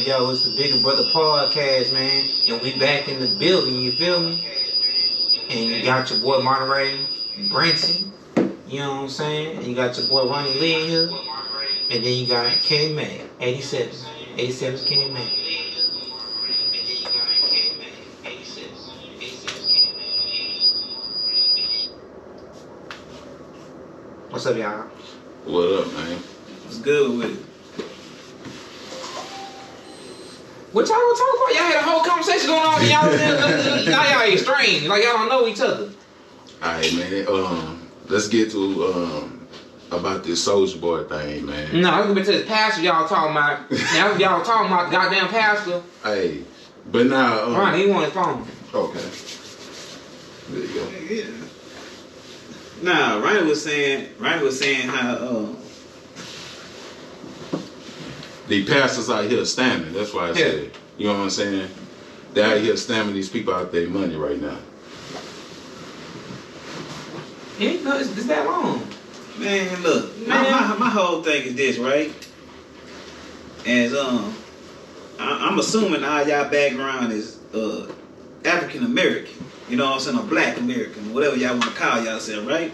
Yo, it's the Bigger Brother podcast, man. And we back in the building, you feel me? And you got your boy Monterey Branson, you know what I'm saying? And you got your boy Ronnie Lee in here. And then you got Kenny May, 87. 87's Kenny May. What's up, y'all? What up, man? What's good with it? What y'all talking about? Y'all had a whole conversation going on. Now y'all ain't strange. Like y'all don't know each other. Alright, man. Let's get to about this Soulja Boy thing, man. No, I'm gonna to this pastor y'all talking about. Now y'all talking about the goddamn pastor. Hey, but now Ron, he want his phone. Okay. There you go. Yeah. Nah, Ronnie was saying how The pastors out here scamming. That's why I said, you know what I'm saying? They're out here scamming these people out their money right now. Yeah, no, it's that long. man, look, my whole thing is this, right? As I'm assuming all y'all background is African American. You know what I'm saying? Or Black American, whatever y'all want to call yourself, right?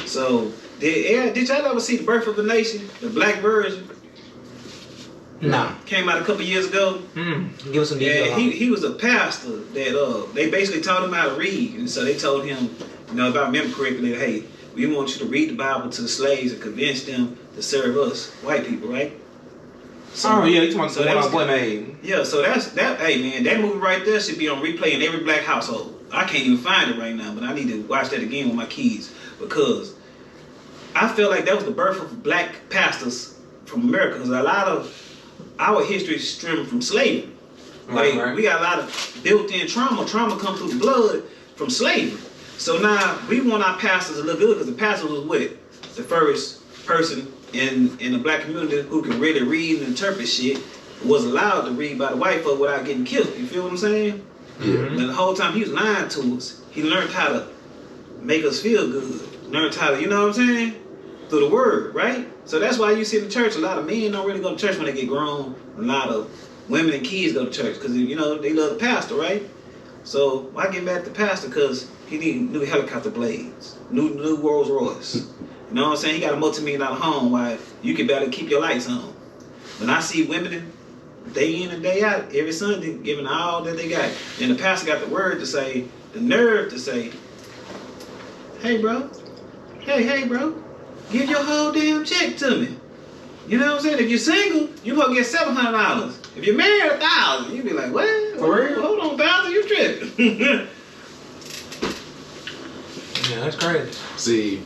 So did y'all ever see The Birth of a Nation, the black version? Nah. Came out a couple years ago. Give us some details. Yeah, he was a pastor that they basically taught him how to read, and so they told him, you know, if I remember correctly, that, hey, we want you to read the Bible to the slaves and convince them to serve us, white people, right? So, you talking about the one our boy made. Yeah, so that. Hey man, that movie right there should be on replay in every black household. I can't even find it right now, but I need to watch that again with my kids because I feel like that was the birth of black pastors from America. Because a lot of our history is stemming from slavery. Right. We got a lot of built-in trauma. Trauma comes through the blood from slavery. So now we want our pastors to look good because the pastor was what? The first person in the black community who can really read and interpret shit was allowed to read by the white folk without getting killed. You feel what I'm saying? Yeah. And the whole time he was lying to us, he learned how to make us feel good. Learned how to, you know what I'm saying? Through the word, right? So that's why you see in the church, a lot of men don't really go to church when they get grown. A lot of women and kids go to church because, you know, they love the pastor, right? So why get mad at the pastor? Because he need new helicopter blades, new Rolls Royce. You know what I'm saying? He got a multi-million-dollar home while you can barely keep your lights on. When I see women day in and day out, every Sunday, giving all that they got, and the pastor got the word to say, the nerve to say, hey bro, give your whole damn check to me. You know what I'm saying? If you're single, you gonna get $700. If you're married, $1,000. You be like, what? For real? Hold on, $1,000, you tripping. Yeah, that's crazy. See,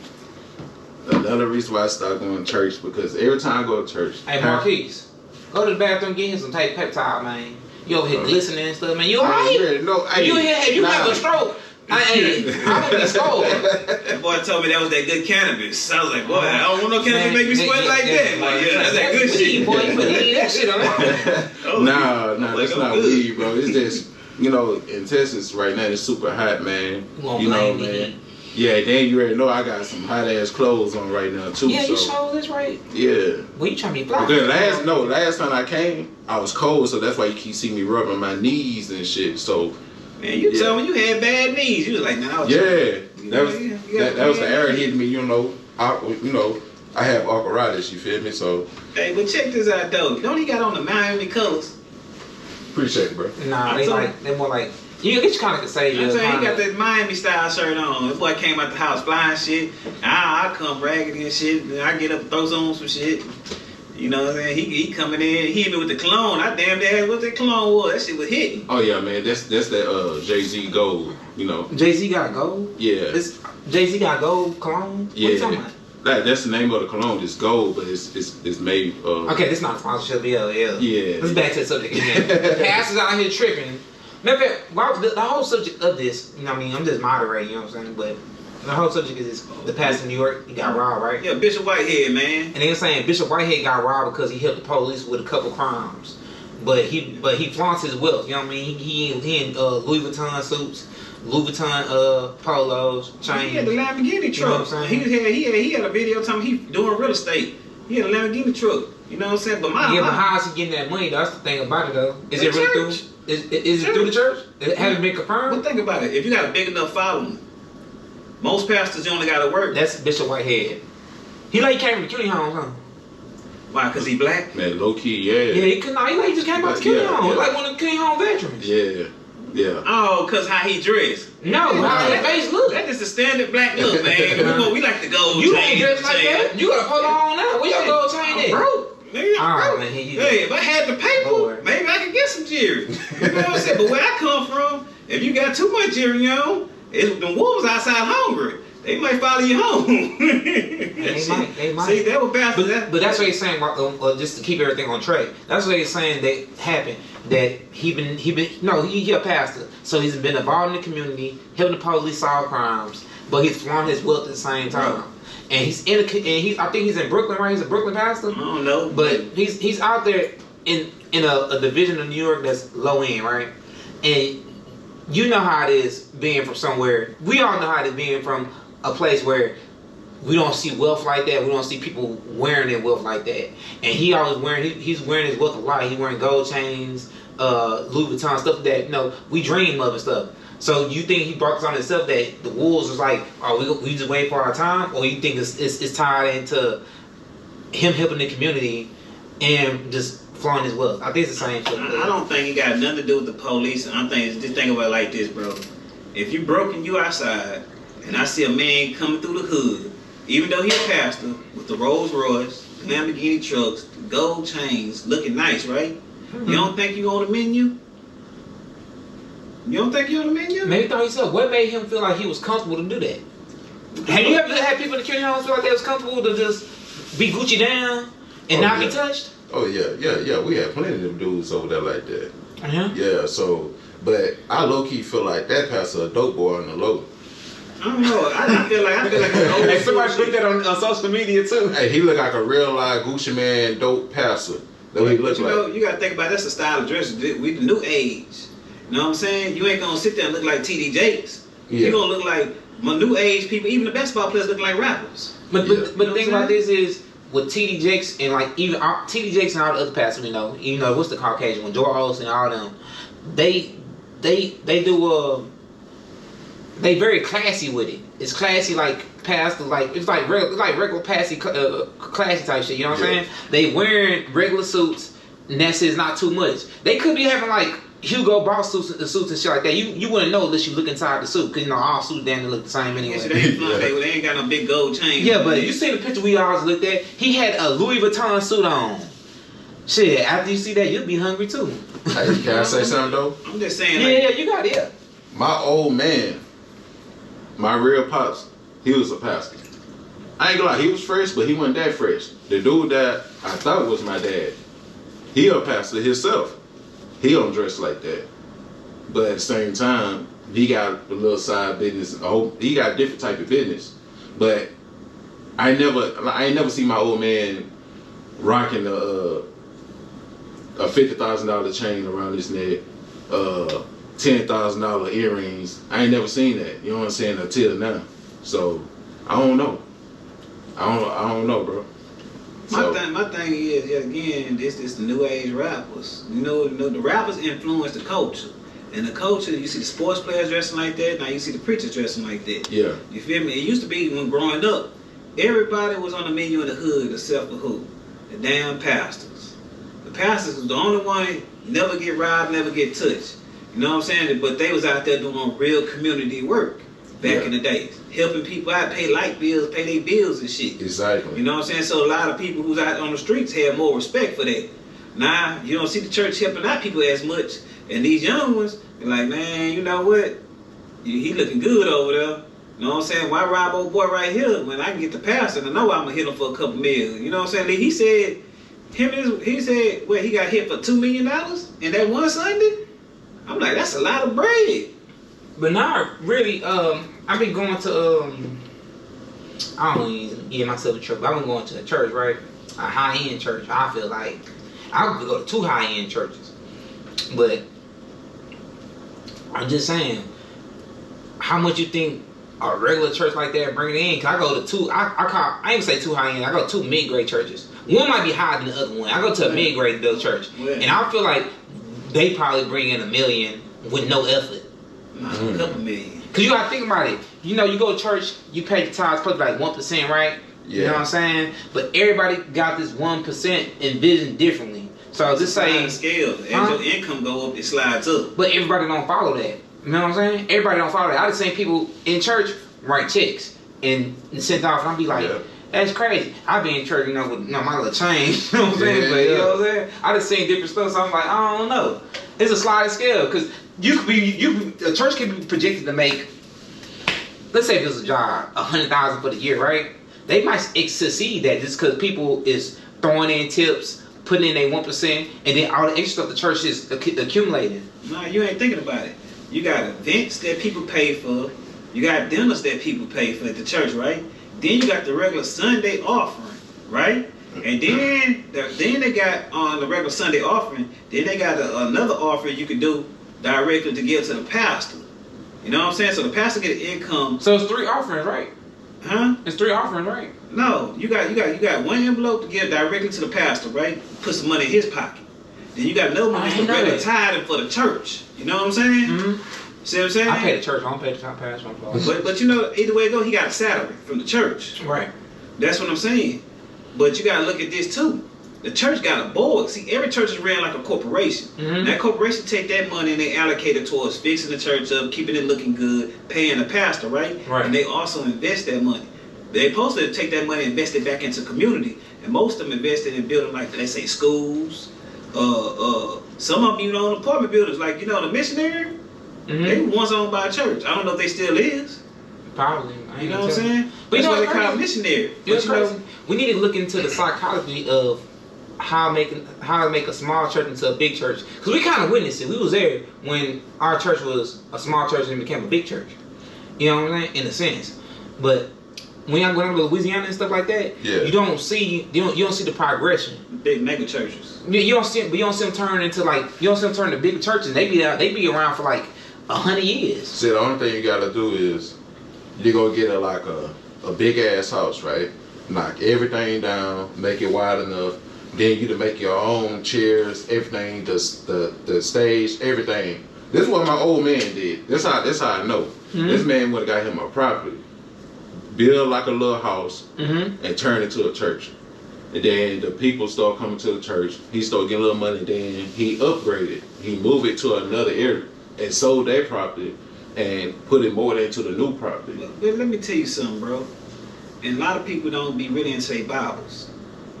another reason why I stopped going to church because every time I go to church, Hey, Marquise, go to the bathroom, get him some peptide, man. You over here glistening and stuff, man. You alright? No, You have a stroke. I don't be stroke. That boy told me that was that good cannabis. I was like, boy, I don't want no cannabis to make me sweat like that. Like, yeah, that's that good shit. Boy, you better eat that shit on. Nah, that's not weed, bro. It's just, you know, in Texas right now, it's super hot, man. You know, man. Yeah, then you already know I got some hot ass clothes on right now too. Yeah, so. you sure this right? Yeah. Well, you trying to be fly? Because last time I came, I was cold, so that's why you keep seeing me rubbing my knees and shit. So, man, you told me you had bad knees. You was like, nah, that was the air hitting me. You know, I have arthritis. You feel me? So. Hey, but check this out though. Don't he got on the Miami colors? Appreciate it, bro. Nah, they more like. You kind of could say I'm saying he got that Miami style shirt on. That boy came out the house flying shit. I come raggedy and shit. And I get up and throw on some shit. You know what I'm saying? He coming in. He hit me with the cologne. I damn near what that cologne was. That shit was hitting. Oh yeah, man. That's that Jay-Z gold. You know. Jay-Z got gold. Yeah. Jay-Z got gold cologne. Yeah. What you talking about? That's the name of the cologne. It's gold, but it's made of. Okay, this is not a sponsorship. Yeah. Yeah. Let's back to the subject again. Pastors out here tripping. Matter of fact, the whole subject of this, you know what I mean? I'm just moderating, you know what I'm saying? But the whole subject is this, the pastor in New York, he got robbed, right? Yeah, Bishop Whitehead, man. And they're saying Bishop Whitehead got robbed because he helped the police with a couple crimes. But he flaunts his wealth, you know what I mean? He in Louis Vuitton suits, Louis Vuitton polos, chains. He had the Lamborghini truck. You know what I'm saying? He had a video telling he doing real estate. He had a Lamborghini truck. You know what I'm saying? But but how is he getting that money? That's the thing about it, though. Is it really through? Is it through the church? It hasn't been confirmed. But think about it. If you got a big enough following, most pastors you only got to work. That's Bishop Whitehead. He came from the CUNY home, huh? Why? Because he black? Man, low key, yeah. Yeah, he just came out the CUNY home. Yeah. Like one of the CUNY home veterans. Yeah. Oh, because how he dressed. No, how his face look. That's just a standard black look, man. We like to go. You don't dress like that. You got to put on now. Where your gold chain at? Bro. Maybe hey, if I had the paper, Lord. maybe I could get some jewelry. You know what I'm saying? But where I come from, if you got too much jewelry on, it's the wolves outside hungry. They might follow you home. They might. See, that was bad. But that's what he's saying. Just to keep everything on track. That's what he's saying that happened. That he a pastor, so he's been involved in the community, helping the police solve crimes, but he's flaunting his wealth at the same time. And I think he's in Brooklyn, right? He's a Brooklyn pastor. I don't know, but he's out there in a division of New York that's low end, right? And you know how it is being from somewhere. We all know how it is being from a place where we don't see wealth like that. We don't see people wearing their wealth like that. And he's wearing his wealth a lot. He's wearing gold chains, Louis Vuitton, stuff that we dream of and stuff. So you think he brought this on himself that the wolves was like, oh, we just wait for our time? Or you think it's tied into him helping the community and just flaunting his wealth? I think it's the same thing. I don't think it got nothing to do with the police. I'm thinking, just think about it like this, bro. If you broke and you outside, and I see a man coming through the hood, even though he's a pastor, with the Rolls Royce, Lamborghini trucks, gold chains, looking nice, right? Mm-hmm. You don't think you on the menu? You don't think you're on the menu? Maybe he thought himself. What made him feel like he was comfortable to do that? Have you ever had people in the CUNY homes feel like they was comfortable to just be Gucci down and not be touched? Oh yeah. We had plenty of them dudes over there like that. Uh-huh. Yeah. So, but I low key feel like that pastor a dope boy on the low. I don't know. I feel like an old. Hey, somebody put that on social media too. Hey, he look like a real live Gucci man, dope pastor. That's what he look like. You gotta think about that's the style of dress. We the new age. You know what I'm saying? You ain't gonna sit there and look like T.D. Jakes. Yeah. You gonna look like my new age people. Even the basketball players look like rappers. But the thing about this is with T.D. Jakes and like even T.D. Jakes and all the other pastors we know, what's the Caucasian one, Joel Olsen and all them, they very classy with it. It's classy like pastor, like it's like regular classy type shit. You know what I'm saying? They wearing regular suits, and that's it, not too much. They could be having like Hugo Boss suits and shit like that. You wouldn't know unless you look inside the suit, because all suits damn near look the same anyway. They ain't got no big gold chain. Yeah, but you see the picture we always looked at. He had a Louis Vuitton suit on. Shit, after you see that, you'll be hungry too. Hey, can I say something though? I'm just saying. Yeah, you got it. Yeah. My old man, my real pops, he was a pastor. I ain't gonna lie, he was fresh, but he wasn't that fresh. The dude that I thought was my dad, he a pastor himself. He don't dress like that. But at the same time, he got a little side business. He got a different type of business. But I ain't never see my old man rocking a $50,000 chain around his neck, $10,000 earrings. I ain't never seen that. You know what I'm saying? Until now. So I don't know. I don't know, bro. My thing is, again, this is the new age rappers. You know, the rappers influence the culture. And the culture, you see the sports players dressing like that, now you see the preachers dressing like that. Yeah. You feel me? It used to be when growing up, everybody was on the menu in the hood except for who? The damn pastors. The pastors was the only one never get robbed, never get touched. You know what I'm saying? But they was out there doing real community work back in the days. Helping people out, pay light bills, pay their bills and shit. Exactly. You know what I'm saying? So a lot of people who's out on the streets have more respect for that. Now, you don't see the church helping out people as much. And these young ones, they're like, man, you know what? He looking good over there. You know what I'm saying? Why rob old boy right here when I can get the pastor and I know I'm gonna hit him for a couple million? You know what I'm saying? He said, he said, well, he got hit for $2 million in that one Sunday. I'm like, that's a lot of bread. But now, really, I've been going to, I don't even get myself a church, but I've been going to a church, right? A high-end church. I feel like I could go to 2 high-end churches. But I'm just saying, how much you think a regular church like that bring it in? Cause I go to 2, I ain't gonna say 2 high-end, I go to 2 mid-grade churches. One might be higher than the other one. I go to a mid-grade built church. And I feel like they probably bring in $1 million with no effort. A couple million. Cause you gotta think about it. You know, you go to church, you pay the tithes probably like 1%, right? Yeah. You know what I'm saying? But everybody got this 1% envisioned differently. So just say scale. As your income go up, it slides up. But everybody don't follow that. You know what I'm saying? Everybody don't follow that. I just seen people in church write checks and send off, and I'll be like, that's crazy. I be in church, you know, with my little change. You know what I'm saying? But you know what I'm saying? I just seen different stuff, so I'm like, I don't know. It's a sliding scale because a church can be projected to make, let's say if it's a job, $100,000 for the year, right? They might succeed that just because people is throwing in tips, putting in their 1%, and then all the extra stuff the church is accumulating. No, you ain't thinking about it. You got events that people pay for. You got dinners that people pay for at the church, right? Then you got the regular Sunday offering, right? And then they got on the regular Sunday offering. Then they got another offering you can do directly to give to the pastor. You know what I'm saying? So the pastor get income. So it's 3 offerings, right? Huh? It's 3 offerings, right? No, you got one envelope to give directly to the pastor, right? Put some money in his pocket. Then you got another one that's the regular tithing for the church. You know what I'm saying? Mm-hmm. See what I'm saying? I pay the church. I don't pay the pastor. But you know, either way it go, he got a salary from the church. Right. That's what I'm saying. But you gotta look at this too. The church got a board. See, every church is ran like a corporation. Mm-hmm. That corporation take that money and they allocate it towards fixing the church up, keeping it looking good, paying the pastor, right? And they also invest that money. They're supposed to take that money and invest it back into community. And most of them invested in building, like, let's say, schools. Some of them even own apartment buildings. Like, you know, the missionary, they were once owned by a church. I don't know if they still is. Probably. You know what I'm saying? But you know what they call missionary. But you know, we need to look into the psychology of how to make a small church into a big church. Because we kind of witnessed it. We was there when our church was a small church and became a big church. You know what I'm saying? In a sense. But when y'all go down to Louisiana and stuff like that, you don't see the progression. Big mega churches. You don't see them turn into big churches. They be around for like 100 years. See, the only thing you gotta do is you go get a big ass house, right? Knock everything down, make it wide enough. Then you to make your own chairs, everything, the stage, everything. This is what my old man did. This how I know. Mm-hmm. This man would have got him a property, build like a little house, and turn it to a church. And then the people start coming to the church. He started getting a little money. Then he upgraded. He moved it to another area and sold that property and put it more into the new property. But let me tell you something, bro. And a lot of people don't be really into their Bibles.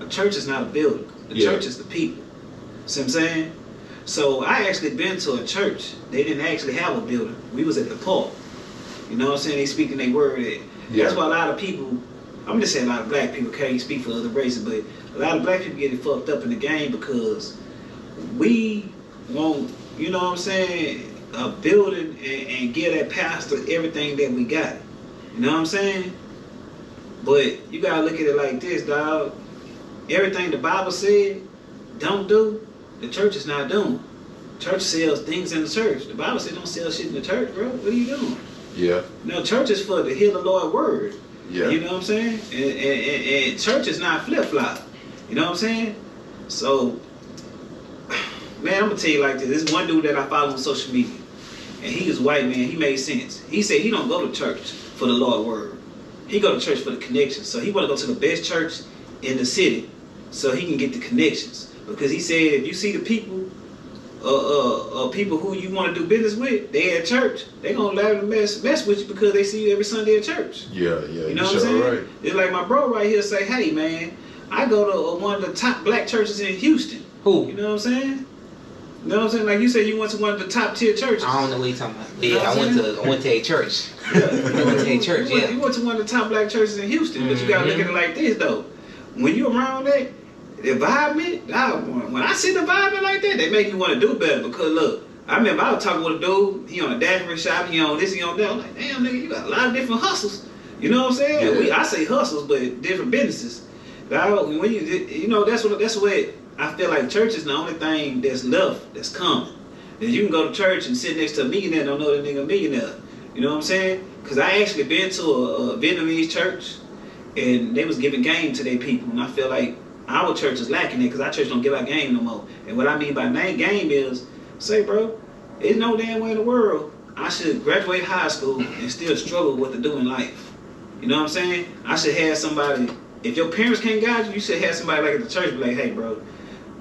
A church is not a building. The church is the people. See what I'm saying? So I actually been to a church. They didn't actually have a building. We was at the park. You know what I'm saying? They speaking their word. That's why a lot of people, I'm just saying a lot of black people can't speak for other races, but a lot of black people get it fucked up in the game because we want, you know what I'm saying, a building and give that pastor everything that we got. You know what I'm saying? But you gotta look at it like this, dog. Everything the Bible said don't do, the church is not doing. Church sells things in the church. The Bible said don't sell shit in the church, bro. What are you doing? Yeah. No, church is for to hear the Lord's word. Yeah. You know what I'm saying? And church is not flip-flop. You know what I'm saying? So, man, I'm gonna tell you like this. This one dude that I follow on social media, and he is white, man. He made sense. He said he don't go to church for the Lord's word. He go to church for the connections. So he want to go to the best church in the city so he can get the connections. Because he said if you see the people, people who you want to do business with, they at church, they gonna let them mess with you because they see you every Sunday at church. Yeah. You know what I'm saying? Right. It's like my bro right here say, hey man, I go to one of the top black churches in Houston. Who? You know what I'm saying? You know what I'm saying? Like you said, you went to one of the top tier churches. I don't know what you're talking about. You know Yeah, what I I'm went to a church. Yeah. I went to a church. You Yeah. went to one of the top black churches in Houston, but you gotta look at it like this though. When you around that, the environment, when I see the environment like that, they make me want to do better. Because look, I remember I was talking with a dude, he on a daiquiri shop, he on this, he on that. I'm like, damn nigga, you got a lot of different hustles. You know what I'm saying? Yeah. I say hustles, but different businesses. When you know, that's what I feel like church is the only thing that's left, that's common. That you can go to church and sit next to a millionaire, don't know that nigga a millionaire. You know what I'm saying? Because I actually been to a Vietnamese church, and they was giving game to their people, and I feel like our church is lacking it because our church don't give out game no more. And what I mean by game is, say, bro, there's no damn way in the world I should graduate high school and still struggle what to do in life. You know what I'm saying? I should have somebody. If your parents can't guide you, you should have somebody like at the church be like, hey, bro,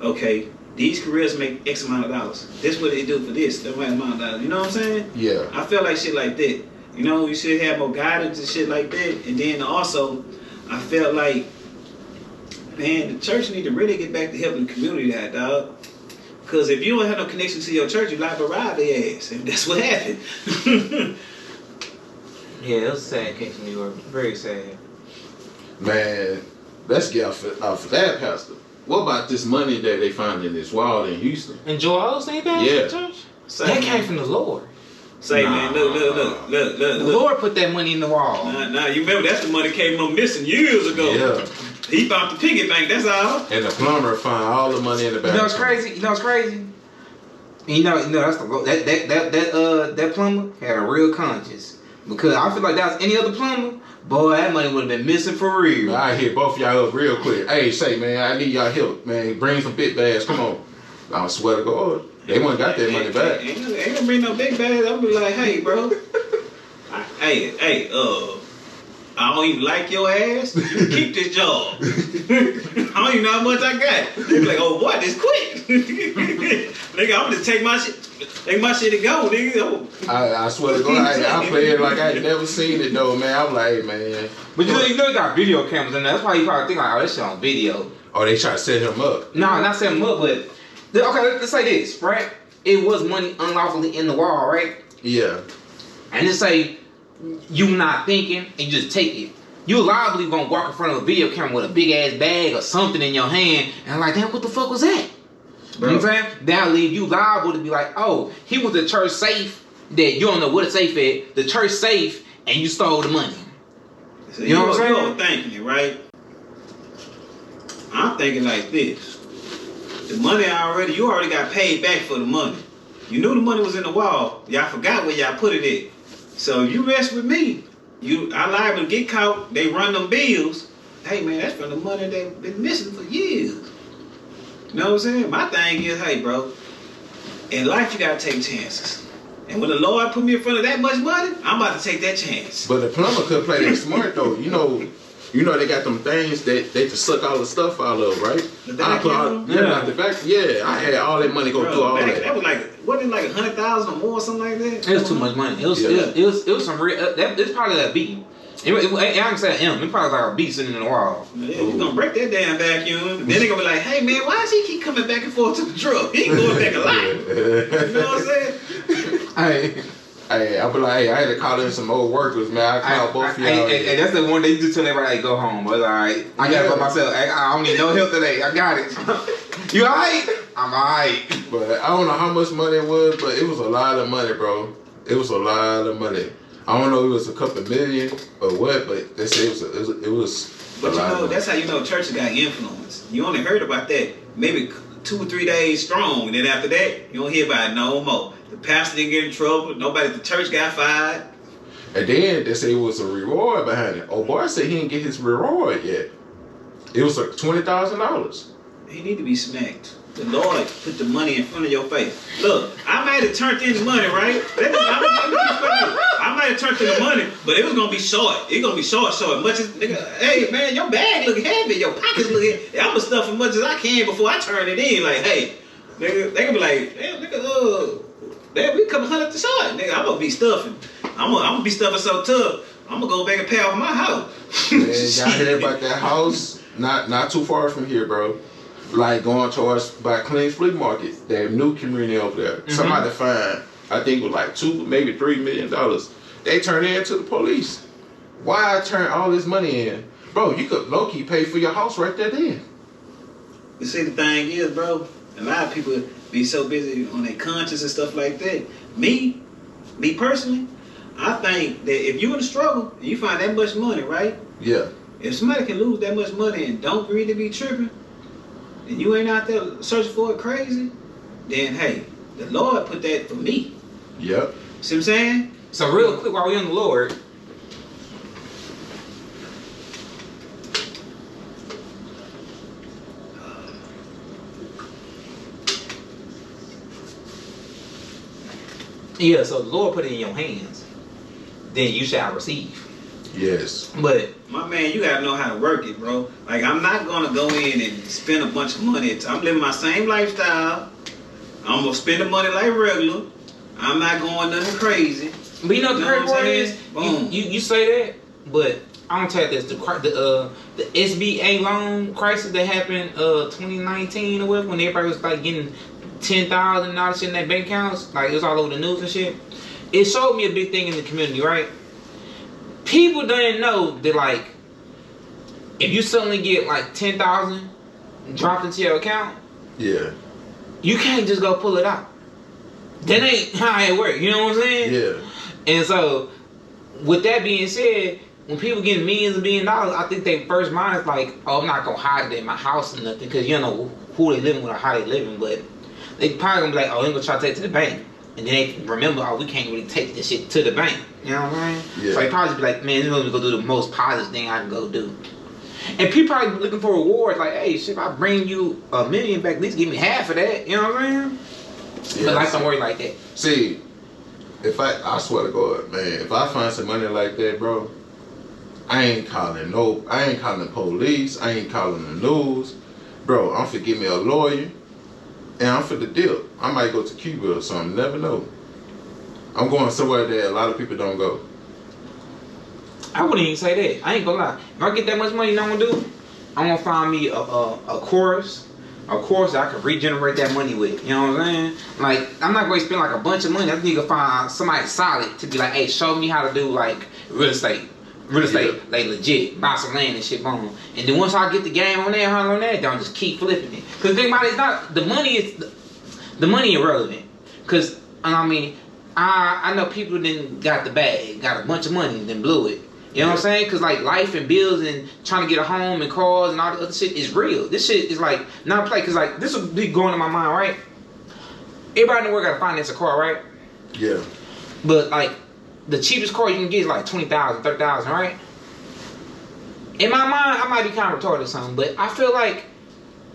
okay, these careers make X amount of dollars. This what they do for this, that amount of dollars. You know what I'm saying? Yeah. I feel like shit like that. You know, you should have more guidance and shit like that. And then also, I felt like, man, the church need to really get back to helping the community out, dog. Because if you don't have no connection to your church, you liable to rob their ass. And that's what happened. Yeah, it was a sad case in New York. Very sad. Man, let's get off of that, Pastor. What about this money that they found in this wall in Houston? And Joel Osteen passed Yeah. the church? Say, That came from the Lord. Say, Nah. man, look. The Lord put that money in the wall. Nah, you remember that's the money came up missing years ago. Yeah. He found the piggy bank, that's all. And the plumber found all the money in the You back. know what's crazy? That's that plumber had a real conscience. Because I feel like that was any other plumber, boy, that money would have been missing for real. I hit both of y'all up real quick. Hey, say, man, I need y'all help, man. Bring some big bags. Come on. I swear to God, they wouldn't got that money back. Ain't gonna bring no big bags. I'll be like, hey, bro. I don't even like your ass. You can keep this job. I don't even know how much I got. They be like, oh boy, this quick. Nigga, I'm gonna take my shit and go, nigga. Oh. I swear to God, I play it like I ain't never seen it though, man. I'm like, hey, man. But you know you got video cameras in there. That's why you probably think like, oh, that shit on video. Oh, they try to set him up. No, not setting him up, but okay, let's say this, right? It was money unlawfully in the wall, right? Yeah. And just say you not thinking and you just take it. You liably gonna walk in front of a video camera with a big ass bag or something in your hand and like, damn, what the fuck was that? You know what I'm saying? That'll leave you liable to be like, oh, he was the church safe that you don't know what a safe is, the church safe, and you stole the money. So you know what I'm saying? You're thinking it, right? I'm thinking like this. The money you already got paid back for the money. You knew the money was in the wall. Y'all forgot where y'all put it at. So you mess with me. I liable to get caught. They run them bills. Hey man, that's from the money they've been missing for years. You know what I'm saying? My thing is, hey bro, in life you gotta take chances. And when the Lord put me in front of that much money, I'm about to take that chance. But the plumber could play that smart though. You know they got them things that they just suck all the stuff out of, right? The vacuum? I had all that money go through all that. That was like, wasn't it like 100,000 or more or something like that? It was too much money. It was some real. It's probably that beat. I can say M. It probably like a beat sitting in the wall. Yeah, you gonna break that damn vacuum. Then they gonna be like, hey man, why does he keep coming back and forth to the truck? He going back a lot. You know what I'm saying? Hey, I be like, hey, I had to call in some old workers, man. I called both of y'all. Hey, that's the one they just tell everybody, hey, go home. But alright, I got it by myself. I don't need no help today. I got it. You alright? I'm alright. But I don't know how much money it was, but it was a lot of money, bro. It was a lot of money. I don't know if it was a couple million or what, but they say it was But you know, that's how you know churches got influence. You only heard about that maybe 2 or 3 days strong, and then after that, you don't hear about it no more. The pastor didn't get in trouble. Nobody at the church got fired. And then they say it was a reward behind it. Oh boy, said he didn't get his reward yet. It was like $20,000. He need to be smacked. The Lord put the money in front of your face. Look, I might have turned in the money, right? I might have turned in the money, but it was gonna be short. It's gonna be short. Much as nigga, hey man, your bag look heavy, your pockets look heavy. I'm gonna stuff as much as I can before I turn it in. Like, hey, nigga, they gonna be like, damn, nigga, damn, we come 100 to short, nigga. I'm gonna be stuffing. I'm gonna be stuffing so tough. I'm gonna go back and pay off my house. Man, y'all hear about that house? Not too far from here, bro. Like going towards by Clean Flea Market, that new community over there. Mm-hmm. Somebody fined, I think it was like $2, maybe $3 million. They turned it into the police. Why I turn all this money in? Bro, you could low-key pay for your house right there then. You see, the thing is, bro, a lot of people be so busy on their conscience and stuff like that. Me personally, I think that if you in a struggle and you find that much money, right? Yeah. If somebody can lose that much money and don't really be tripping, and you ain't out there searching for it crazy, then hey, the Lord put that for me. Yep. See what I'm saying? So real quick, while we on the Lord, yeah. So the Lord put it in your hands, then you shall receive. Yes. But My man, you gotta know how to work it, bro. Like, I'm not gonna go in and spend a bunch of money. I'm living my same lifestyle. I'm gonna spend the money like regular. I'm not going nothing crazy. But you know what the crazy what I'm part saying? is? Boom. You say that, but I'm gonna tell you this: the SBA loan crisis that happened 2019 or whatever, when everybody was like getting $10,000 in their bank accounts, like it was all over the news and shit. It showed me a big thing in the community, right? People didn't know that, like, if you suddenly get like 10,000 dropped into your account, Yeah. you can't just go pull it out. That ain't how it works. You know what I'm saying? Yeah. And so, with that being said, when people get millions and $1 billion, I think their first mind is like, oh, I'm not going to hide it in my house or nothing, because you don't know who they living with or how they living, but they probably going to be like, oh, they're going to try to take it to the bank. And then they remember, oh, we can't really take this shit to the bank. You know what I'm saying? Yeah. So they probably be like, man, this is going to do the most positive thing I can go do. And people probably looking for rewards, like, hey, shit, if I bring you $1 million back, at least give me half of that. You know what I'm saying? But life don't work like that. See, I swear to God, man, if I find some money like that, bro, I ain't calling the police, I ain't calling the news. Bro, I'm finna give me a lawyer, and I'm finna deal. I might go to Cuba or something, never know. I'm going somewhere that a lot of people don't go. I wouldn't even say that. I ain't gonna lie. If I get that much money, you know what I'm gonna do? I'm gonna find me a course that I can regenerate that money with. You know what I'm saying? Like, I'm not gonna spend like a bunch of money. I think you can find somebody solid to be like, hey, show me how to do like real estate, like legit, buy some land and shit, boom. And then once I get the game on there, on that, don't just keep flipping it. Cause the thing about it is not the money irrelevant. Cause I mean, I know people didn't got the bag, got a bunch of money, then blew it. You know what I'm saying? Because like life and bills and trying to get a home and cars and all the other shit is real. This shit is like not play. Because like this will be going in my mind, right? Everybody in the world got to finance a car, right? Yeah. But like the cheapest car you can get is like $20,000, $30,000, right? In my mind, I might be kind of retarded or something, but I feel like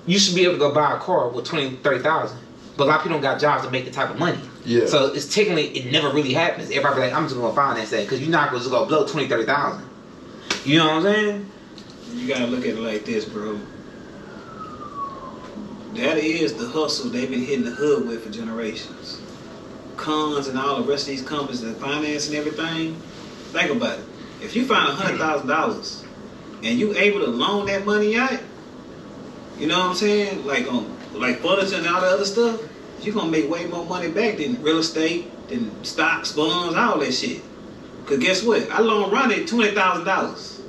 you should be able to go buy a car with $20,000, $30,000. But a lot of people don't got jobs to make the type of money. Yeah. So it's technically, it never really happens. Everybody be like, I'm just going to finance that. Because you're not going to go blow $20,000, $30,000. You know what I'm saying? You gotta look at it like this, bro. That is the hustle they've been hitting the hood with for generations. Cons and all the rest of these companies that finance and everything. Think about it. If you find $100,000 and you able to loan that money out, you know what I'm saying? Like furniture and all the other stuff, you're gonna make way more money back than real estate, than stocks, bonds, all that shit. Cause guess what? I loan Ronnie $20,000.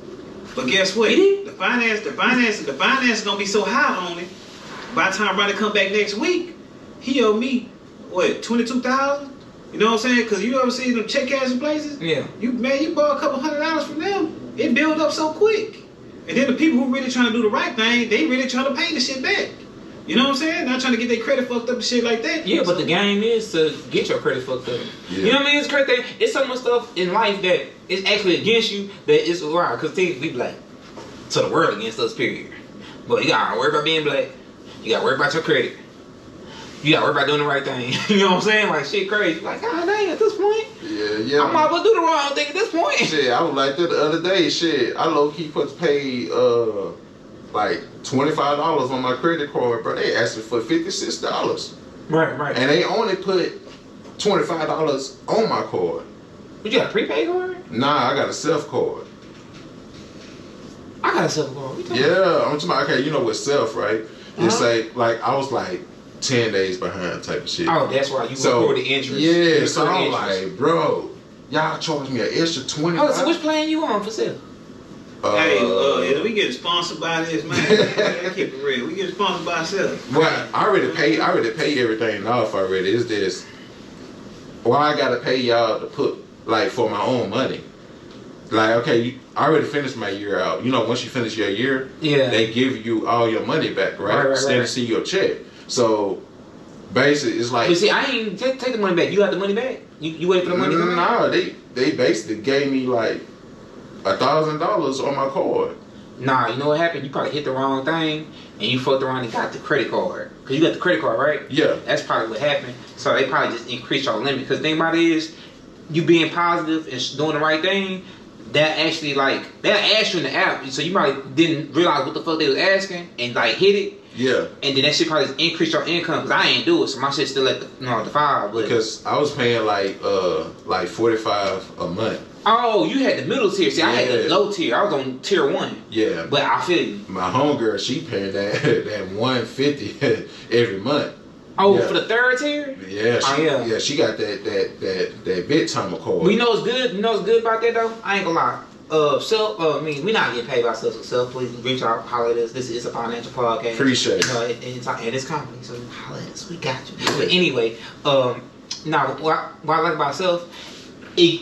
But guess what? The finance is gonna be so high on it. By the time Ronnie come back next week, he owe me what, 22,000? You know what I'm saying? Cause you ever see them check cashing places? Yeah. You borrow a couple $100 from them, it build up so quick. And then the people who really trying to do the right thing, they really trying to pay the shit back. You know what I'm saying? Not trying to get their credit fucked up and shit like that. Yeah, but the game is to get your credit fucked up. Yeah. You know what I mean? It's crazy. It's so much stuff in life that is actually against you that it's wild. Because we be like, to the world against us, period. But you gotta worry about being black. You gotta worry about your credit. You gotta worry about doing the right thing. You know what I'm saying? Like, shit crazy. Like, god dang, at this point, Yeah. I might as well do the wrong thing at this point. Shit, I was like that the other day. Shit, I low-key put to pay like $25 on my credit card, bro. They asked me for $56. Right. And they only put $25 on my card. But you got a prepaid card? Nah, I got a self card. I got a silver card. Yeah, I'm talking about, okay, you know what self, right? It's like I was like 10 days behind type of shit. Oh, that's why you So, record the interest. Yeah, so I'm like, bro, y'all charge me an extra $20. Oh, so which plan you on for sale? Hey, if we get sponsored by this, man, I keep it real. We get sponsored by ourselves. Well, I already paid everything off already. It's just, why I gotta pay y'all to put, like, for my own money? Like, okay, I already finished my year out. You know, once you finish your year, Yeah. they give you all your money back, right? Right. Instead of see your check. So, basically, it's like... But see, I ain't take the money back. You got the money back? You wait for the money to come back? Nah, they basically gave me, like, $1,000 on my card. Nah, you know what happened? You probably hit the wrong thing, and you fucked around and got the credit card. Because you got the credit card, right? Yeah. That's probably what happened. So they probably just increased your limit. Because the thing about it is, you being positive and doing the right thing, that actually, like, they'll ask you in the app. So you probably didn't realize what the fuck they was asking, and, like, hit it. Yeah. And then that shit probably just increased your income. Because I ain't do it, so my shit's still at the, the 5. But Because I was paying, like $45 a month. oh, you had the middle tier. See, I had the Yeah. low tier. I was on tier 1. Yeah. But I feel you. My homegirl, she paying that $150 every month. Oh, Yeah. for the third tier? Yeah, Oh, yeah. she got that big timer card. We know it's good. You know what's good about that though? I ain't gonna lie. We not getting paid by self. Please reach out, holler at us. This is a financial podcast. Appreciate it. You know, and it's company, so holler at us. We got you. But anyway, now what I like about self, if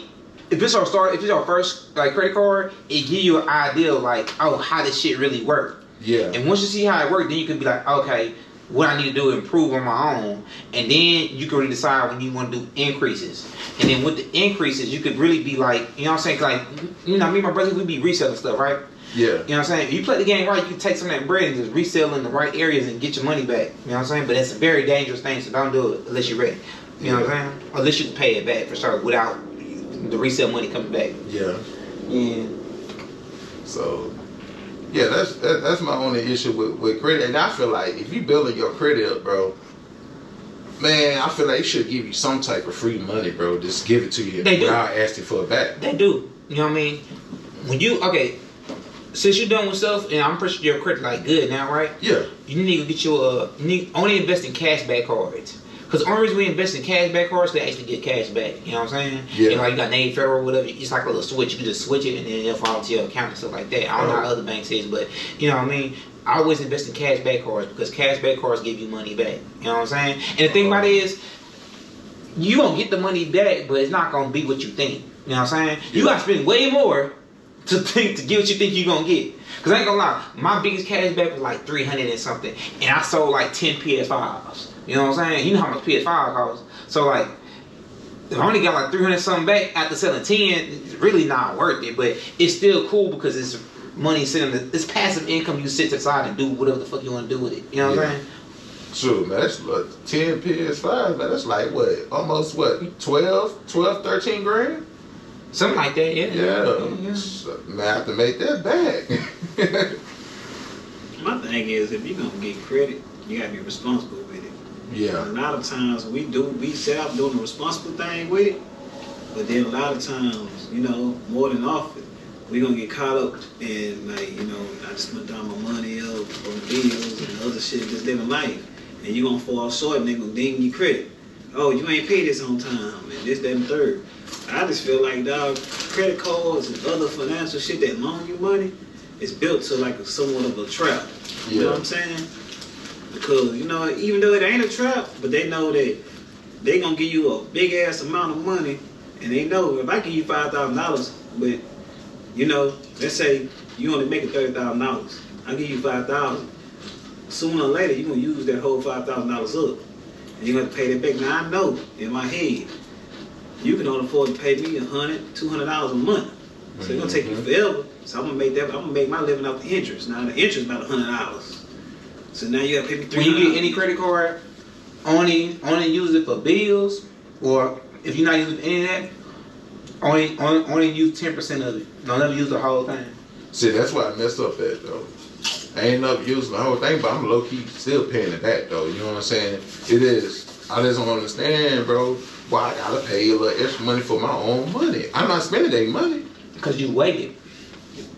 it's your first like credit card, it give you an idea of like, oh, how this shit really work. Yeah. And once you see how it works, then you can be like, okay, what I need to do to improve on my own, and then you can really decide when you want to do increases. And then with the increases, you could really be like, you know what I'm saying? Like, you know, me and my brother, we be reselling stuff, right? Yeah. You know what I'm saying? If you play the game right, you can take some of that bread and just resell in the right areas and get your money back. You know what I'm saying? But it's a very dangerous thing, so don't do it unless you're ready. You know what I'm saying? Unless you can pay it back for sure without the resale money coming back. Yeah. Yeah. So, yeah, that's my only issue with credit. And I feel like if you building your credit up, bro, man, I feel like they should give you some type of free money, bro. Just give it to you They do. without asking for it back. They do. You know what I mean? When you, okay, since you're done with stuff, and I'm pretty sure your credit like good now, right? Yeah. You need to get you only invest in cashback cards. Because the only reason we invest in cashback cards is to actually get cash back. You know what I'm saying? Yeah. And like you got Navy Federal or whatever, it's like a little switch. You can just switch it and then it'll fall into your account and stuff like that. I don't know how other banks is, but you know what I mean? I always invest in cashback cards because cashback cards give you money back. You know what I'm saying? And the thing about it is, you gonna get the money back, but it's not gonna be what you think. You know what I'm saying? You gotta spend way more to get what you think you're gonna get. Cause I ain't gonna lie, my biggest cash back was like 300 and something, and I sold like 10 PS5s. You know what I'm saying? You know how much PS5 costs. So like, if I only got like 300 something back after selling 10, it's really not worth it. But it's still cool because it's money sitting, it's passive income. You sit to the side and do whatever the fuck you want to do with it. You know what I'm saying? Sure, man. That's like 10 PS5, man. That's like what? Almost what? 12, 13 grand? Something like that, yeah. Yeah. Man, I have to make that back. My thing is, if you're gonna get credit, you gotta be responsible with it. Yeah. A lot of times we set out doing the responsible thing with it, but then a lot of times, you know, more than often, we gonna get caught up in like, you know, I just spent all my money up on bills and other shit, just living life, and you gonna fall short and they gonna ding you credit. Oh, you ain't paid this on time, and this, that, and third. I just feel like, dog, credit cards and other financial shit that loan you money is built to like somewhat of a trap. You know what I'm saying? Because, you know, even though it ain't a trap, but they know that they gonna give you a big ass amount of money, and they know if I give you $5,000, but you know, let's say you only making $30,000, I give you $5,000. Sooner or later, you gonna use that whole $5,000 up, and you gonna have to pay that back. Now I know in my head, you can only afford to pay me $100, $200 a month, so it's gonna take you forever. So I'm gonna make my living off the interest. Now the interest is about $100. So now you gotta pay me $300. When you get any credit card, only use it for bills, or if you're not using any of that, only use 10% of it. Don't ever use the whole thing. See, that's why I messed up at though. I ain't up using the whole thing, but I'm low key still paying it back though. You know what I'm saying? It is. I just don't understand, bro. Why I gotta pay a little extra money for my own money? I'm not spending any money. Because you waited.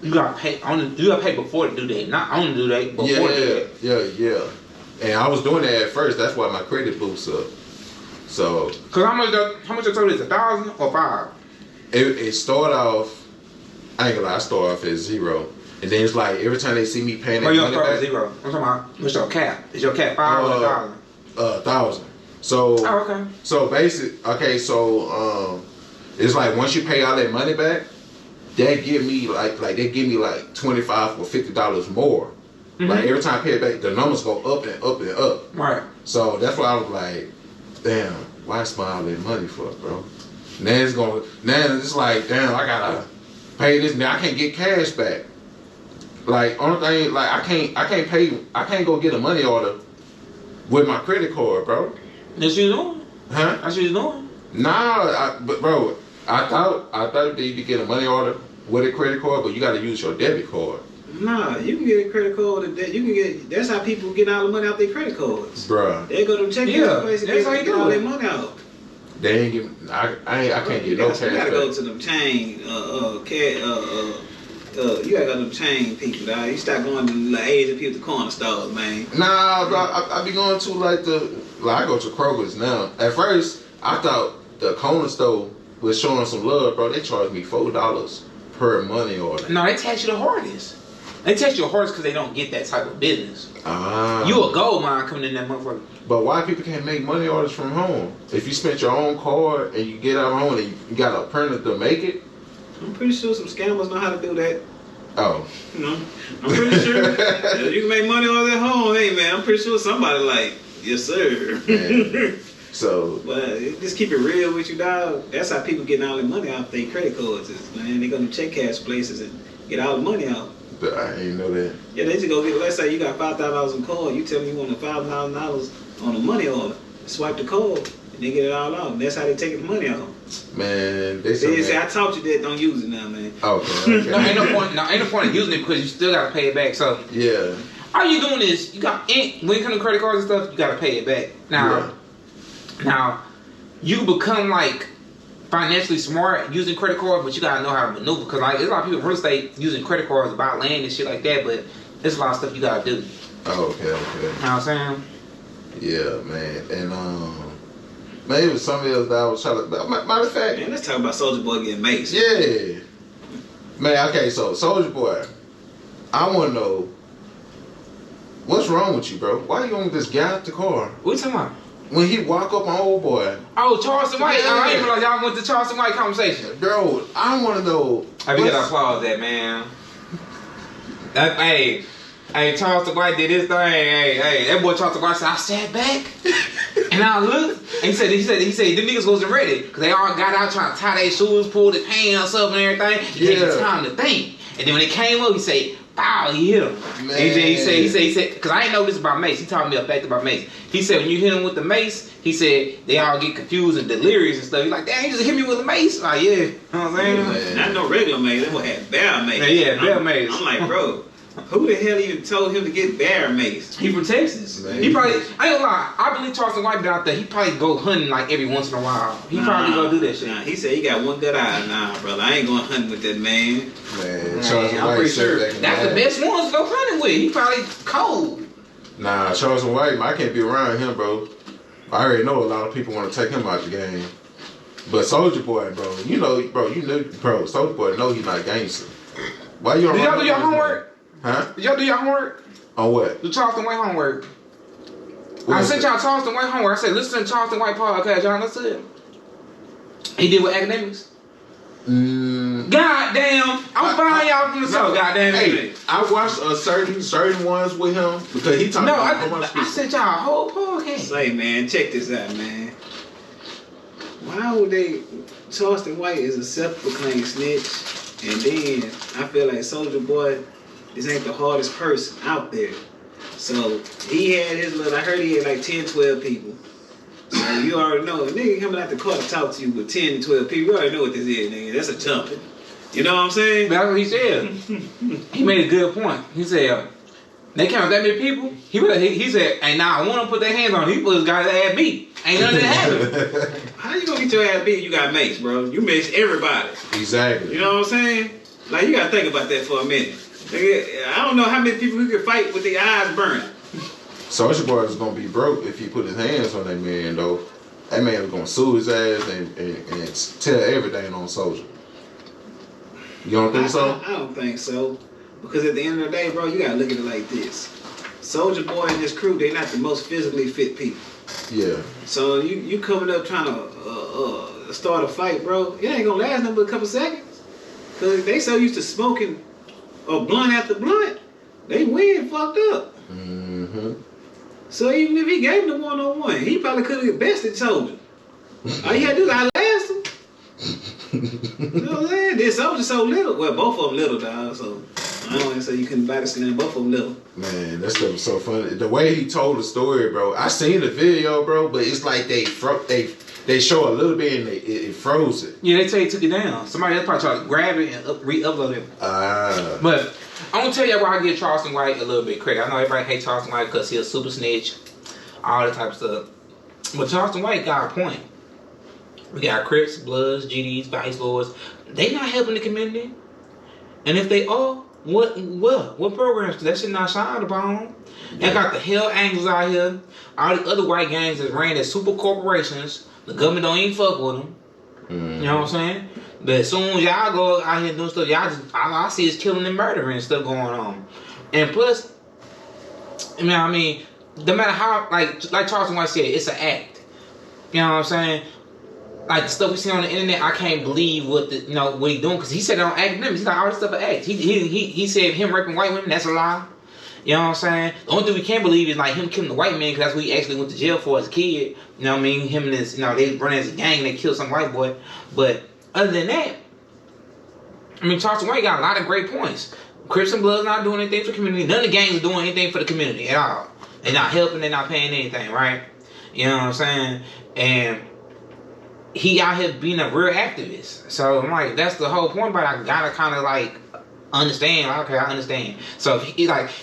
You gotta pay before the due date, not on the due date, before the due date. Yeah. And I was doing that at first. That's why my credit boosts up. So. Cause how much the total is? 1,000 or 5? It started off. I ain't gonna lie. I started off at 0, and then it's like every time they see me paying that Well, you money start back. at 0. I'm talking about what's your cap? Is your cap 5 or 1,000? 1,000. So. Oh, okay. So so it's like once you pay all that money back, they give me like $25 or $50 more. Mm-hmm. Like every time I pay it back, the numbers go up and up and up. Right. So that's why I was like, damn, why spend all that money for it, bro? Now it's like, damn, I gotta pay this. Now I can't get cash back. Like only thing, like I can't go get a money order with my credit card, bro. That's what you doing? Huh? That's what you doing? Nah, but bro, I thought that you could get a money order with a credit card, but you got to use your debit card. Nah, you can get a credit card with that. You can get. That's how people get all the money out their credit cards. Bruh. They go to check Yeah, place and that's how you get do all it. their money out. They ain't give. I can't get no cash You gotta go back. to them chain, you gotta go to them chain people, dog. You start going to the Asian people, the corner stores, man. Nah, bro. I be going to I go to Kroger's now. At first, I thought the corner store was showing some love, bro. They charged me $4 per money order. No, they tax you the hardest. They tax you the hardest because they don't get that type of business. Ah. You a gold mine coming in that motherfucker. But why people can't make money orders from home? If you spent your own card and you get out of home and you got a printer to make it. I'm pretty sure some scammers know how to do that. Oh. You know, I'm pretty sure if you can make money on at home. Hey, man, I'm pretty sure somebody like, yes, sir. Man. So. But just keep it real with you, dog. That's how people getting all their money off their credit cards. Man, they go to check cash places and get all the money out. I ain't know that. Yeah, they just go get. Let's say you got $5,000 in card. You tell me you want $5,000 on a money order. Swipe the card and they get it all out. And that's how they take the money out. Man, They say I taught you that. Don't use it now, man. Okay. No, ain't no point in using it because you still gotta pay it back. So Yeah. all you doing is when it comes to credit cards and stuff, you gotta pay it back. Now you become like financially smart using credit cards, but you gotta know how to maneuver. Cause like there's a lot of people in real estate using credit cards to buy land and shit like that, but there's a lot of stuff you gotta do. Oh, okay. You know what I'm saying? Yeah, man. And man, it was something else that I was trying to. Matter of fact, Man, let's talk about Soulja Boy getting maced. yeah. Man, okay, so Soulja Boy, I want to know what's wrong with you, bro? Why you on this guy at the car? What you talking about? When he walk up on old boy, Oh, Charleston White. Yeah. I didn't realize y'all went to Charleston White conversation. bro, I want to know. I mean, what's- gotta applaud that, man. Hey, Charleston White did his thing. Hey, that boy Charleston White said, I sat back and I looked. And he said, them niggas wasn't ready because they all got out trying to tie their shoes, pull their pants up and everything. Take the time to think. And then when they came up, he said, "Wow, he hit him." Man. And then he said, because I didn't know this about Mace. He taught me a fact about Mace. He said when you hit him with the mace, he said they all get confused and delirious and stuff. He's like, damn, you just hit me with a mace. Like, yeah, you know what I'm saying? Man. Not no regular mace. They would have bear mace. Yeah, bear mace. I'm like, bro, who the hell even told him to get bear mace? He from Texas. Man. He probably, I ain't gonna lie, I believe Charleston White been out there. He probably go hunting like every once in a while. He probably go do that shit. Nah, he said he got one good eye. Nah, brother, I ain't going hunting with that man. Man, Man, Charles I'm White pretty said sure back in that's the day. best ones to go hunting with. He probably cold. Nah, Charles White, I can't be around him, bro. I already know a lot of people want to take him out the game. But Soulja Boy, bro, you know, Soulja Boy know he's not gangster. Why you? Did y'all do your homework? Huh? Did y'all do your homework? On what? The Charleston White homework. What I is sent it? y'all Charleston White homework. I said, listen to the Charleston White podcast. Y'all listen. He did with academics. Mm, God damn. I'm buying y'all from the show. Goddamn hey, it. I watched certain ones with him because he talked No, about how much I sent y'all a whole podcast. Say, man, check this out, man. Why would they? Charleston White is a self-proclaimed snitch, and then I feel like Soulja Boy, this ain't the hardest person out there. So he had his little. I heard he had like 10, 12 people. So you already know, a nigga coming out the car to talk to you with 10, 12 people. You already know what this is, nigga. That's a jumping. You know what I'm saying? That's what he said. He made a good point. He said, they count that many people. He said, and now I want to put their hands on him. He put his guy's ass beat. Ain't none of that happened. How you gonna get your ass beat? You got mace, bro. You maced everybody. Exactly. You know what I'm saying? Like, you gotta think about that for a minute. Nigga, I don't know how many people who could fight with their eyes burning. Soulja Boy was gonna be broke if he put his hands on that man though. That man was gonna sue his ass and tell everything on Soulja. You don't think so? I don't think so. Because at the end of the day, bro, you gotta look at it like this. Soulja Boy and his crew, they not the most physically fit people. Yeah. So you coming up trying to start a fight, bro, it ain't gonna last nothing but a couple seconds. Cause they so used to smoking a blunt after blunt, they win fucked up. Mm-hmm. So even if he gave him the one-on-one, he probably could have bested Soulja. All you had to do is outlast him. You know what I'm saying? This Soulja so little. Well, both of them little, dog. So I don't want to say you couldn't body slam both of them little. Man, that stuff was so funny. The way he told the story, bro. I seen the video, bro, but it's like they show a little bit and it froze it. Yeah, they took it down. Somebody else probably tried to grab it and re-upload it. But I'm gonna tell you why I give Charleston White a little bit of credit. I know everybody hates Charleston White because he's a super snitch, all that type of stuff. But Charleston White got a point. We got Crips, Bloods, GDs, Vice Lords. They not helping the community. And if they are, what programs? That shit not shined upon. They got the Hell Angels out here. All the other white gangs that ran as super corporations. The government don't even fuck with them. Mm-hmm. You know what I'm saying? But as soon as y'all go out here doing stuff, y'all just all I see is killing and murdering and stuff going on. And plus, I mean, no matter how, like Charleston White said, it's an act. You know what I'm saying? Like the stuff we see on the internet, I can't believe what he doing because he said it on academics. He's like all this stuff an act. He said him raping white women, that's a lie. You know what I'm saying? The only thing we can't believe is like him killing the white man because that's what he actually went to jail for as a kid. You know what I mean? Him and his, they run as a gang and they kill some white boy. But other than that, I mean, Charleston White got a lot of great points. Crips and Bloods not doing anything for the community. None of the gangs are doing anything for the community at all. They're not helping. They're not paying anything, right? You know what I'm saying? And he out here being a real activist. So I'm like, that's the whole point. But I gotta kind of like understand. Like, okay, I understand. So if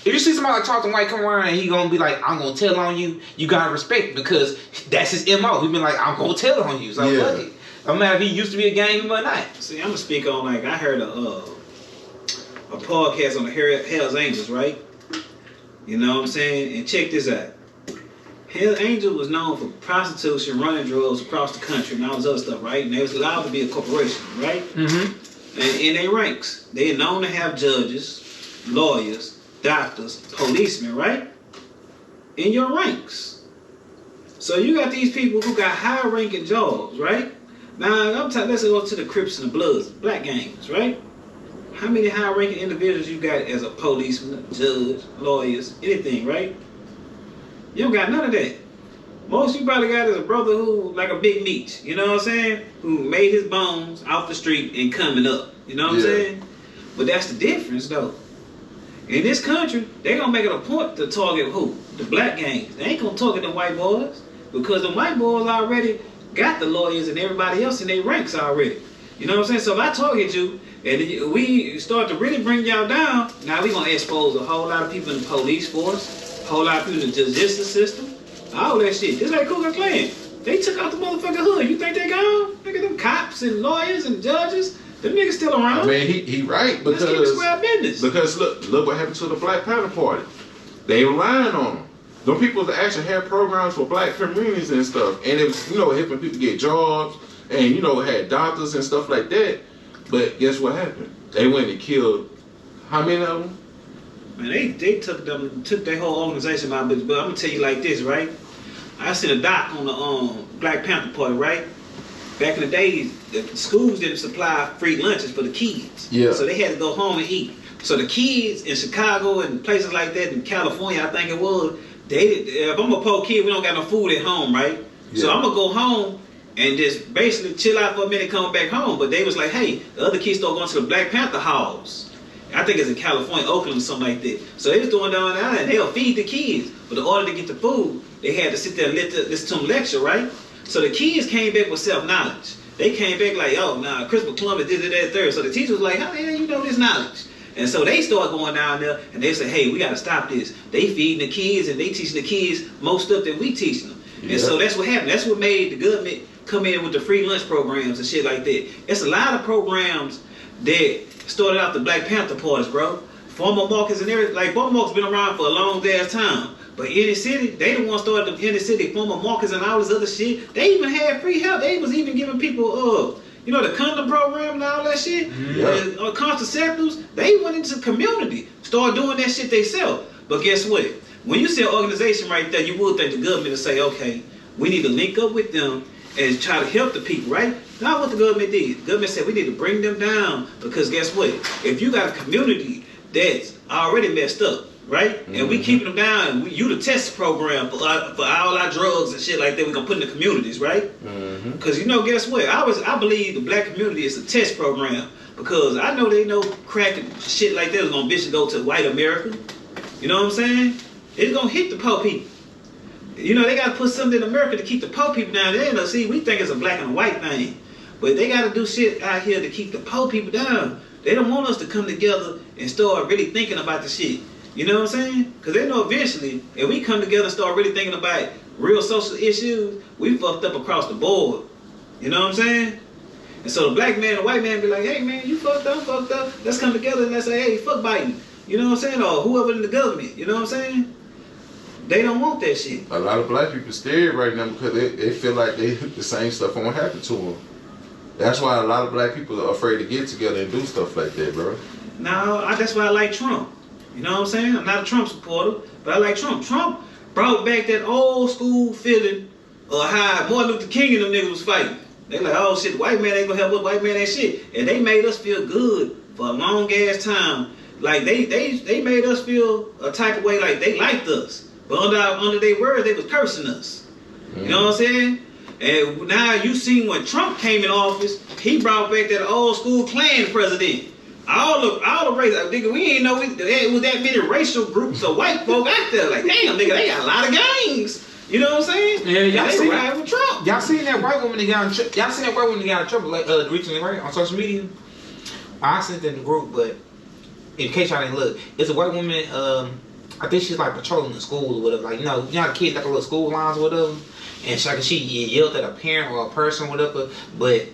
you see somebody like Charleston White come around and he gonna be like, I'm gonna tell on you, you gotta respect because that's his MO. He been like, I'm gonna tell on you. So fuck it. No matter if he used to be a gang or not. See, I'm gonna speak on like I heard a podcast on the Hell's Angels, right? You know what I'm saying? And check this out. Hell's Angels was known for prostitution, running drugs across the country, and all this other stuff, right? And they was allowed to be a corporation, right? Mm-hmm. And in their ranks, they are known to have judges, lawyers, doctors, policemen, right? In your ranks. So you got these people who got high-ranking jobs, right? Now, let's go to the Crips and the Bloods, black gangs, right? How many high-ranking individuals you got as a policeman, judge, lawyers, anything, right? You don't got none of that. Most you probably got is a brother who, like a Big Meech, you know what I'm saying? Who made his bones off the street and coming up, you know what I'm saying? But that's the difference, though. In this country, they gonna make it a point to target who? The black gangs. They ain't gonna target the white boys because the white boys already got the lawyers and everybody else in their ranks already. You know what I'm saying? So if I target you and we start to really bring y'all down, now we gonna expose a whole lot of people in the police force, a whole lot of people in the justice system, all that shit. Just like Ku Klux Klan. They took out the motherfucking hood. You think they gone? Look at them cops and lawyers and judges. Them niggas still around. I mean, he right because let's keep it square business. Because look what happened to the Black Panther Party. They were lying on them. Them people that actually had programs for black communities and stuff, and it was helping people get jobs, and had doctors and stuff like that. But guess what happened? They went and killed how many of them? Man, they took their whole organization out. But I'm gonna tell you like this, right? I seen a doc on the Black Panther Party, right? Back in the days, the schools didn't supply free lunches for the kids. Yeah. So they had to go home and eat. So the kids in Chicago and places like that, in California, I think it was, if I'm a poor kid, we don't got no food at home, right? Yeah. So I'm gonna go home and just basically chill out for a minute, come back home. But they was like, hey, the other kids start going to the Black Panther halls. I think it's in California, Oakland, or something like that. So they was doing down there, and they'll feed the kids. But in order to get the food, they had to sit there and listen to them lecture, right? So the kids came back with self-knowledge. They came back like, oh, nah, Christopher Columbus did it, that, third. So the teacher was like, how the hell you know this knowledge? And so they start going down there, and they say, hey, we got to stop this. They feeding the kids, and they teaching the kids most stuff that we teaching them. Yeah. And so that's what happened. That's what made the government come in with the free lunch programs and shit like that. It's a lot of programs that started out the Black Panther parties, bro. Former Marcus and everything. Like, Former Marcus been around for a long ass time. But inner city, they the ones started the inner city, former markets and all this other shit. They even had free help. They was even giving people, you know, the condom program and all that shit. Contraceptives. They went into the community, started doing that shit themselves. But guess what? When you see an organization right there, you would think the government will say, okay, we need to link up with them and try to help the people, right? Not what the government did. The government said we need to bring them down because guess what? If you got a community that's already messed up, right? And we keeping them down, you the test program for all our drugs and shit like that we're going to put in the communities, right? Because, you know, guess what? I believe the black community is a test program because I know they know crack and shit like that is going to bitch go to white America. You know what I'm saying? It's going to hit the poor people. You know, they got to put something in America to keep the poor people down there. Now, see, we think it's a black and white thing. But they got to do shit out here to keep the poor people down. They don't want us to come together and start really thinking about the shit. You know what I'm saying? Because they know eventually, if we come together and start really thinking about real social issues, we fucked up across the board. You know what I'm saying? And so the black man and the white man be like, hey man, you fucked up, Let's come together and let's say, hey, fuck Biden. You know what I'm saying? Or whoever in the government. You know what I'm saying? They don't want that shit. A lot of black people scared right now because they feel like the same stuff won't happen to them. That's why a lot of black people are afraid to get together and do stuff like that, bro. No, that's why I like Trump. You know what I'm saying? I'm not a Trump supporter, but I like Trump. Trump brought back that old school feeling of how Martin Luther King and them niggas was fighting. They like, oh shit, the white man ain't gonna help us, white man ain't shit. And they made us feel good for a long ass time. Like they made us feel a type of way like they liked us. But under their words, they was cursing us. You know what I'm saying? And now you seen when Trump came in office, he brought back that old school Klan president. All the race, nigga, we ain't know it was that many racial groups of white folk out there. Like, damn, nigga, they got a lot of gangs. You know what I'm saying? Yeah, y'all they seen ride with Trump. Y'all seen that white woman that got in trouble? Y'all seen that white woman that got in trouble like recently, right, on social media? I sent it in the group, but in case y'all didn't look, it's a white woman. I think she's like patrolling the school or whatever. Like, you know the kids got the little school lines or whatever, and she yelled at a parent or a person or whatever. But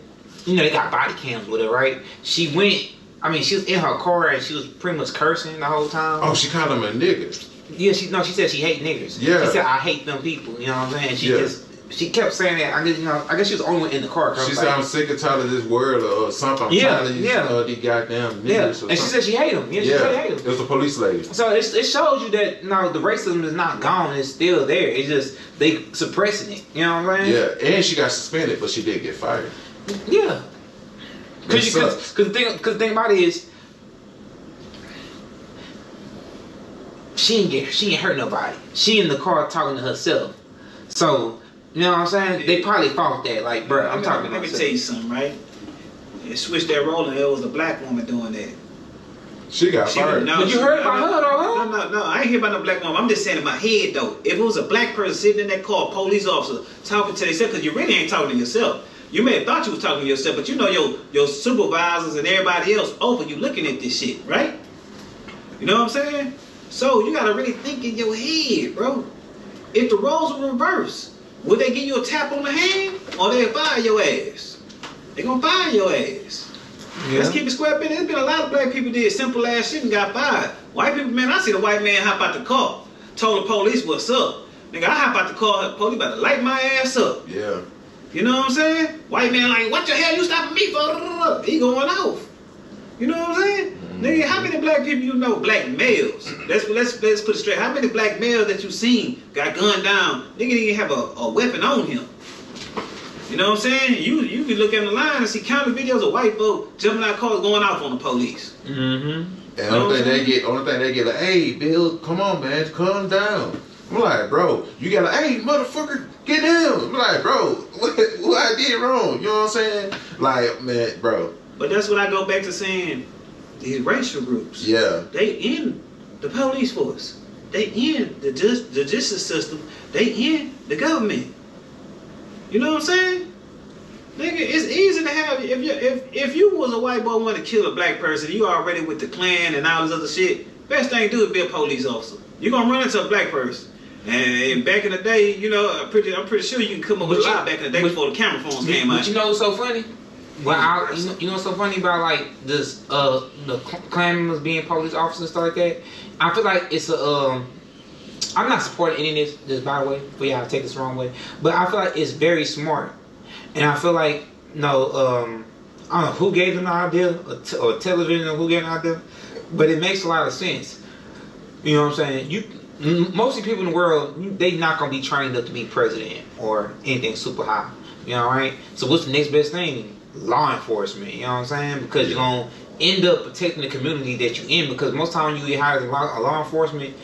you know they got body cams or whatever, right? She went. I mean, she was in her car and she was pretty much cursing the whole time. Oh, she called him a nigga. Yeah, she said she hate niggers. Yeah. She said I hate them people. You know what I'm saying? She kept saying that. I guess she was the only one in the car. She said I'm sick and tired of this world or something. I'm tired of these goddamn niggers. And she said she hate them. Yeah, she said hate them. It was a police lady. So it shows you that the racism is not gone. It's still there. It's just they suppressing it. You know what I'm saying? Yeah, and she got suspended, but she did get fired. Yeah. Because the thing about it is, she ain't hurt nobody. She in the car talking to herself. So, you know what I'm saying? They probably thought that, like, bro, I'm talking to myself. Let me tell you something, right? It switched that role and it was a black woman doing that. She got fired. But you heard about her though, huh? No, I ain't hear about no black woman. I'm just saying in my head though, if it was a black person sitting in that car, police officer, talking to themselves, because you really ain't talking to yourself. You may have thought you was talking to yourself, but you know your supervisors and everybody else over you looking at this shit, right? You know what I'm saying? So you gotta really think in your head, bro. If the roles were reversed, would they give you a tap on the hand or they'll fire your ass? They gonna fire your ass. Yeah. Let's keep it square. There's been a lot of black people did simple ass shit and got fired. White people, man, I see the white man hop out the car, told the police what's up. Nigga, I hop out the car, the police about to light my ass up. Yeah. You know what I'm saying? White man like, what the hell you stopping me for? He going off. You know what I'm saying? Nigga, how many black people you know, black males? Let's put it straight. How many black males that you seen got gunned down? Nigga didn't have a weapon on him. You know what I'm saying? You be looking the line and see countless videos of white folk jumping out of cars going off on the police. And the only thing they get like, hey, Bill, come on, man, calm down. I'm like, bro, you got like, hey, motherfucker, get down. I'm like, bro, what I did wrong? You know what I'm saying? Like, man, bro. But that's what I go back to saying. These racial groups, they in the police force, they in the justice system, they in the government. You know what I'm saying? Nigga, it's easy to have if you was a white boy want to kill a black person, you already with the Klan and all this other shit. Best thing to do is be a police officer. You gonna run into a black person. And back in the day, you know, I'm pretty sure you can come up with a lot back in the day before the camera phones came out. But you know what's so funny? Well, you know what's so funny about like this the Klan members being police officers and stuff like that? I feel like it's I'm not supporting any of this by the way, for y'all to take this the wrong way. But I feel like it's very smart. And I feel like, I don't know who gave them the idea, or television, or who gave them the idea, but it makes a lot of sense. You know what I'm saying? Most of the people in the world, they not going to be trained up to be president or anything super high. You know, right? So what's the next best thing? Law enforcement. You know what I'm saying? Because you're going to end up protecting the community that you're in, because most time when you get hired as law enforcement,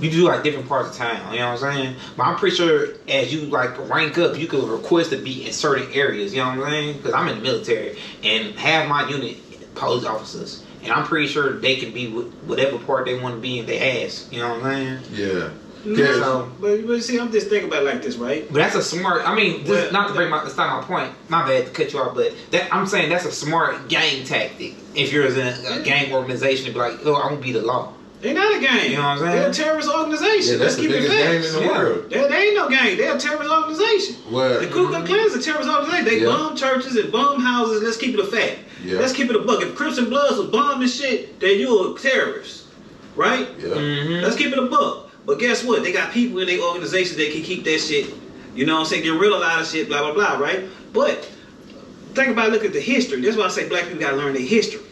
you do like different parts of town, you know what I'm saying? But I'm pretty sure as you like rank up, you could request to be in certain areas, you know what I'm saying? Because I'm in the military and have my unit police officers, and I'm pretty sure they can be whatever part they want to be in their ass, you know what I'm saying? Yeah. Yeah. So, But see, I'm just thinking about it like this, right? but that's a smart. I mean, this, not to that's not my point. My bad to cut you off, but I'm saying that's a smart gang tactic. If you're in a gang organization, to be like, oh, I'm gonna be the law. They're not a gang. You know what I'm saying? They're a terrorist organization. Yeah, that's the biggest gang in the world. They ain't no gang. They're a terrorist organization. What? The Ku Klux Klan is a terrorist organization. They bomb churches and bomb houses. Let's keep it a fact. Yeah. Let's keep it a buck. If Crips and Bloods was bombing shit, then you a terrorist. Right? Yeah. Mm-hmm. Let's keep it a buck. But guess what? They got people in their organization that can keep that shit, you know what I'm saying, get rid of a lot of shit, blah, blah, blah, right? But think about, look at the history. That's why I say black people got to learn their history.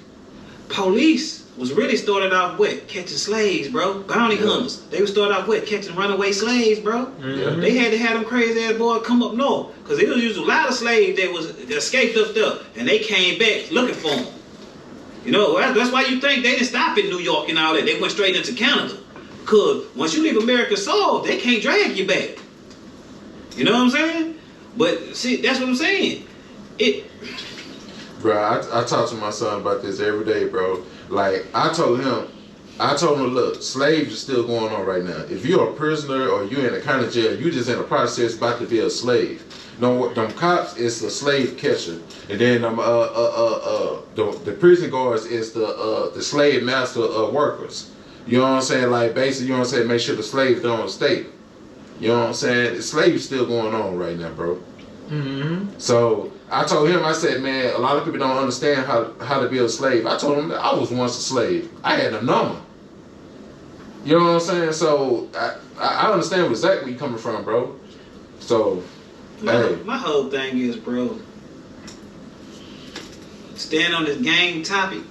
Police was really started off with catching slaves, bro. Bounty hunters. They were started off with catching runaway slaves, bro. Mm-hmm. They had to have them crazy ass boys come up north, because they was using a lot of slaves that escaped up there, and they came back looking for them. You know, that's why you think they didn't stop in New York and all that. They went straight into Canada. Because once you leave America's soil, they can't drag you back. You know what I'm saying? But see, that's what I'm saying. Bro, I talk to my son about this every day, bro. Like, I told him, look, slaves are still going on right now. If you're a prisoner or you're in a county jail, you just in the process about to be a slave. No, them cops is the slave catcher, and then the prison guards is the slave master workers. You know what I'm saying? Like, basically, you know what I'm saying? Make sure the slaves don't escape. You know what I'm saying? The slave's still going on right now, bro. Mm-hmm. So I told him, I said, man, a lot of people don't understand how to be a slave. I told him that I was once a slave. I had a number. You know what I'm saying? So I understand exactly where you're coming from, bro. So, My whole thing is, bro, stand on this gang topic.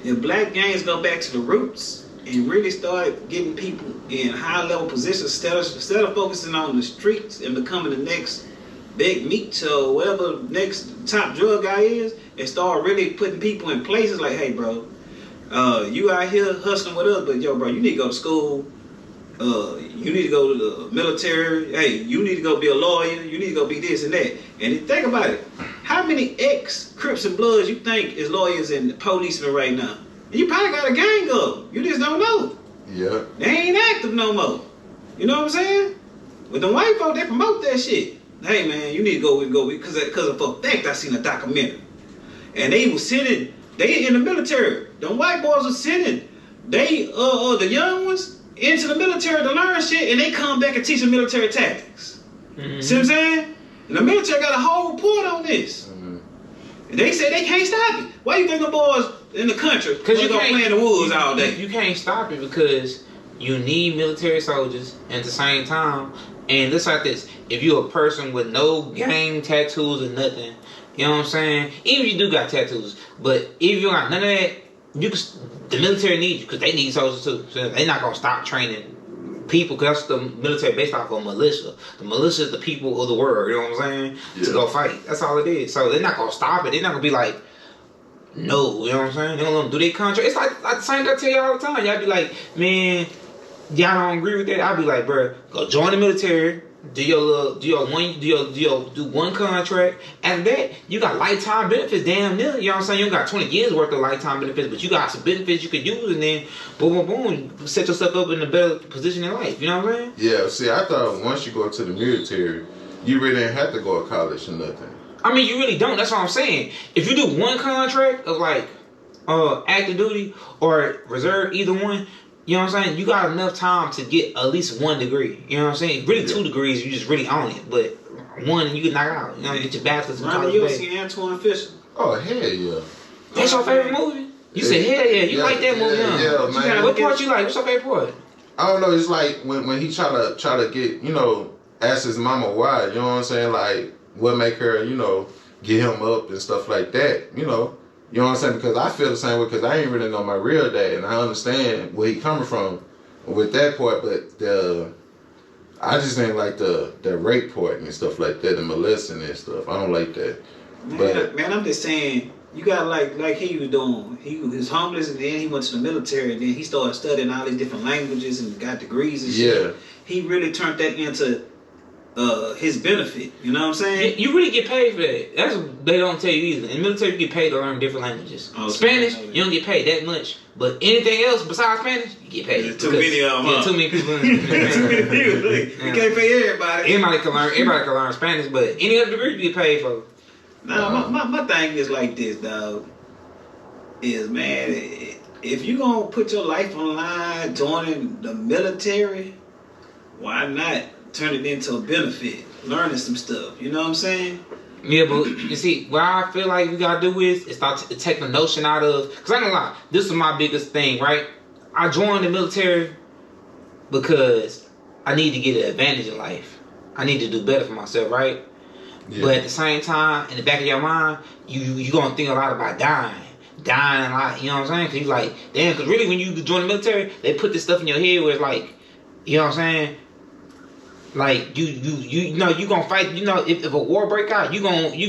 If black gangs go back to the roots and really start getting people in high level positions instead of focusing on the streets and becoming the next big meat show, whatever next top drug guy is, and start really putting people in places like, hey, bro, you out here hustling with us, but yo, bro, you need to go to school. You need to go to the military. Hey, you need to go be a lawyer. You need to go be this and that. And think about it. How many ex-Crips and Bloods you think is lawyers and policemen right now? You probably got a gang of them. You just don't know. yeah. They ain't active no more. You know what I'm saying? With the white folk, they promote that shit. Hey, man, you need to go because of a fact I seen a documentary. And they was sending, they in the military. The white boys were sending, the young ones into the military to learn shit, and they come back and teach them military tactics. Mm-hmm. See what I'm saying? And the military got a whole report on this. Mm-hmm. And they say they can't stop it. Why you think the boys in the country you go play in the woods all day? You can't stop it because you need military soldiers at the same time. And just like this, if you're a person with no gang tattoos or nothing, you know what I'm saying? Even if you do got tattoos, but if you got none of that, the military needs you because they need soldiers too. So they're not gonna stop training people because that's the military based off of militia. The militia is the people of the world. You know what I'm saying? Yeah. To go fight. That's all it is. So they're not gonna stop it. They're not gonna be like, no. You know what I'm saying? They're gonna do their contract. It's like the same thing I tell you all the time. Y'all be like, man, y'all don't agree with that. I'll be like, bro, go join the military. Do one contract. After that, you got lifetime benefits damn near. You know what I'm saying? You got 20 years worth of lifetime benefits, but you got some benefits you could use, and then boom, boom, boom, set yourself up in a better position in life. You know what I'm saying? Yeah, see, I thought once you go to the military, you really didn't have to go to college or nothing. I mean, you really don't. That's what I'm saying. If you do one contract of like active duty or reserve, either one, you know what I'm saying? You got enough time to get at least 1 degree. You know what I'm saying? Really 2 degrees, you just really own it. But 1, you can knock out. You know, get your bachelor's in Ronnie, college. you Baby. see Antoine Fisher? Oh, hell yeah. That's your favorite movie? You said hell yeah. You like that movie, huh? Yeah, man. What part you like? What's your favorite part? I don't know. It's like when he try to get, you know, ask his mama why. You know what I'm saying? Like what make her, you know, get him up and stuff like that. You know what I'm saying? Because I feel the same way. Because I ain't really know my real dad, and I understand where he coming from with that part. But I just ain't like the rape part and stuff like that, the molesting and stuff. I don't like that. Man, I'm just saying, you got like he was doing. He was homeless, and then he went to the military, and then he started studying all these different languages and got degrees and shit. Yeah. He really turned that into his benefit. You know what I'm saying? You really get paid for that. That's what they don't tell you either. In the military, you get paid to learn different languages. Oh, Spanish, you don't get paid that much. But anything else besides Spanish, you get paid. There's too many of them. Yeah, too many people. Too many people. You can't pay everybody. Everybody can learn Spanish, but any other degree you get paid for. Nah, my thing is like this, dog. Is, man, if you gonna put your life on the line joining the military, why not turn it into a benefit? Learning some stuff, you know what I'm saying? Yeah, but you see, what I feel like we gotta do is start to take the notion out of, because I ain't gonna lie, this is my biggest thing, right? I joined the military because I need to get an advantage in life. I need to do better for myself, right? Yeah. But at the same time, in the back of your mind, you gonna think a lot about dying a lot, you know what I'm saying? Because you're like, damn, because really when you join the military, they put this stuff in your head where it's like, you know what I'm saying? Like you know you gonna fight. You know if a war break out, you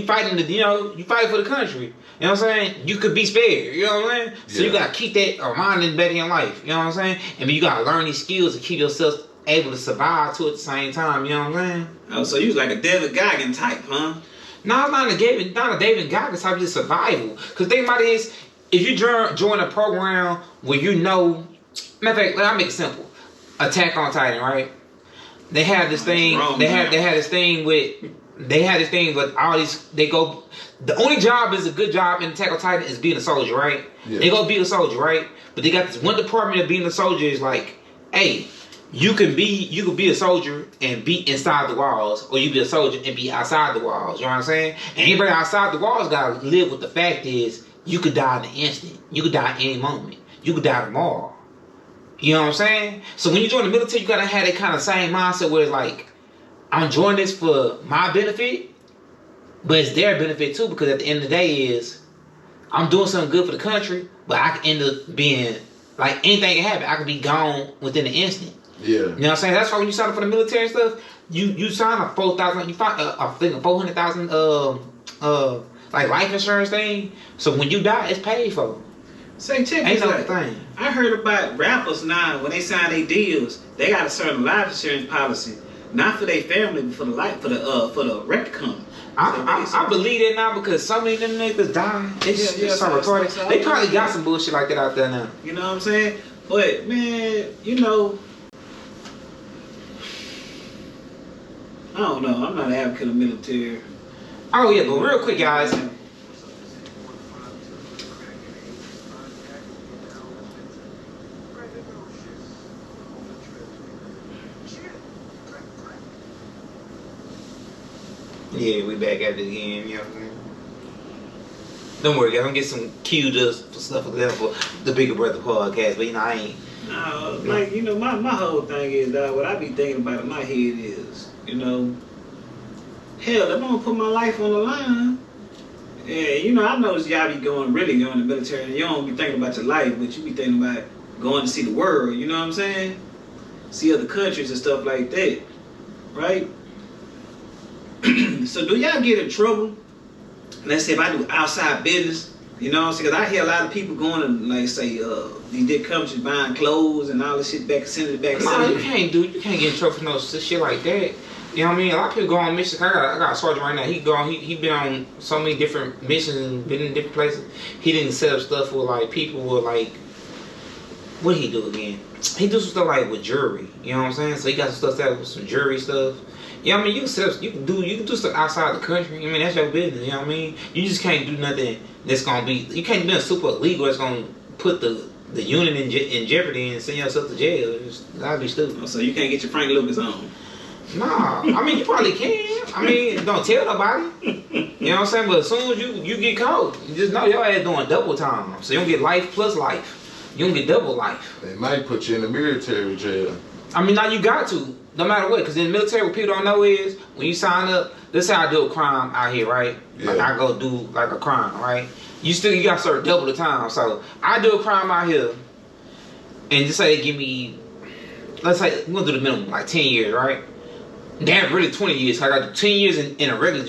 fighting you fight for the country. You know what I'm saying? You could be spared. You know what I'm saying? So you gotta keep that mind in the back of your life. You know what I'm saying? And you gotta learn these skills to keep yourself able to survive too at the same time. You know what I'm saying? Oh, so you was like a David Goggins type, huh? No, it's not a David Goggins type. Just survival. Because think about it is, if you join a program where you know, matter of fact, let me make it simple. Attack on Titan, right? They have this thing. They had this thing with all these. They go. The only job is a good job in Attack on Titan is being a soldier, right? Yeah. They go be a soldier, right? But they got this one department of being a soldier is like, hey, you could be a soldier and be inside the walls, or you be a soldier and be outside the walls. You know what I'm saying? And anybody outside the walls gotta live with the fact is you could die in an instant. You could die any moment. You could die tomorrow. You know what I'm saying? So when you join the military, you gotta have that kind of same mindset where it's like, I'm joining this for my benefit, but it's their benefit too, because at the end of the day is, I'm doing something good for the country, but I can end up being, like, anything can happen. I can be gone within an instant. Yeah. You know what I'm saying? That's why when you sign up for the military and stuff, you sign a $4,000, you find I think a $400,000 like life insurance thing. So when you die, it's paid for. Say, check Ain't this no out. thing. I heard about rappers now, when they sign their deals, they got a certain life insurance policy, not for their family, but for the record company. I believe that now because so many of them niggas die. It's so retarded. They probably got some bullshit like that out there now. You know what I'm saying? But man, you know, I don't know. I'm not an advocate of military. Oh yeah, but real quick, guys. Yeah, we back at it again, you know what I'm saying? Don't worry, guys, I'm gonna get some queued up stuff for the Bigger Brother podcast, but you know, I ain't. No, like, you know, my whole thing is, what I be thinking about in my head is, you know, hell, if I'm gonna put my life on the line, yeah, you know, I notice y'all be really going to the military, and you don't be thinking about your life, but you be thinking about going to see the world, you know what I'm saying? See other countries and stuff like that, right? So do y'all get in trouble? Let's say if I do outside business, you know what I'm saying? Because I hear a lot of people going to, like, say, these big countries buying clothes and all this shit back, sending it back. No, you can't get in trouble for no shit like that. You know what I mean? A lot of people go on missions. I got a sergeant right now. He been on so many different missions and been in different places. He didn't set up stuff with like people with like, what did he do again? He do some stuff like with jewelry. You know what I'm saying? So he got some stuff set up with some jewelry stuff. Yeah, I mean, you can do stuff outside the country. I mean, that's your business. You know what I mean? You just can't do nothing that's gonna be. You can't do nothing super illegal that's gonna put the unit in jeopardy and send yourself to jail. That'd be stupid. So you can't get your Frank Lucas on. Nah, I mean, you probably can. I mean, don't tell nobody. You know what I'm saying? But as soon as you get caught, you just know your ass doing double time. So you don't get life plus life. You don't get double life. They might put you in the military jail. I mean, now you got to, no matter what, because in the military, what people don't know is when you sign up. Let's say I do a crime out here, right? Yeah. Like I go do like a crime, right? You got to serve double the time. So I do a crime out here, and just say they give me, let's say we're gonna do the minimum, like 10 years, right? Damn, really 20 years. I got 10 years in a regular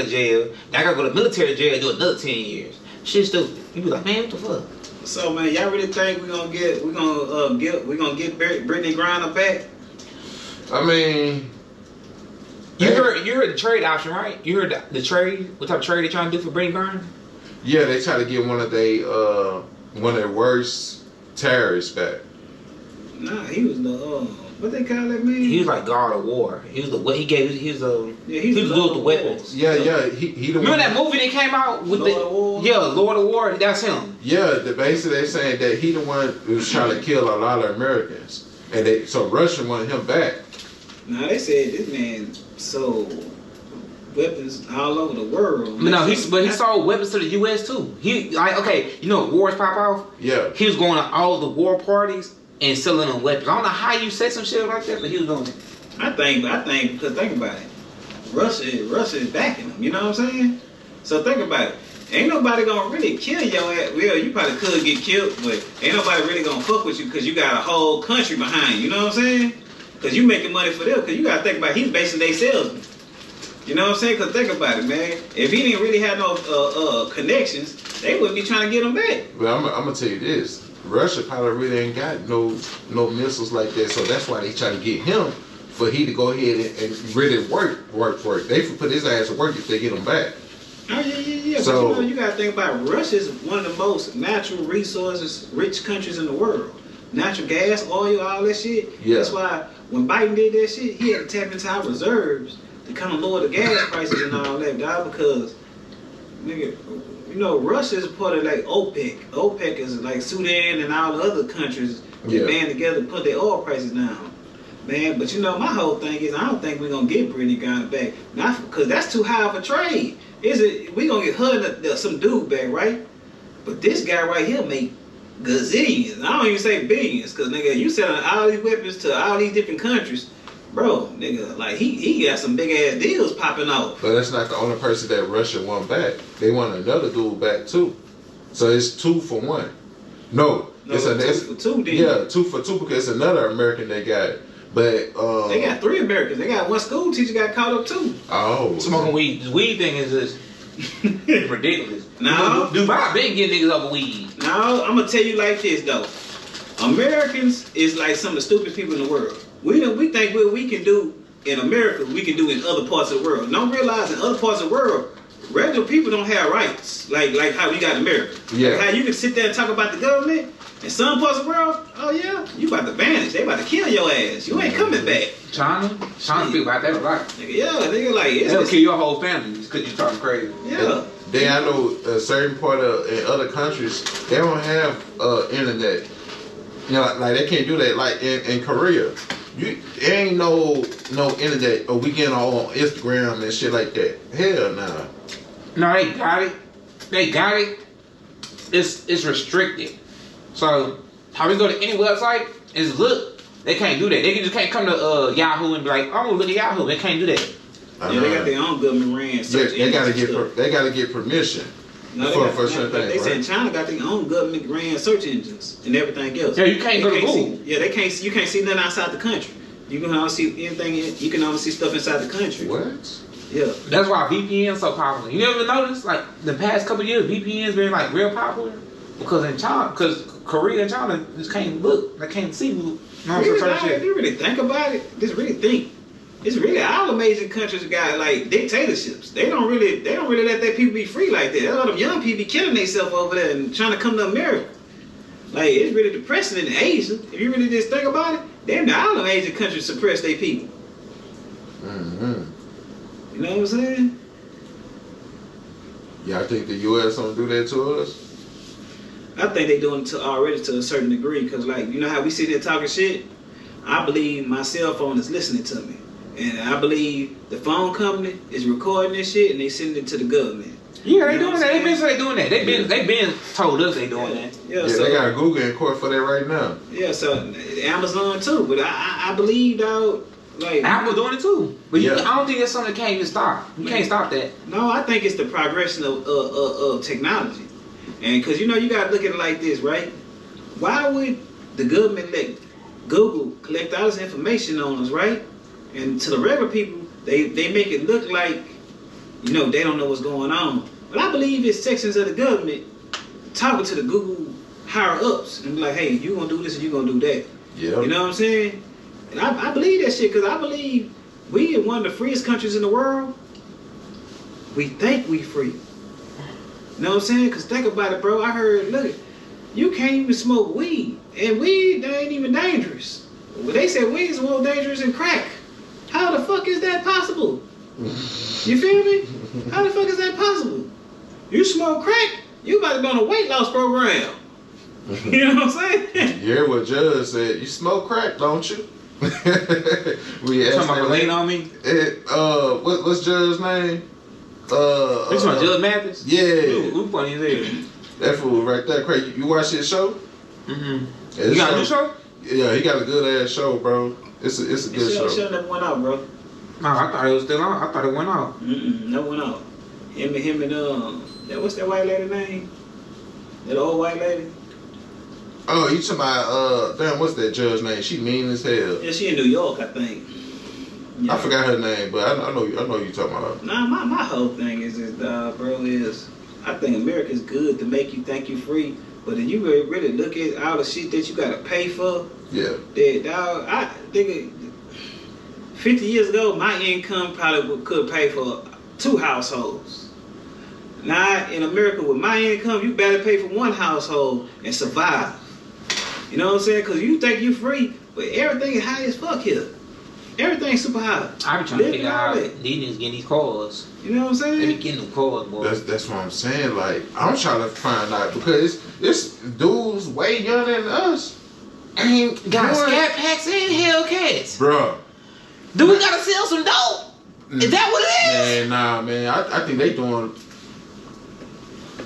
jail. Then I gotta go to military jail and do another 10 years. Shit stupid. You be like, man, what the fuck? So man, y'all really think we're gonna get Brittany Griner back? I mean, You heard the trade option, right? You heard the trade. What type of trade they trying to do for Brittany Griner? yeah, they try to get one of their worst terrorists back. Nah, he was the what they call that man? He was like God of War. He was the what he gave. He was the he's he was good with the weapons. Yeah, he the Remember one. that movie that came out with Lord of War? Yeah, Lord of War. That's him. Yeah, basically they saying that he the one who was trying to kill a lot of Americans, and so Russia wanted him back. Nah, they said this man sold weapons all over the world. But no, he sold weapons to the U.S. too. He like okay, you know, wars pop off. Yeah, He was going to all the war parties and selling them weapons. I don't know how you say some shit like that, but he was doing it. I think, because think about it. Russia is backing him, you know what I'm saying? So think about it. Ain't nobody gonna really kill your ass. Well, you probably could get killed, but ain't nobody really gonna fuck with you because you got a whole country behind you, you know what I'm saying? Because you making money for them, because you gotta think about it, he's basically their salesman. You know what I'm saying? Because think about it, man. If he didn't really have no connections, they wouldn't be trying to get him back. well, I'm gonna tell you this. Russia probably really ain't got no missiles like that, so that's why they try to get him for he to go ahead and really work. They can put his ass to work if they get him back. Oh yeah. So, but you gotta think about it. Russia is one of the most natural resources rich countries in the world. Natural gas, oil, all that shit. Yeah. That's why when Biden did that shit, he had to tap into our reserves to kind of lower the gas prices and all that, dog. Because, nigga, you know, Russia is part of like OPEC. OPEC is like Sudan and all the other countries that band together to put their oil prices down. Man, but you know, my whole thing is I don't think we're gonna get Brittany Griner back. Not because that's too high of a trade. We gonna get her some dude back, right? But this guy right here make gazillions. I don't even say billions, cause nigga, you selling all these weapons to all these different countries, bro. Nigga, like he got some big ass deals popping off. But that's not the only person that Russia want back. They want another dude back too. So it's 2 for 1. No, it's 2 for 2. Then. Yeah, 2 for 2 because it's another American they got. But they got 3 Americans. They got one school teacher got caught up too. Oh, Smoking weed. This weed thing is just ridiculous. No. Dubai been getting niggas over weed. No, I'm gonna tell you like this though. Americans is like some of the stupidest people in the world. We think what we can do in America, we can do in other parts of the world. Don't realize in other parts of the world, regular people don't have rights like how we got in America. Yeah. Like how you can sit there and talk about the government. In some parts of the world, oh yeah, you about to vanish. They about to kill your ass. You ain't coming back. China speak about that a lot. Nigga, yeah, nigga, like They'll kill your whole family just because you talking crazy. Yeah. Then I know a certain part of in other countries they don't have internet. You know, like they can't do that. Like in Korea, there ain't no internet. Or we get on Instagram and shit like that. Hell nah. No, they got it. They got it. It's restricted. So how we go to any website is look. They can't do that. They just can't come to Yahoo and be like, oh, look at Yahoo. They can't do that. Yeah, they got their own government ran search. They gotta get permission. For certain things. They said China got their own government ran search engines and everything else. Yeah, you can't go to Google. You can't see nothing outside the country. You can only see anything. You can only see stuff inside the country. What? Yeah. That's why VPN is so popular. You never noticed, like the past couple of years, VPN's been like real popular because in China, because Korea and China just can't look, they can't see. If you really think about it, just really think. It's really all amazing countries got like dictatorships. They don't really let their people be free like that. A lot of young people be killing themselves over there and trying to come to America. Like it's really depressing in Asia. If you really just think about it, damn, all the Asian countries suppress their people. Mm-hmm. You know what I'm saying? Yeah, I think the U.S. don't do that to us. I think they doing it already to a certain degree because, like, you know how we sit there talking shit? I believe my cell phone is listening to me. And I believe the phone company is recording this shit and they sending it to the government. Yeah, they You know doing what that. I'm They doing that. They been told us they doing Yeah, that. yeah, Yeah, so, they got Google in court for that right now. yeah, so Amazon too. But I believe, dog, like Apple doing it too. But Yeah. I don't think that's something that can't even stop. You can't stop that. No, I think it's the progression of technology. And because, you know, you got to look at it like this, right? Why would the government let Google collect all this information on us, right? And to the regular people, they make it look like, you know, they don't know what's going on. But I believe it's sections of the government talking to the Google higher-ups and be like, hey, you going to do this and you going to do that. Yeah. You know what I'm saying? And I believe that shit because I believe we in one of the freest countries in the world. We think we free. You know what I'm saying? Because think about it, bro. I heard, look, you can't even smoke weed. And weed, they ain't even dangerous. Well, they said weed is more dangerous than crack. How the fuck is that possible? You feel me? How the fuck is that possible? You smoke crack, you about to be on a weight loss program. You know what I'm saying? You hear what Judge said? You smoke crack, don't you? We You asked talking about that lean on me? what's Judge's name? You talking about Judge Mathis? Yeah. Who funny as hell? That fool right there, crazy. You watch his show? Mm-hmm. Yeah, You his got a new show? Yeah, he got a good ass show, bro. It's a good show. Show never went out, bro. No, I thought it was still on. I thought it went off. Never went out. Him and what's that white lady name? That old white lady? Oh, you talking about damn, what's that Judge's name? She mean as hell. Yeah, she in New York, I think. Yeah. I forgot her name, but I know you talking about her. Nah, my whole thing is bro, is I think America's good to make you think you free, but if you really look at all the shit that you gotta pay for, Yeah. that dog, I think 50 years ago, my income probably could pay for 2 households. Now in America, with my income, you better pay for 1 household and survive. You know what I'm saying? Because you think you free, but everything is high as fuck here. Everything's super high. I be trying to Living figure all out that. these niggas getting these cars. You know what I'm They be saying? getting them cars, boy. That's what I'm saying. Like, I'm trying to find out because it's dudes way younger than us. Ain't Got doing- Scat Packs and Hellcats. Bruh. Do we gotta sell some dope? Is that what it is? Man, nah, man. I think they doing,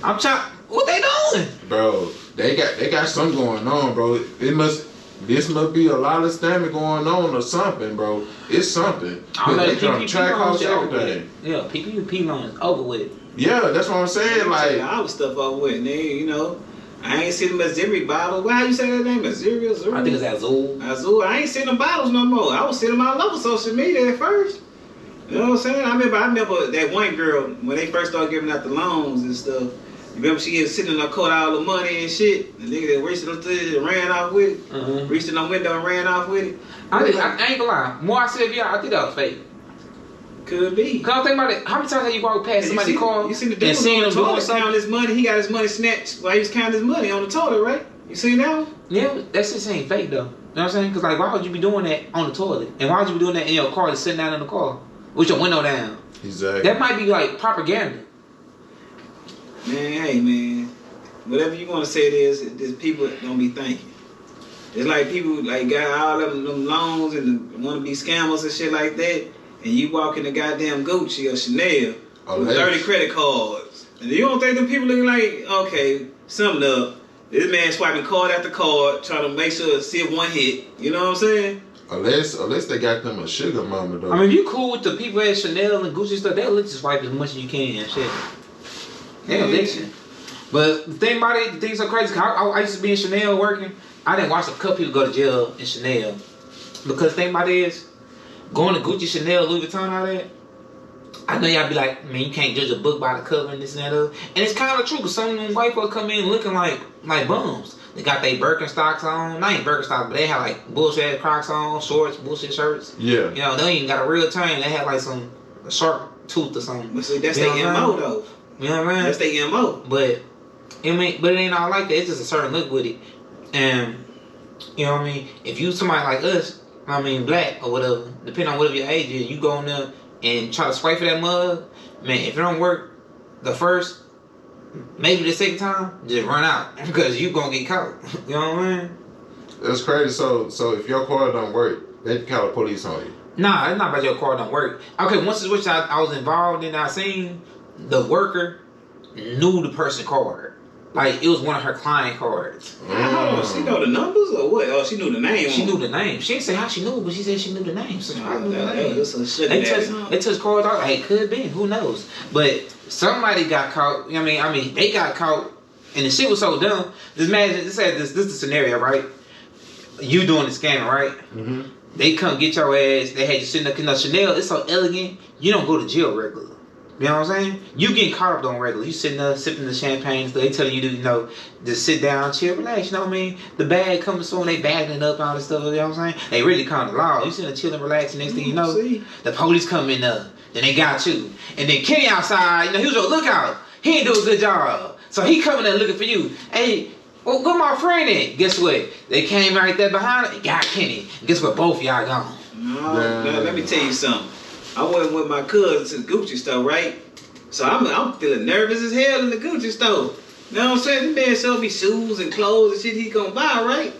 I'm trying. What they doing? bro. They got something going on, bro. This must be a lot of stamina going on or something, bro. It's something. I know They the trying to PPP track loan house shit over everything. with. Yeah, PPP loan is over with. Yeah, that's what I'm saying. Like, all the stuff over with, nigga, you know. I ain't seen the Missouri bottle. How you say that name? Missouri? I think it's Azul. Azul. I ain't seen them bottles no more. I was seeing them all over social media at first. You know what I'm saying? I remember that one girl when they first started giving out the loans and stuff. You remember she was sitting in her coat all the money and shit. The nigga that reached up to it and ran off with it. Mm-hmm. Reached in the window and ran off with it. I ain't gonna lie. More I said, yeah, I think that was fake. Could be. Cause I think about it. How many times have you walked past somebody's car You seen the and dude seen on them the doing toilet something? counting his money. He got his money snatched while he was counting his money on the toilet, right? You seen that one? Yeah, that shit ain't fake though. You know what I'm saying? Cause like, why would you be doing that on the toilet? And why would you be doing that in your car, just sitting down in the car with your window down? exactly. That might be like propaganda. Man, hey man, whatever you want to say it is people don't be thinking. It's like people like got all them loans and want to be scammers and shit like that, and you walk in the goddamn Gucci or Chanel with 30 credit cards, and you don't think them people looking like, okay, something up. This man swiping card after card, trying to make sure see if one hit. You know what I'm saying? Unless they got them a sugar mama though. I mean, if you cool with the people at Chanel and Gucci stuff, they'll let you swipe as much as you can and shit. They'll let you. But the thing about it, the thing's so crazy. I used to be in Chanel working. I didn't watch a couple people go to jail in Chanel. Because the thing about it is, going to Gucci, Chanel, Louis Vuitton, all that, I know y'all be like, man, you can't judge a book by the cover and this and that other. And it's kind of true, because some of them white folks come in looking like bums. They got their Birkenstocks on. Not even Birkenstocks, but they have like bullshit Crocs on, shorts, bullshit shirts. Yeah. You know, they ain't even got a real chain. They have like a sharp tooth or something. But see, that's You know their what I'm MO saying? though. You know what I mean? That's their MO. But it ain't all like that. It's just a certain look with it. And you know what I mean? If you somebody like us, I mean black or whatever, depending on whatever your age is, you go in there and try to swipe for that mug, man, if it don't work the first, maybe the second time, just run out. Because you gonna get caught. You know what I mean? That's crazy. So if your car don't work, they can call the police on you. Nah, it's not about your car don't work. Okay, once it's which I was involved in, I seen the worker knew the person card. Like, it was one of her client cards. Hold on, she know the numbers or what? Oh, she knew the name. She knew the name. She didn't say how she knew, but she said she knew the name. So she probably knew the name. They took cards out. Hey, could have been. Who knows? But somebody got caught. I mean, they got caught, and the shit was so dumb. Just imagine, this is the scenario, right? You doing the scamming, right? Mm-hmm. They come get your ass. They had you sitting there. Chanel, it's so elegant. You don't go to jail regular. You know what I'm saying? You getting caught up on regular. You sitting there sipping the champagne. So they telling you to, just sit down, chill, relax. You know what I mean? The bag comes soon. They bagging it up, all this stuff. You know what I'm saying? They really kind of law. You sitting there chilling, relaxing. Next thing you know, the police come in there. Then they got you. And then Kenny outside, he was your lookout. He didn't do a good job. So he coming there looking for you. Hey, well, where my friend at? Guess what? They came right there behind him and got Kenny. And guess what? Both y'all gone. No, let me tell you something. I went with my cousin to the Gucci store, right? So I'm feeling nervous as hell in the Gucci store. You know what I'm saying? This man showed me shoes and clothes and shit he gonna buy, right?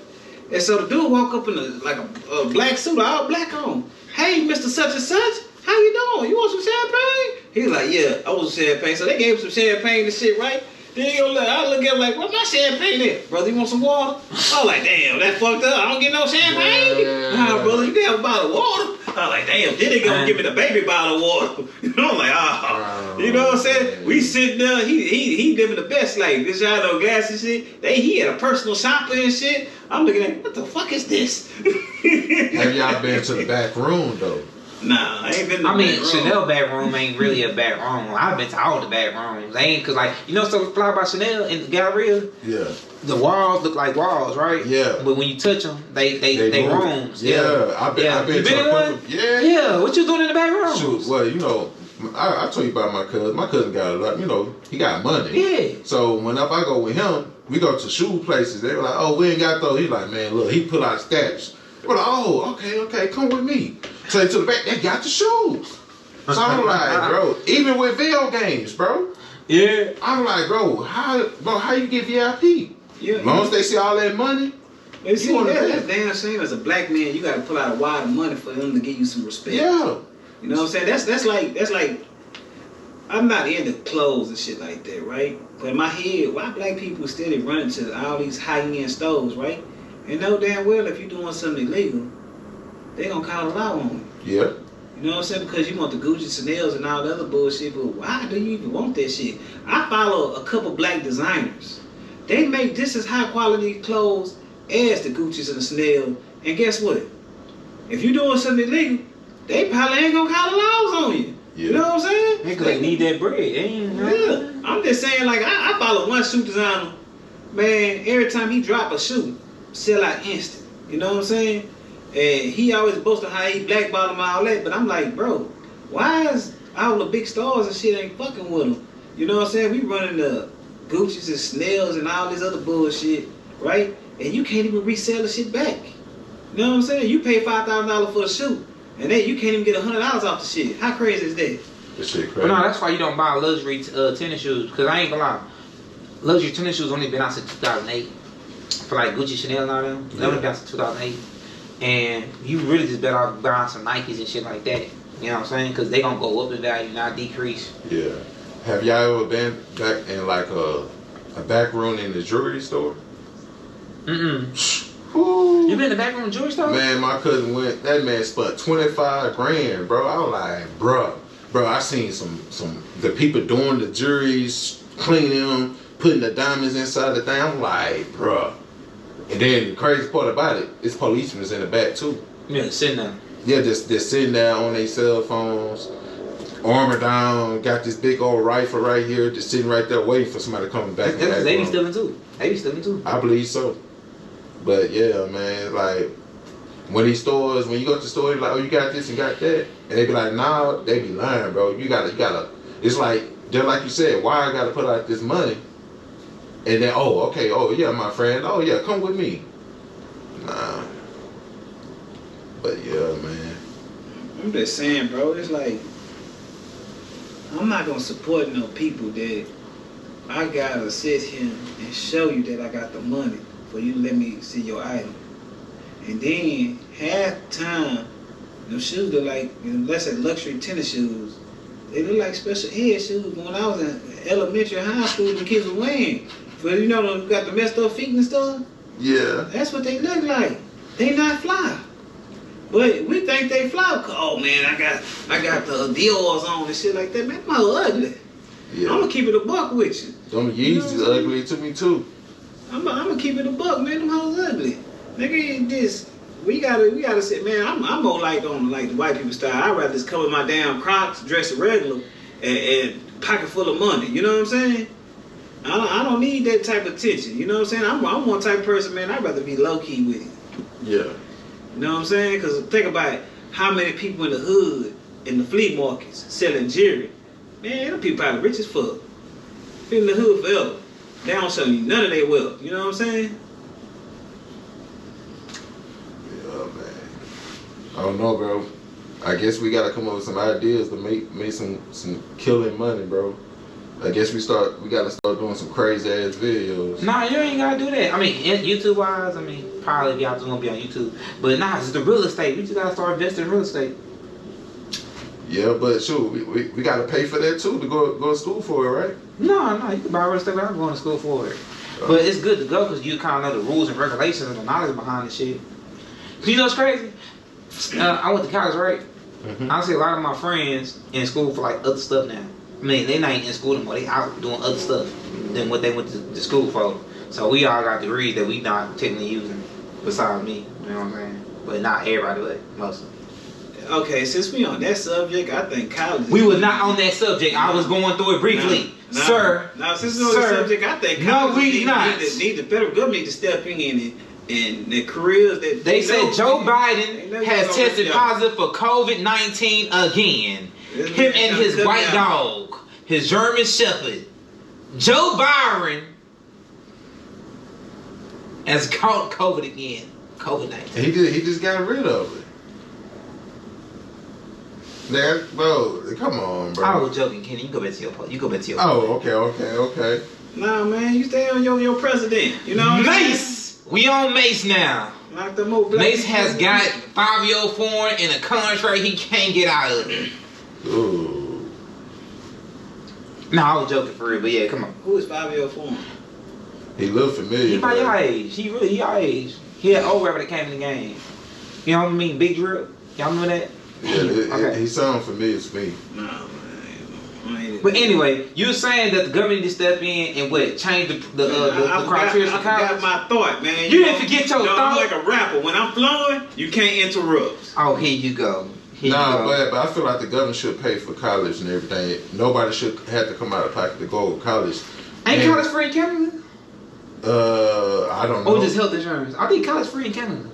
And so the dude walk up in a black suit, all black on. Hey, Mr. Such and Such, how you doing? You want some champagne? He was like, yeah, I want some champagne. So they gave him some champagne and shit, right? Then I look at him like, where's my champagne at? Brother, you want some water? I was like, damn, that fucked up. I don't get no champagne. Nah, brother, you can have a bottle of water. I was like, damn, then they gonna give me the baby bottle of water. I'm like, you know what I'm saying? We sitting there, he living the best life. This y'all know gas and shit. He had a personal shopper and shit. I'm looking at, what the fuck is this? Have y'all been to the back room though? Nah, I ain't been to the back room. Chanel back room ain't really a back room. I've been to all the back rooms. They ain't, cause so fly by Chanel in the Galleria. Yeah. The walls look like walls, right? Yeah. But when you touch them, they rooms. Yeah. I've been to a couple. Yeah. Yeah. What you doing in the back room? Shoot, well, I told you about my cousin. My cousin got a lot. He got money. Yeah. So whenever I go with him, we go to shoe places. They were like, oh, we ain't got those. He's like, man, look, he pull out stacks. They were like, oh, okay, come with me. So they to the back, they got the shoes. So I'm like, bro, even with video games, bro. Yeah. I'm like, bro, how you get VIP? Yeah. As long as they see all that money. They see that's damn shame. As a black man, you got to pull out a wad of money for them to give you some respect. Yeah. You know what I'm saying? That's like I'm not into clothes and shit like that, right? But in my head, why black people still running to all these high-end stores, right? And know damn well if you're doing something illegal, they gonna call the law on you. Yeah. You know what I'm saying? Because you want the Gucci, Chanels, and all the other bullshit, but why do you even want that shit? I follow a couple black designers. They make just as high quality clothes as the Gucci's and the Chanel. And guess what? If you're doing something illegal, they probably ain't gonna call the laws on you. Yeah. You know what I'm saying? Because they need that bread. Yeah. I'm just saying, like, I follow one shoe designer. Man, every time he drop a shoe, sell out instant. You know what I'm saying? And he always boasting how he blackballed him and all that. But I'm like, bro, why is all the big stars and shit ain't fucking with him? You know what I'm saying? We running the Gucci's and Snells and all this other bullshit, right? And you can't even resell the shit back. You know what I'm saying? You pay $5,000 for the shoe, and then you can't even get $100 off the shit. How crazy is that? This shit crazy. Well, no, that's why you don't buy luxury tennis shoes. Because I ain't gonna lie, luxury tennis shoes only been out since 2008. For like Gucci, Chanel, and all them. They only been out since 2008. And you really just better off buying some Nikes and shit like that. You know what I'm saying? Because they gonna go up in value, not decrease. Yeah. Have y'all ever been back in like a back room in the jewelry store? Mm-mm. You been in the back room jewelry store? Man, my cousin went. That man spent 25 grand, bro. I was like, bro, I seen some the people doing the jewelries, cleaning them, putting the diamonds inside the thing. I'm like, bro. And then the crazy part about it, it's policemen in the back too. Yeah, sitting there. Yeah, just sitting there on their cell phones, armor down, got this big old rifle right here, just sitting right there waiting for somebody to come back. They be stealing too. I believe so. But yeah, man, like when you go to the store, you're like, oh, you got this and got that, and they be like, nah, they be lying, bro. You gotta. It's like just like you said, why I gotta put out this money, and then oh yeah, my friend, oh yeah, come with me. Nah. But yeah, man. I'm just saying, bro. It's like I'm not gonna support no people that I gotta sit here and show you that I got the money for you to let me see your item. And then half the time, them shoes are like, let's say luxury tennis shoes, They look like special ed shoes. When I was in elementary and high school, the kids were wearing. But you know, they got the messed up feet and stuff. Yeah. That's what they look like. They not fly. But we think they fly. Oh man, I got the Dior's on and shit like that. Man, them hoes ugly. Yeah. I'm gonna keep it a buck with you. Them Yeezys ugly to me too. I'm gonna keep it a buck, man. Them hoes ugly. Nigga, this we gotta say, man. I'm more like on like the white people style. I'd rather just cover my damn Crocs, dress it regular, and pocket full of money. You know what I'm saying? I don't need that type of attention. You know what I'm saying? I'm one type of person, man. I'd rather be low key with it. Yeah. You know what I'm saying? Because think about it, how many people in the hood, in the flea markets, selling jewelry. Man, them people probably rich as fuck. Been in the hood forever. They don't show you none of their wealth. You know what I'm saying? Yeah, man. I don't know, bro. I guess we gotta come up with some ideas to make some killing money, bro. I guess we gotta start doing some crazy ass videos. Nah, you ain't gotta do that. I mean, YouTube wise, I mean, probably y'all just gonna be on YouTube. But nah, it's the real estate. We just gotta start investing in real estate. Yeah, but shoot, we gotta pay for that too to go to school for it, right? No, you can buy real estate without going to school for it. But it's good to go because you kind of know the rules and regulations and the knowledge behind the shit. You know what's crazy? I went to college, right? Mm-hmm. I see a lot of my friends in school for like other stuff now. I mean, they not even in school anymore. They out doing other stuff than what they went to school for. So we all got degrees that we not technically using besides me. You know what I'm saying? But not everybody, but most of them. Okay, since we on that subject, I think college. We were not on that subject. I was going through it briefly. Sir. Now, since we're on the subject, I think college need the federal government need to step in and the careers that they said Joe Biden has tested positive for COVID-19 again. Him and his white dog, his German Shepherd, Joe Byron, has caught COVID again. COVID-19. He just got rid of it. Bro, come on, bro. I was joking, Kenny. You go back to your post. Oh, okay. Nah, man, you stay on your president. You know what Mace. We on Mace now. Like the more Mace has got 5-year foreign in a contract he can't get out of it. Ooh. Nah, I was joking for real, but yeah, come on. Who is 5-year foreign? He look familiar. He by your age. He your age. He had old rapper that came in the game. You know what I mean? Big Drip. Y'all know that? Yeah, okay. He sound familiar to me. Nah, man. But anyway, you were saying that the government need to step in and what change the criteria for college? I forgot my thought, man. You didn't forget your thought. I'm like a rapper. When I'm flowing, you can't interrupt. Oh, here you go. But I feel like the government should pay for college and everything. Nobody should have to come out of pocket to go to college. Ain't college free in Canada? I don't know. Or just health insurance? I think college free in Canada.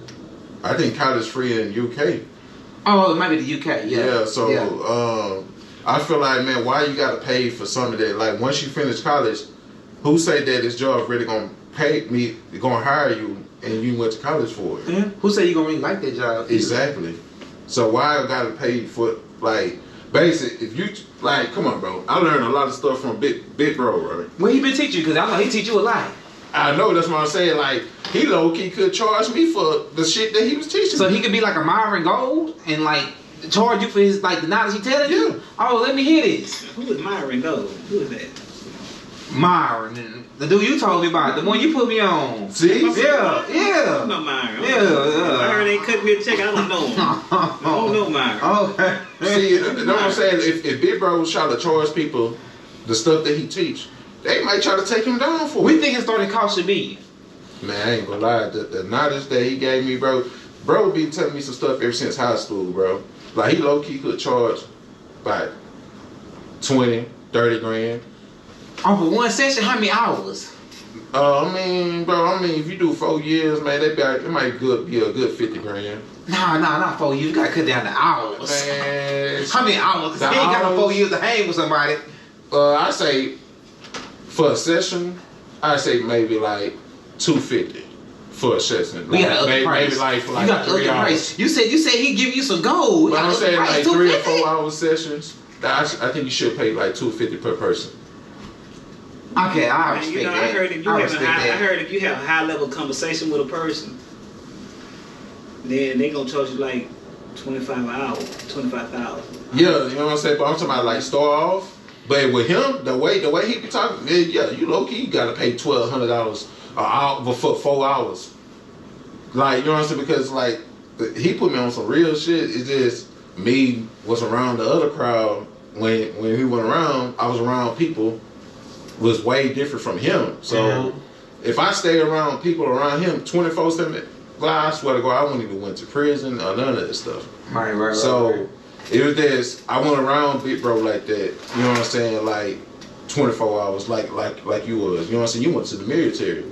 I think college free in UK. Oh, it might be the UK. Yeah. So I feel like, man, why you gotta pay for something that, like, once you finish college, who say that this job really gonna pay me, gonna hire you, and you went to college for it? Yeah. Who say you gonna really like that job? Exactly. So why I gotta pay for, like, basic? If you like, come on, bro. I learned a lot of stuff from Big Bro, right? Well, he been teaching you because I know he teach you a lot. I know, that's what I'm saying. Like, he low key could charge me for the shit that he was teaching. So he could be like a Myron Gold and like charge you for his like the knowledge he telling you. Oh, let me hear this. Who is Myron Gold? Who is that? Myron, the dude you told me about, the one you put me on. See? Yeah. I don't know Myron. Yeah. Myron ain't cut me a check. I don't know him. I don't know Myron. Okay. See, you know what I'm saying? If Big Bro was trying to charge people the stuff that he teach, they might try to take him down for We it. think his starting cost should be. Man, I ain't gonna lie. The knowledge that he gave me, bro be telling me some stuff ever since high school, bro. Like, he low key could charge about 20, 30 grand. Oh, for one session, how many hours? I mean, if you do 4 years, man, it might be a good 50 grand. Nah, not 4 years. You gotta cut down the hours. Man, How many hours? Cause he ain't got no 4 years to hang with somebody. I say for a session, I say maybe like $250 for a session. We got the price. Maybe like for you like got 3 hours. You said he give you some gold. But I'm saying like 3 or 4 $250? hour sessions. I think you should pay like $250 per person. Okay, I Man, respect you know, that. I heard if you have a high level conversation with a person, then they gonna charge you like $25 an hour, 25,000. Yeah, you know what I'm saying? But I'm talking about like start off. But with him, the way he be talking, yeah, you low key, you gotta pay $1,200 an hour for 4 hours. Like, you know what I'm saying? Because like he put me on some real shit. It's just me was around the other crowd when he went around. I was around people was way different from him. So if I stay around people around him 24/7, well, I swear to God, I wouldn't even went to prison or none of that stuff. Right. So it was this. I went around big bro like that. You know what I'm saying? Like 24 hours, like you was. You know what I'm saying? You went to the military.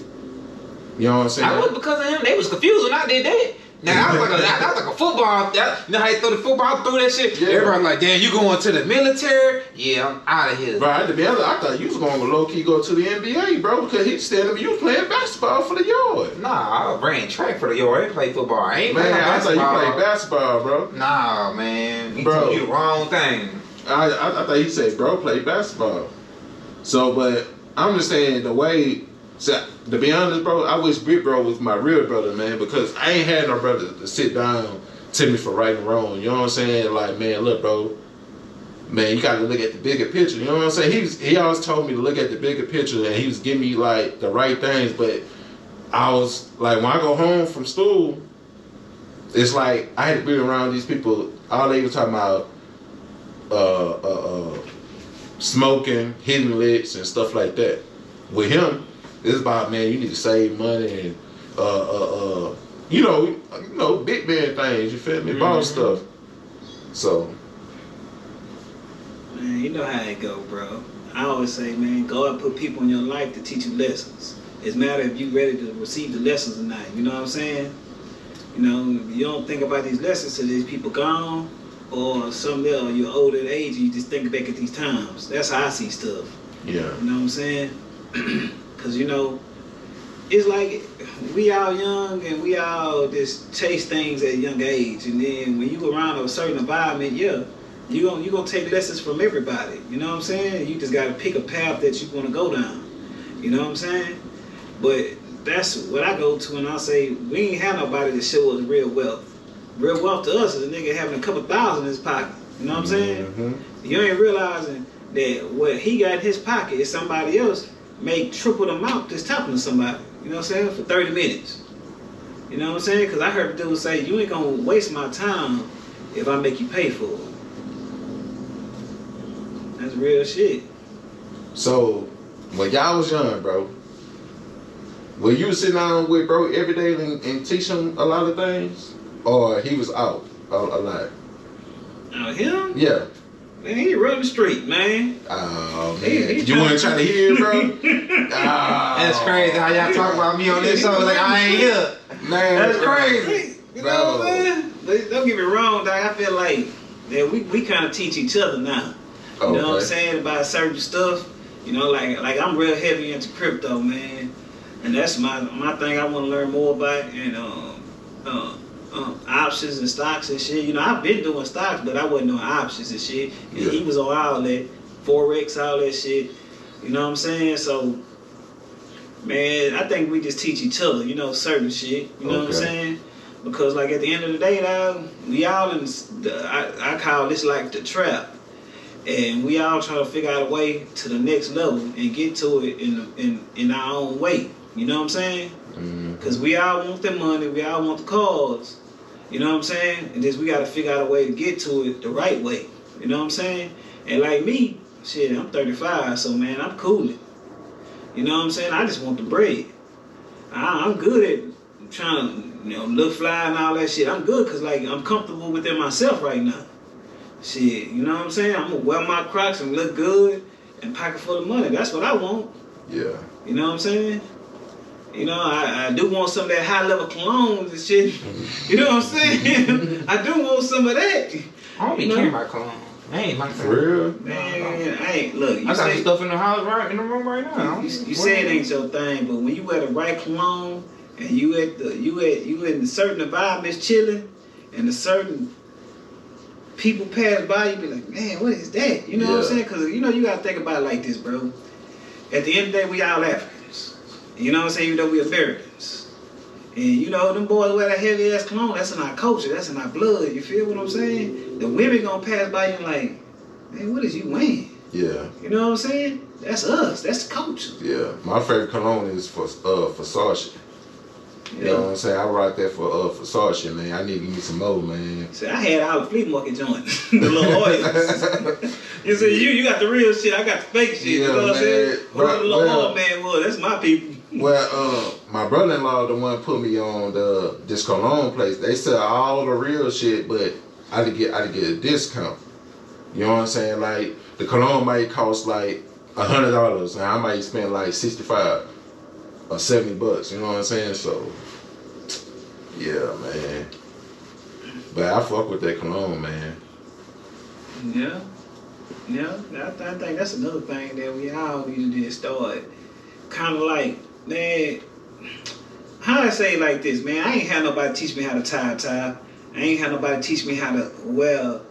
You know what I'm saying? I was because of him. They was confused when I did that. Now I was like a football. You know how you throw the football through that shit? Yeah. Everybody like, damn, you going to the military? Yeah, I'm out of here. Right, to be honest, I thought you was going to low key go to the NBA, bro, because he's standing up. You was playing basketball for the yard. Nah, I ran track for the yard. I ain't play football. I ain't Man, play I thought basketball. you played basketball, bro. Nah, man. You Bro. told you the wrong thing. I thought he said, bro, play basketball. So, but I'm just saying the way. So, to be honest, bro, I wish Big Bro was my real brother, man, because I ain't had no brother to sit down to me for right and wrong. You know what I'm saying? Like, man, look, bro, man, you got to look at the bigger picture. You know what I'm saying? He always told me to look at the bigger picture, and he was giving me like the right things. But I was like, when I go home from school, it's like I had to be around these people. All they were talking about, smoking, hitting licks, and stuff like that. With him, it's about, man, you need to save money and you know, big man things. You feel me? Boss stuff. So, Man, you know how it go, bro. I always say, man, God put people in your life to teach you lessons. It's a matter if you ready to receive the lessons or not. You know what I'm saying? You know, you don't think about these lessons till these people gone or something else. You're older in age, you just think back at these times. That's how I see stuff. yeah. You know what I'm saying? Because, you know, it's like we all young and we all just chase things at a young age. And then when you go around a certain environment, yeah, you're gonna take lessons from everybody. You know what I'm saying? You just got to pick a path that you want to go down. You know what I'm saying? But that's what I go to and I say, we ain't have nobody to show us real wealth. Real wealth to us is a nigga having a couple thousand in his pocket. You know what I'm saying? Mm-hmm. You ain't realizing that what he got in his pocket is somebody else make triple the amount just talking to somebody. You know what I'm saying? For 30 minutes. You know what I'm saying? Because I heard the dude say, you ain't going to waste my time if I make you pay for it. That's real shit. So, when y'all was young, bro, were you sitting down with bro every day and teach him a lot of things? Or he was out a lot? Him? Yeah. Man, he run the street, man. Oh, man. He You weren't trying to hear it, bro? That's crazy how y'all talk about me on this show like I ain't here. Man, That's crazy. You know what I'm saying? Don't get me wrong, dog. I feel like that we kind of teach each other now. You know what I'm saying? About certain stuff. You know, like I'm real heavy into crypto, man. And that's my thing I want to learn more about. And options and stocks and shit. You know, I've been doing stocks, but I wasn't doing options and shit. Yeah. He was on all that, Forex, all that shit. You know what I'm saying? So, man, I think we just teach each other, you know, certain shit. You know what I'm saying? Because, like, at the end of the day, dog, we all in I call this like the trap. And we all try to figure out a way to the next level and get to it in our own way. You know what I'm saying? Because we all want the money, we all want the cars. You know what I'm saying? And just we got to figure out a way to get to it the right way. You know what I'm saying? And like me, shit, I'm 35, so man, I'm cooling. You know what I'm saying? I just want the bread. I'm good at trying to, you know, look fly and all that shit. I'm good because, like, I'm comfortable within myself right now. Shit, you know what I'm saying? I'm going to wear my Crocs and look good and pocket full of money. That's what I want. Yeah. You know what I'm saying? You know, I do want some of that high-level colognes and shit. You know what I'm saying? I do want some of that. I don't be caring about cologne. I ain't like that. For real? Man, I ain't, look, I got some stuff in the house in the room right now. You say it ain't your thing, but when you wear the right cologne and you in certain environments chilling and a certain people pass by, you be like, man, what is that? You know what I'm saying? Because, you know, you got to think about it like this, bro. At the end of the day, we all Africans. You know what I'm saying? Even though we Americans. And you know, them boys wear that heavy ass cologne, that's in our culture, that's in our blood, you feel what I'm saying? The women gonna pass by you and like, man, what is you wearing? Yeah. You know what I'm saying? That's us, that's the culture. Yeah. My favorite cologne is for Versace. You know what I'm saying? I rock that for Versace, man. I need to give me some more, man. See, I had all the flea market joints, the little oils. You see, you got the real shit, I got the fake shit. Yeah, you know what I'm saying? Bro, the little oil man was, that's my people. Well, my brother-in-law, the one put me on this cologne place. They sell all the real shit, but I had to get a discount. You know what I'm saying? Like the cologne might cost like $100, and I might spend like $65 or $70. You know what I'm saying? So, yeah, man. But I fuck with that cologne, man. Yeah. Yeah, I think that's another thing that we all need to just start. Kind of like, man, how I say it like this, man, I ain't had nobody teach me how to tie a tie. I ain't had nobody teach me how to wear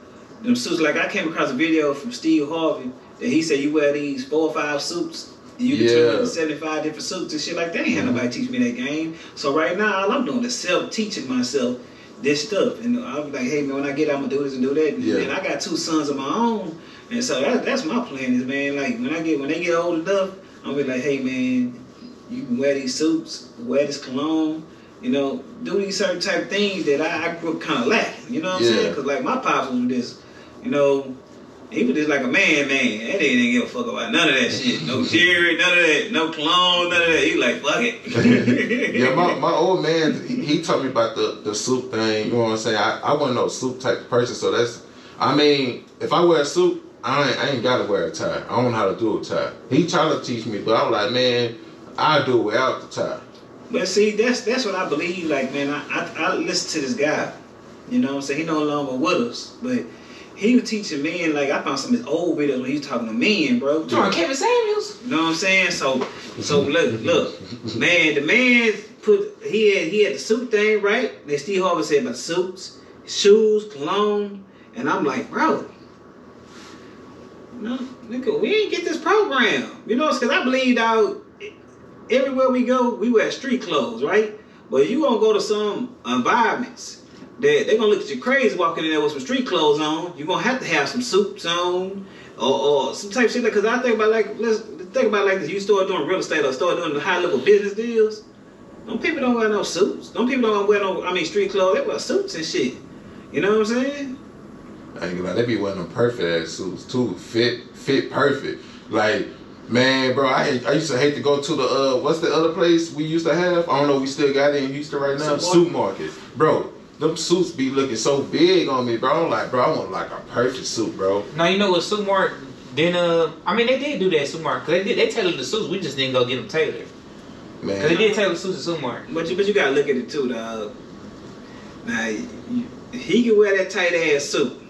them suits. Like I came across a video from Steve Harvey that he said you wear these 4 or 5 suits, and you can turn into 75 different suits and shit like that. Ain't had nobody teach me that game. So right now, all I'm doing is self-teaching myself this stuff. And I'm like, hey man, when I get out, I'm gonna do this and do that. And I got 2 sons of my own. And so that's my plan is, man, like when they get old enough, I'm gonna be like, hey man, you can wear these suits, wear this cologne, you know, do these certain type of things that I grew up kind of lacking, you know what I'm saying? Because like my pops was this, you know, he was just like a man. That nigga didn't give a fuck about none of that shit. No jewelry, none of that, no cologne, none of that. He like, fuck it. Yeah, my old man, he told me about the suit thing, you know what I'm saying? I wasn't no suit type of person, so that's, I mean, if I wear a suit, I ain't gotta wear a tie. I don't know how to do a tie. He tried to teach me, but I was like, man, I do it without the tie. But see, that's what I believe. Like, man, I listen to this guy. You know what I'm saying? He no longer with us, but he was teaching men. Like, I found some of his old videos when he was talking to men, bro. You talking Kevin Samuels? You know what I'm saying? So look, man, the man he had the suit thing right. Then Steve Harvey said about suits, shoes, cologne, and I'm like, bro. No, nigga, we ain't get this program. You know, because I believe out everywhere we go, we wear street clothes, right? But you gonna go to some environments that they gonna look at you crazy walking in there with some street clothes on. You gonna have to have some suits on or some type of shit. Because I think about let's think about like this. You start doing real estate or start doing the high level business deals. Them people don't wear no suits. Them people don't wear street clothes. They wear suits and shit. You know what I'm saying? I ain't gonna lie, they be wearing them perfect ass suits too, fit perfect. Like, man, bro, I used to hate to go to the what's the other place we used to have? I don't know, we still got it in Houston right now. Suit Market, bro. Them suits be looking so big on me, bro. I'm like, bro, I want like a perfect suit, bro. Now you know what Suit Mart? Then I mean they did do that at Suit Mart. Cause they tailored the suits. We just didn't go get them tailored. Man, Cause they did tailor suits at Suit Mart. But you gotta look at it too, dog. Now he can wear that tight ass suit.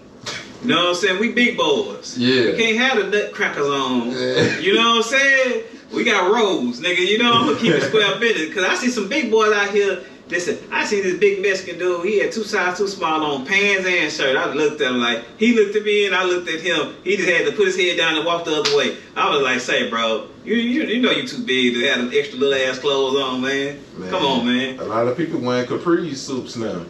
You know what I'm saying? We big boys. Yeah. We can't have the nutcrackers on. Yeah. You know what I'm saying? We got rolls, nigga. You know, I'm gonna keep it square business. Cause I see some big boys out here. Listen, I see this big Mexican dude. He had 2 sizes too small on pants and shirt. I looked at him like, he looked at me and I looked at him. He just had to put his head down and walk the other way. I was like, say, bro, you know you too big to have them extra little ass clothes on, man. Come on, man. A lot of people wearing capri suits now.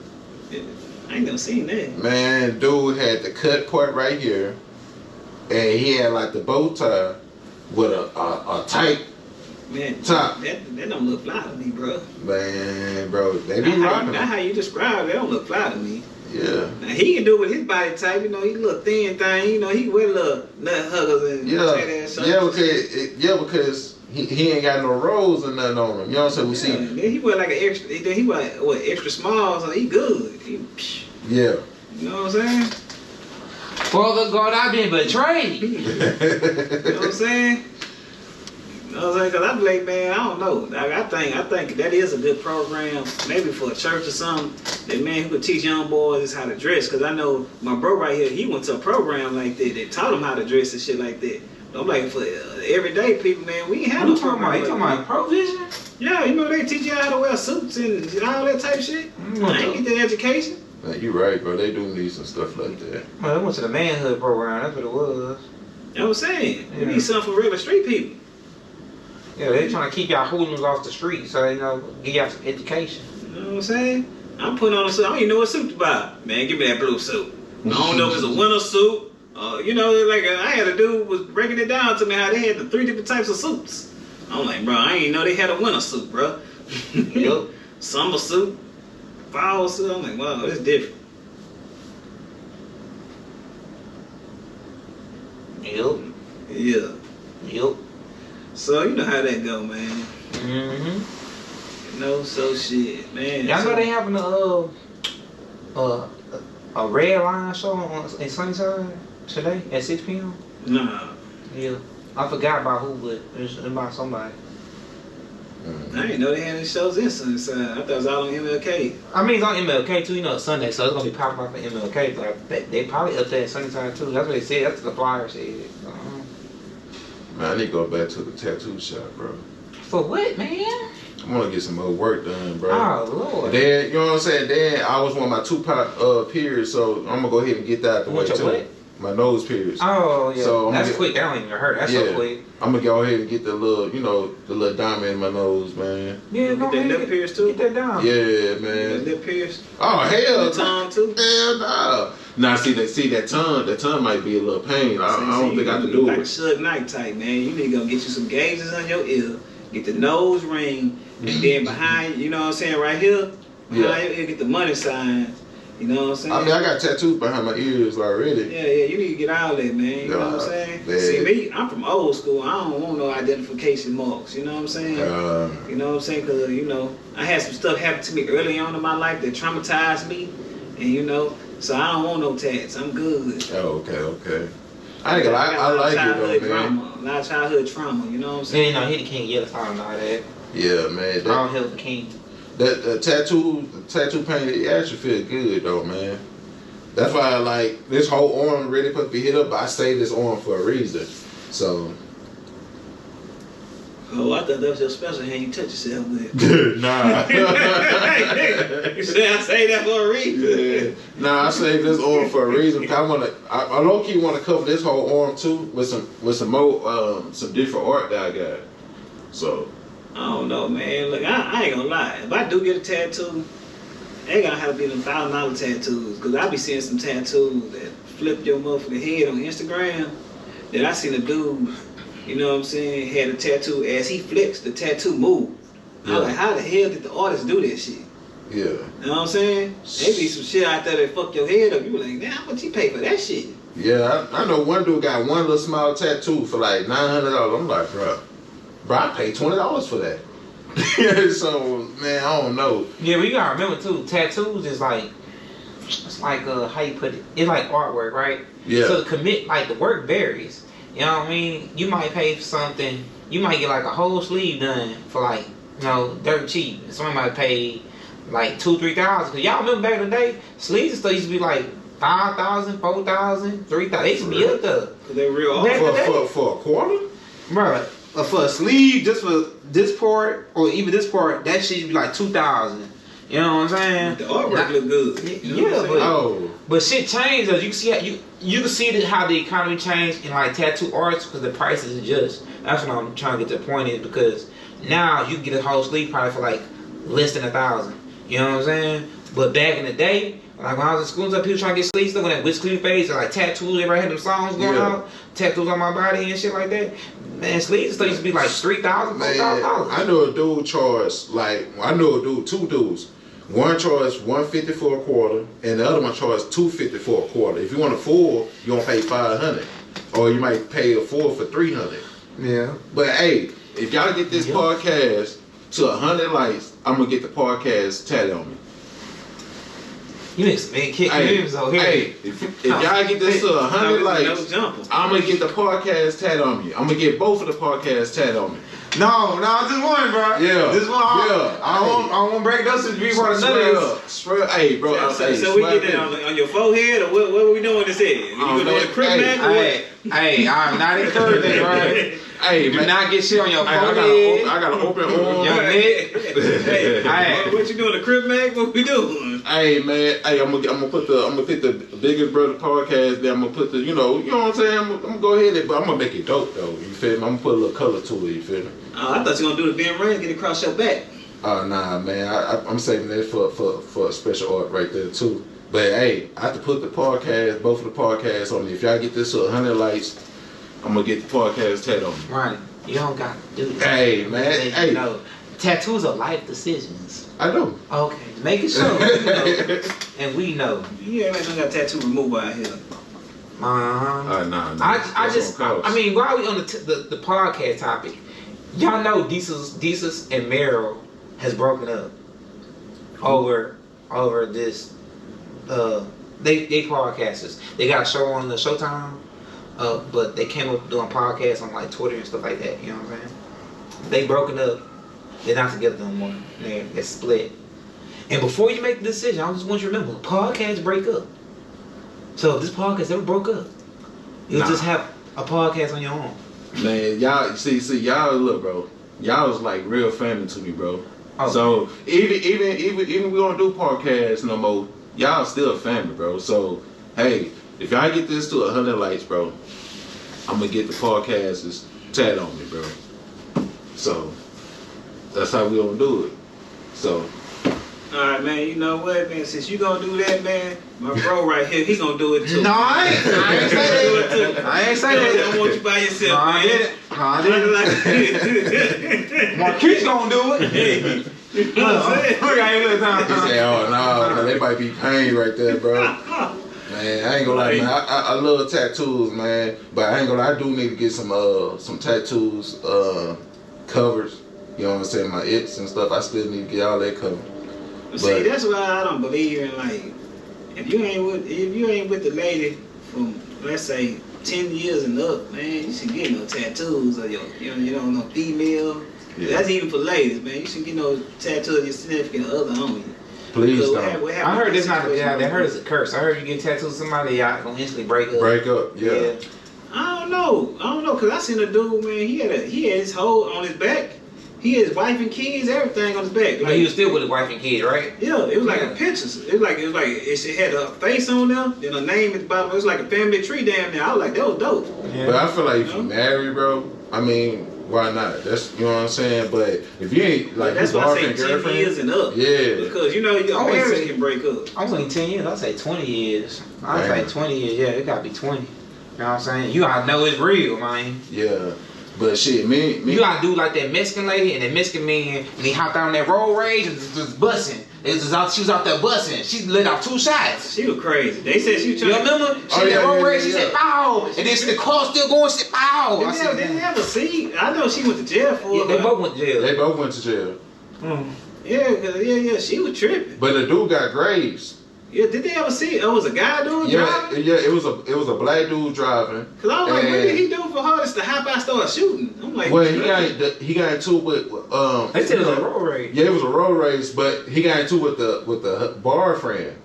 I ain't never seen that. Man, dude had the cut part right here, and he had like the bow tie with a tight top. That don't look fly to me, bro. Man, bro, they be rocking. That's how you describe it. That don't look fly to me. Yeah. Now he can do it with his body type. You know, he a little thin thing. You know, he wear little nut huggers and tight ass shirts. Because he ain't got no rolls or nothing on him. You know what I'm saying? Then he wear like an extra. Then he wear extra small, so he good. Yeah. You know what I'm saying? Father God, I've been betrayed. You know what I'm saying? You know what I'm saying? Cause I'm like, man, I don't know. Like, I think that is a good program, maybe for a church or something. That man who could teach young boys how to dress. Cause I know my bro right here, he went to a program like that. They taught him how to dress and shit like that. I'm like, for everyday people, man, we ain't have no program. You talking about Provision? Yeah, you know they teach you how to wear suits and all that type of shit. I ain't get that education. Man, you right, bro. They do need some stuff like that. Well, they went to the manhood program. That's what it was. You know what I'm saying? We need something for regular street people. Yeah, they trying to keep y'all hooligans off the street, so you know, give y'all some education. You You know what I'm saying? I'm putting on a suit. I don't even know what suit to buy. Man, give me that blue suit. I don't know if it's a winter suit. You know, like I had a dude was breaking it down to me how they had the 3 different types of suits. I'm like, bro, I ain't know they had a winter suit, bro. Yup. Summer suit, fall suit. I'm like, wow, it's different. Yup. Yeah. Yup. So you know how that go, man. Mm-hmm. You know, so shit, man. Y'all so, know they having a red line show in Sunnyside today at 6 p.m. Nah, Yeah. I forgot about who, but it's about somebody. I didn't know they had any shows in Sunnyside. I thought it was all on MLK. I mean, it's on MLK too, you know, it's Sunday, so it's gonna be popping up for MLK, but they probably up there at Sunnyside too. That's what they said. That's what the flyer said. Man, I need to go back to the tattoo shop, bro. For what, man? I want to get some more work done, bro. Oh Lord. And then, you know what I'm saying? Then I was one of my Tupac peers, so I'm gonna go ahead and get that out the way What, your too. what? My nose piercing. Oh yeah. So, that's I'm quick. That don't even hurt. That's so quick. I'm gonna go ahead and get the little, you know, the little diamond in my nose, man. Yeah, Get go that ahead. lip pierce too? Get that down. Yeah, That man. lip pierce. Oh hell, The tongue too. hell no. Now see that tongue might be a little pain. I don't think I can do like it. Like Suge Knight type, man. You need to go get you some gauges on your ear, get the nose ring, and then behind, you know what I'm saying, right here, behind your ear, get the money signs. You know what I'm saying? I mean, I got tattoos behind my ears already. Yeah, you need to get all that, man. You know what I'm saying? Man. See, me, I'm from old school. I don't want no identification marks. You know what I'm saying? You know what I'm saying? Because, you know, I had some stuff happen to me early on in my life that traumatized me. And, you know, so I don't want no tats. I'm good. Oh, okay. I ain't gonna lie, I like it though, man. A lot of childhood trauma, you know what I'm Yeah, saying? you know, he the king of yellow song and all that. Yeah, man. I don't help the king. That tattoo paint, it actually feel good though, man. That's why I like this whole arm really supposed to be hit up, but I saved this arm for a reason. So Oh, I thought that was your special hand you touch yourself with. nah. You said I say that for a reason. Yeah. Nah, I saved this arm for a reason because I low key want to cover this whole arm too with some more some different art that I got. So I don't know, man. Look, I ain't gonna lie. If I do get a tattoo, it ain't gonna have to be them $1,000 tattoos. Cause I be seeing some tattoos that flip your motherfucking head on Instagram. That I seen a dude, you know what I'm saying, had a tattoo. As he flips, the tattoo moved. Yeah. I'm like, how the hell did the artist do that shit? yeah. You know what I'm saying? There be some shit out there that fuck your head up. You be like, damn, how much you pay for that shit? Yeah, I know one dude got one little small tattoo for like $900. I'm like, bro, I paid $20 for that. So, man, I don't know. Yeah, we gotta remember too, tattoos is like, it's like how you put it, it's like artwork, right? Yeah. So the work varies. You know what I mean? You might pay for something, you might get like a whole sleeve done for like, you know, dirt cheap. And somebody might pay like $2,000-3,000. Cause y'all remember back in the day, sleeves and stuff used to be like $5,000, $4,000, $3,000. They used to be up there. Cause they real Back art. in the day. For a quarter? Bro, for a sleeve, just for this part, or even this part, that shit should be like $2,000. You know what I'm saying? The artwork look good. You know what I'm saying? Oh. But shit changed. Though. You can see how you can see how the economy changed in like tattoo arts because the prices adjust. That's what I'm trying to get to the point is because now you can get a whole sleeve probably for like less than $1,000. You know what I'm saying? But back in the day, like when I was in school, people trying to get sleeves stuff with that Wiz Khalifa face and like tattoos. Everybody had them songs going out, tattoos on my body and shit like that. Man, sleeves stuff used to be like $3,000, $4,000. I know a dude charged two dudes. One charged $150 for a quarter, and the other one charged $250 for a quarter. If you want a full, you gonna pay $500, or you might pay a full for $300. Yeah. But hey, if y'all get this podcast to 100 likes, I'm gonna get the podcast tatted on me. You make some big kick moves over here. Hey, if y'all get this to 100 likes, I'm gonna get the podcast tatted on me. I'm gonna get both of the podcasts tatted on me. No, just one, bro. Yeah. This one. I won't break those to be one of none. Hey, bro. So we get that on your forehead, or what we doing this here? You gonna do the crib back or what? Hey, I'm not encouraging, right? Hey, Do man. not get shit on your forehead. I got an open arm. Your neck. Hey, what you doing, the crib mag? What we doing? Hey, man. Hey, I'm gonna put the Biggest Brother podcast there. I'm gonna put the, you know what I'm saying. I'm gonna go ahead, but I'm gonna make it dope though. You feel me? I'm gonna put a little color to it. You feel me? Oh, I thought you were gonna do the Ben Rand, get it across your back. Oh nah, man. I'm saving that for a special art right there too. But hey, I have to put the podcast, both of the podcasts on me. If y'all get this to 100 likes, I'm gonna get the podcast tattooed on me. Right. You don't got to do that. Hey man, hey. No. Tattoos are life decisions. I know. Okay. Make it sure. You know, and we know. Yeah, man, I got tattoo removal out here. Nah. I mean, while we on the podcast topic, y'all know Desus and Meryl has broken up over this. They podcasters. They got a show on the Showtime, but they came up doing podcasts on like Twitter and stuff like that. You know what I'm saying? They broken up. They're not together no more. They're split. And before you make the decision, I just want you to remember, podcasts break up. So if this podcast ever broke up, you'll just have a podcast on your own. Man, y'all see y'all look, bro. Y'all was like real family to me, bro. Oh. So even we don't do podcasts no more, y'all still family, bro. So hey, if y'all get this to 100 likes, bro, I'm gonna get the podcasters tatted on me, bro. So that's how we gonna do it. So. Alright, man, you know what, man? Since you gonna do that, man, my bro right here, he gonna do it too. No, I ain't say that. I ain't say that. I don't want you by yourself, No, man. I did it. No, I did it. Marquise gonna do it. You know what I'm saying? He said, "Oh no, they might be pain right there, bro." Man, I ain't gonna lie, man. I love tattoos, man. But I ain't gonna lie, I do need to get some tattoos covers. You know what I'm saying? My its and stuff. I still need to get all that covered. See, that's why I don't believe in like if you ain't with the lady from let's say 10 years and up, man, you should get no tattoos or no female. Yeah. That's even for ladies, man. You should get no tattoo of your significant other on you. Please don't. I heard this not I heard it's a curse. I heard you get tattoos of somebody, y'all gonna instantly break up. Break up, yeah. I don't know, cause I seen a dude, man. He had his whole on his back. He had his wife and kids, everything on his back. Like, he was still with his wife and kids, right? Yeah, it was like a picture. It had a face on there, then a name at the bottom. It was like a family tree damn near. I was like, that was dope. Yeah. But I feel like if you married, bro, I mean, why not? That's, you know what I'm saying. But if you ain't like, that's why I say 10 years and up. Yeah, because your marriage can break up. I was only 10 years. I'd say 20 years. I'd say 20 years. Yeah, it gotta be 20. You know what I'm saying? You gotta know it's real, man. Yeah. But shit, me. You gotta do like that Mexican lady and that Mexican man, and he hopped out on that road rage and just busting. She was out there busting. She let out 2 shots. She was crazy. They said she was trying. You remember? She had that road rage. She said, "Pow!" And then the car still going. She said, "Pow!" Didn't they have a scene? I know she went to jail for it. Yeah, they both went to jail. They both went to jail. Yeah, she was tripping. But the dude got graves. Yeah, did they ever see it? It was a guy doing driving? Yeah, it was a black dude driving. Cause I was like, what did he do for her to hop out and start shooting? I'm like, well, he got into it with They said it was a road rage. Yeah, it was a road race, but he got into it with the bar friend.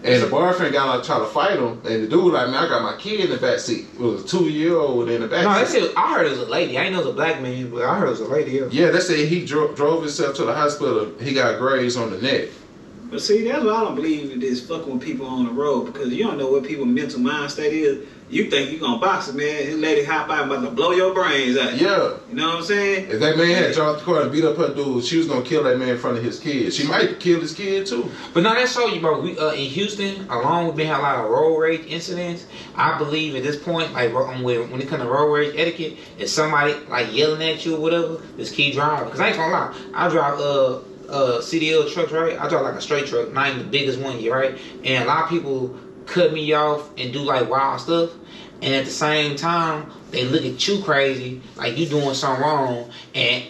And the bar friend got like trying to fight him, and the dude like, man, I got my kid in the back seat. It was a 2-year-old in the back seat. No, they said I heard it was a lady. I didn't know it was a black man, but I heard it was a lady. Yeah, they said he drove himself to the hospital. He got graves on the neck. But see, that's why I don't believe in this fucking with people on the road, because you don't know what people's mental mind state is. You think you gonna box a man, his lady hop out about to blow your brains out. Yeah. You know what I'm saying? If that man had dropped the car and beat up her dude, she was gonna kill that man in front of his kids. She might kill his kid too. But now that show you, bro, we in Houston, along with being a lot of road rage incidents, I believe at this point, like when it comes to road rage etiquette, if somebody like yelling at you or whatever, just keep driving. Cause I ain't gonna lie, I drive CDL trucks, right? I drive like a straight truck, not even the biggest one yet, right? And a lot of people cut me off and do like wild stuff, and at the same time they look at you crazy, like you doing something wrong. And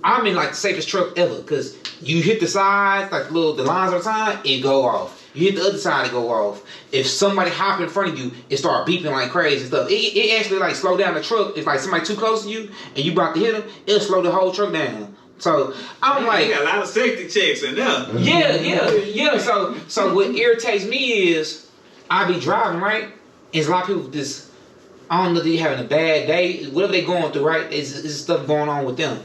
I'm in like the safest truck ever, cause you hit the sides, like the lines on the side, it go off. You hit the other side, it go off. If somebody hop in front of you, it start beeping like crazy and stuff. It actually like slow down the truck. If like somebody too close to you and you about to hit them, it'll slow the whole truck down. So I'm like, you got a lot of safety checks in there. Yeah. So what irritates me is I be driving, right? And a lot of people just, I don't know if they having a bad day, whatever they going through, right? Is stuff going on with them.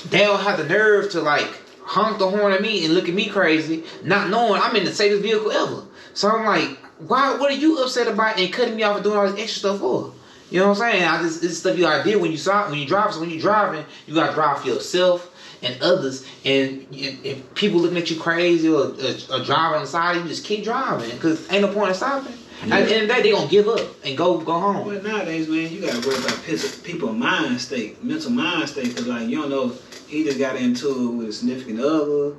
They'll have the nerve to like honk the horn at me and look at me crazy, not knowing I'm in the safest vehicle ever. So I'm like, why? What are you upset about and cutting me off and doing all this extra stuff for? You know what I'm saying? This stuff you gotta deal when you drive. So when you're driving, you gotta drive for yourself. and others, and if people looking at you crazy or driving on the side, you just keep driving because ain't no point in stopping. Yeah. At the end of the day, they gonna give up and go home. Well, nowadays, man, you gotta worry about people's mind state, mental mind state, because like you don't know if he just got into it with a significant other,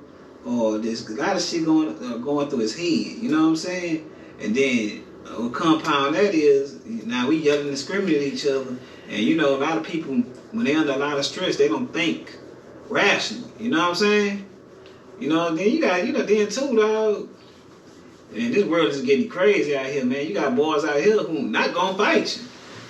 or there's a lot of shit going through his head. You know what I'm saying? And then what compound that is, now we yelling and screaming at each other, and you know a lot of people when they under a lot of stress, they don't think rational. You know what I'm saying? You know, then you got then too, dog. And this world is getting crazy out here, man. You got boys out here who not gonna fight you.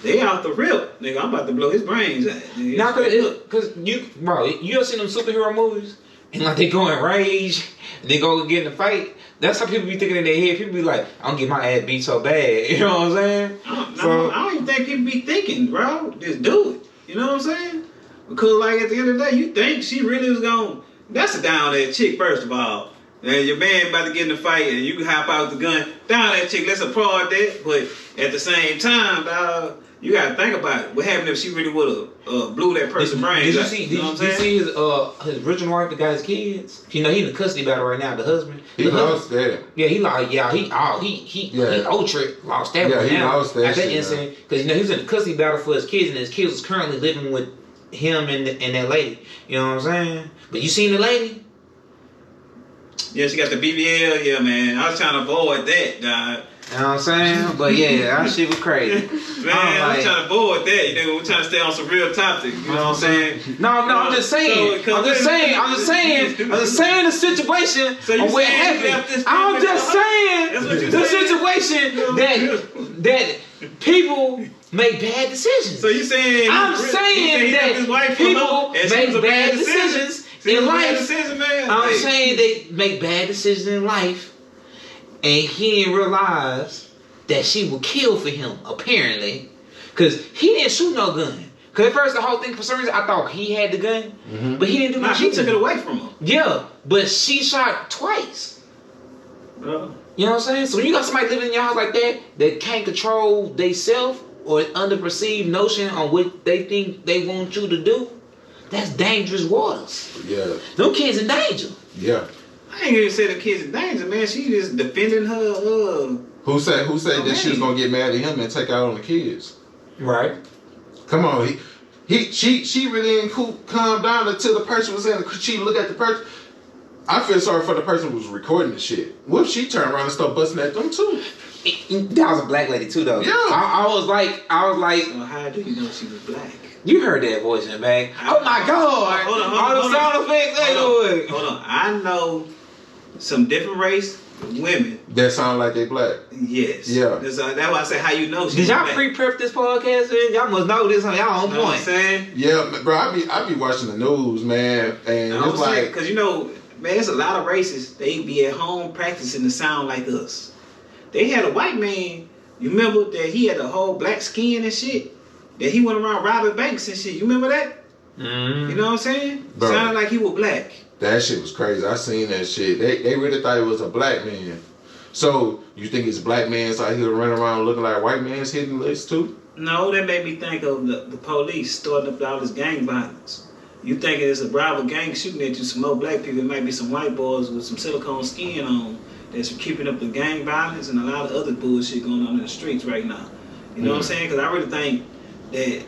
They out the rip. Nigga, I'm about to blow his brains out. Now, cause you ever seen them superhero movies? And like they go in rage, and they go get in a fight. That's how people be thinking in their head. People be like, I'm gonna get my ass beat so bad. You know what I'm saying? I don't even think people be thinking, bro. Just do it. You know what I'm saying? Because like at the end of the day, you think she really was gonna... That's a down that chick, first of all. And your man about to get in a fight and you can hop out with the gun. Down that chick, let's applaud that. But at the same time, dog, you gotta think about it. What happened if she really would have blew that person's brains out? Did you see his original wife that got his kids? You know, he in the custody battle right now, the husband. He lost that. Yeah, he Ultra lost that one. He now lost that at that shit, incident because you know he was in the custody battle for his kids, and his kids was currently living with him and that lady. You know what I'm saying? But you seen the lady? Yeah, she got the BBL. Yeah, man. I was trying to avoid that, dog. You know what I'm saying? But yeah, that shit was crazy. Man, I'm trying to avoid that. You know, we're trying to stay on some real topic. You know what I'm saying? No, I'm just saying. I'm just saying the situation of what happened. I'm just saying the situation that people make bad decisions. So you saying? I'm saying that people make bad decisions in life. I'm saying they make bad decisions in life. And he didn't realize that she would kill for him, apparently. Because he didn't shoot no gun. Because at first the whole thing, for some reason, I thought he had the gun. But he didn't do nothing. She took it away from him. Yeah, but she shot twice. You know what I'm saying? So when you got somebody living in your house like that can't control themselves or under perceived notion on what they think they want you to do, that's dangerous waters. Yeah. Them kids in danger. Yeah. I ain't even say the kids in danger, man. She just defending her. Who said that she was gonna get mad at him and take out on the kids? Right. Come on, she really didn't calm down until the person was in. She look at the person. I feel sorry for the person who was recording the shit. What if she turned around and started busting at them too? That was a black lady too, though. Yeah. I was like. So how do you know she was black? You heard that voice in the back. Oh my God! Hold on. All the sound effects. Hold on. I know some different race women that sound like they black. Yes. Yeah. That's why I say how you know. Did y'all pre-prep this podcast? Man? Y'all must know this on y'all own point. What I'm saying? Yeah, bro. I be watching the news, man, and it's like because you know, man, there's a lot of races. They be at home practicing to sound like us. They had a white man. You remember that he had a whole black skin and shit. That he went around robbing banks and shit. You remember that? You know what I'm saying? Bro, sounded like he was black. That shit was crazy. I seen that shit. They really thought it was a black man. So you think it's black man's out here running around looking like white man's hitting lists too? No, that made me think of the police starting up all this gang violence. You thinking it's a rival gang shooting at you, some more black people, it might be some white boys with some silicone skin on that's keeping up the gang violence and a lot of other bullshit going on in the streets right now. You know what I'm saying? Because I really think that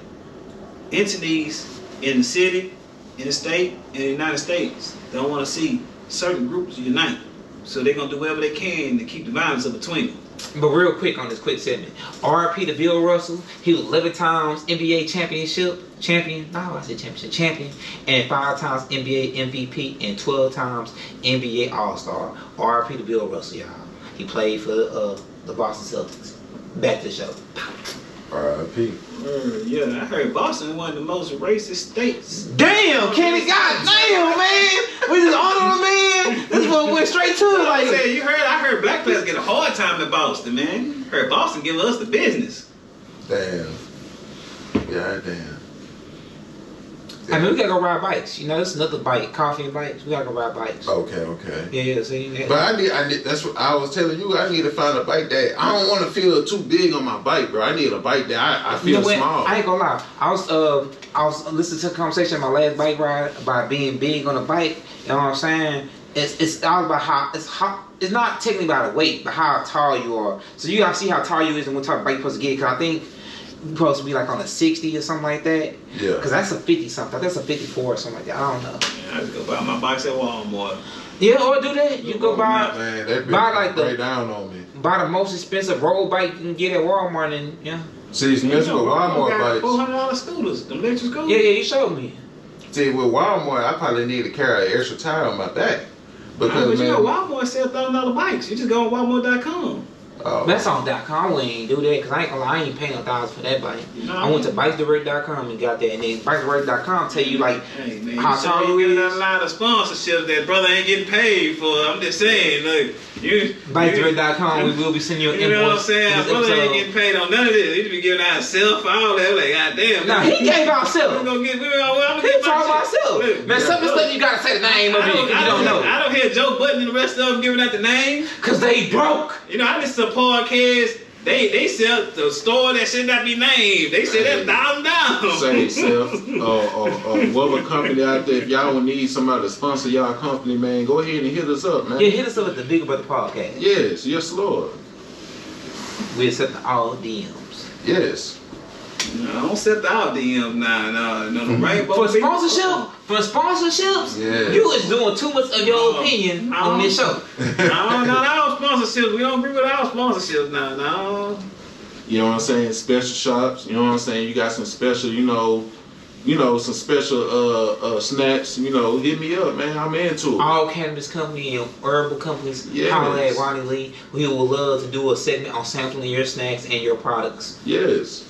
entities in the city, in the state, in the United States don't want to see certain groups unite. So they're going to do whatever they can to keep the violence up between them. But real quick on this quick segment. RIP to Bill Russell. He was 11 times NBA champion, and 5 times NBA MVP, and 12 times NBA All-Star. RIP to Bill Russell, y'all. He played for the Boston Celtics. Back to the show. RIP. Yeah, I heard Boston is one of the most racist states. Damn, Kenny, goddamn, man. We just honored him, man. This one went straight to it. Like, I heard black players get a hard time in Boston, man. Heard Boston give us the business. Damn. Yeah, damn. I mean, we gotta go ride bikes. You know, it's another bike, coffee and bikes. We gotta go ride bikes. Okay. Yeah. See, But I need. That's what I was telling you. I need to find a bike that I don't want to feel too big on my bike, bro. I need a bike that I feel you know what? small. I ain't gonna lie. I was listening to a conversation on my last bike ride about being big on a bike. You know what I'm saying? It's all about how it's not technically about the weight, but how tall you are. So you gotta see how tall you is and what type of bike you're supposed to get. Cause I think you're supposed to be like on a 60 or something like that. Yeah. Cause that's a 50 something. That's a 54 or something like that. I don't know. I just go buy my bikes at Walmart. Yeah, or do that. You go buy Man, that bitch buy like break down on me. buy the most expensive road bike you can get at Walmart and yeah. See, it's messing with Walmart bikes. $400 scooters, them electric scooters. Yeah, you showed me. See, with Walmart, I probably need to carry an extra tire on my back. But Because, you man, know, Walmart sell $1,000 bikes. You just go on Walmart.com. That's on .com. We ain't do that because I ain't gonna lie, I ain't paying $1,000 for that bike. No, I went to BikeDirect.com and got that, and then BikeDirect.com tell you like Hey man, how you tall sure you getting is. a lot of sponsorships that brother ain't getting paid for. I'm just saying, look, you BikeDirect.com. We will be sending you an You know what I'm invoice. saying? for Brother this ain't episode. getting paid on none of this. He just be giving out himself, all that. Like, goddamn. Nah, he gave out We self. gonna get. I'm He talking about self. Look, Man, some of the look. stuff you gotta say the name of it because you don't know. I don't hear Joe Budden and the rest of them giving out the name. Cause they broke. You know, I listen to podcasts. They sell the store that should not be named. They sell that $1,000. say self, whatever company out there, if y'all would need somebody to sponsor y'all company, man, go ahead and hit us up, man. Yeah, hit us up at the Bigger Brother Podcast. Yes, Lord. We accept all DMs. Yes. No, I don't set the out DMs now. No, the rainbow For people. sponsorships, Yeah. you is doing too much of your No. opinion on this show. No, our sponsorships. We don't agree with our sponsorships now. No. You know what I'm saying? Special shops. You know what I'm saying? You got some special, some special snacks. Hit me up, man. I'm into it. All cannabis company and herbal companies, Yes. holler at Ronnie Lee. We would love to do a segment on sampling your snacks and your products. Yes.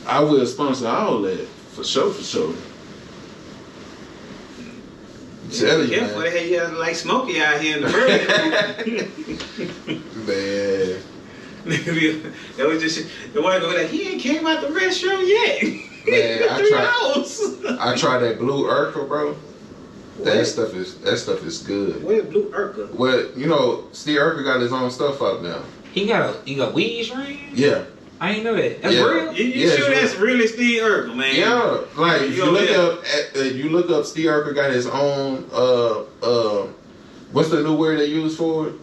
I will sponsor all that for sure. Tell you, Careful, man. they had you like Smokey out here in the bird. Man. That was just the one go like, he ain't came out the restroom yet. Man, I 3 tried- hours. I tried that blue Urkel, bro. That What? stuff is good. Where's Blue Urkel? Well, Steve Urkel got his own stuff out now. You got weed strain? Yeah. I ain't know that. That's Yeah. real? You Yeah, sure it's that's really Steve Urkel, man? Yeah, like if You you look up Steve Urkel got his own what's the new word they use for it?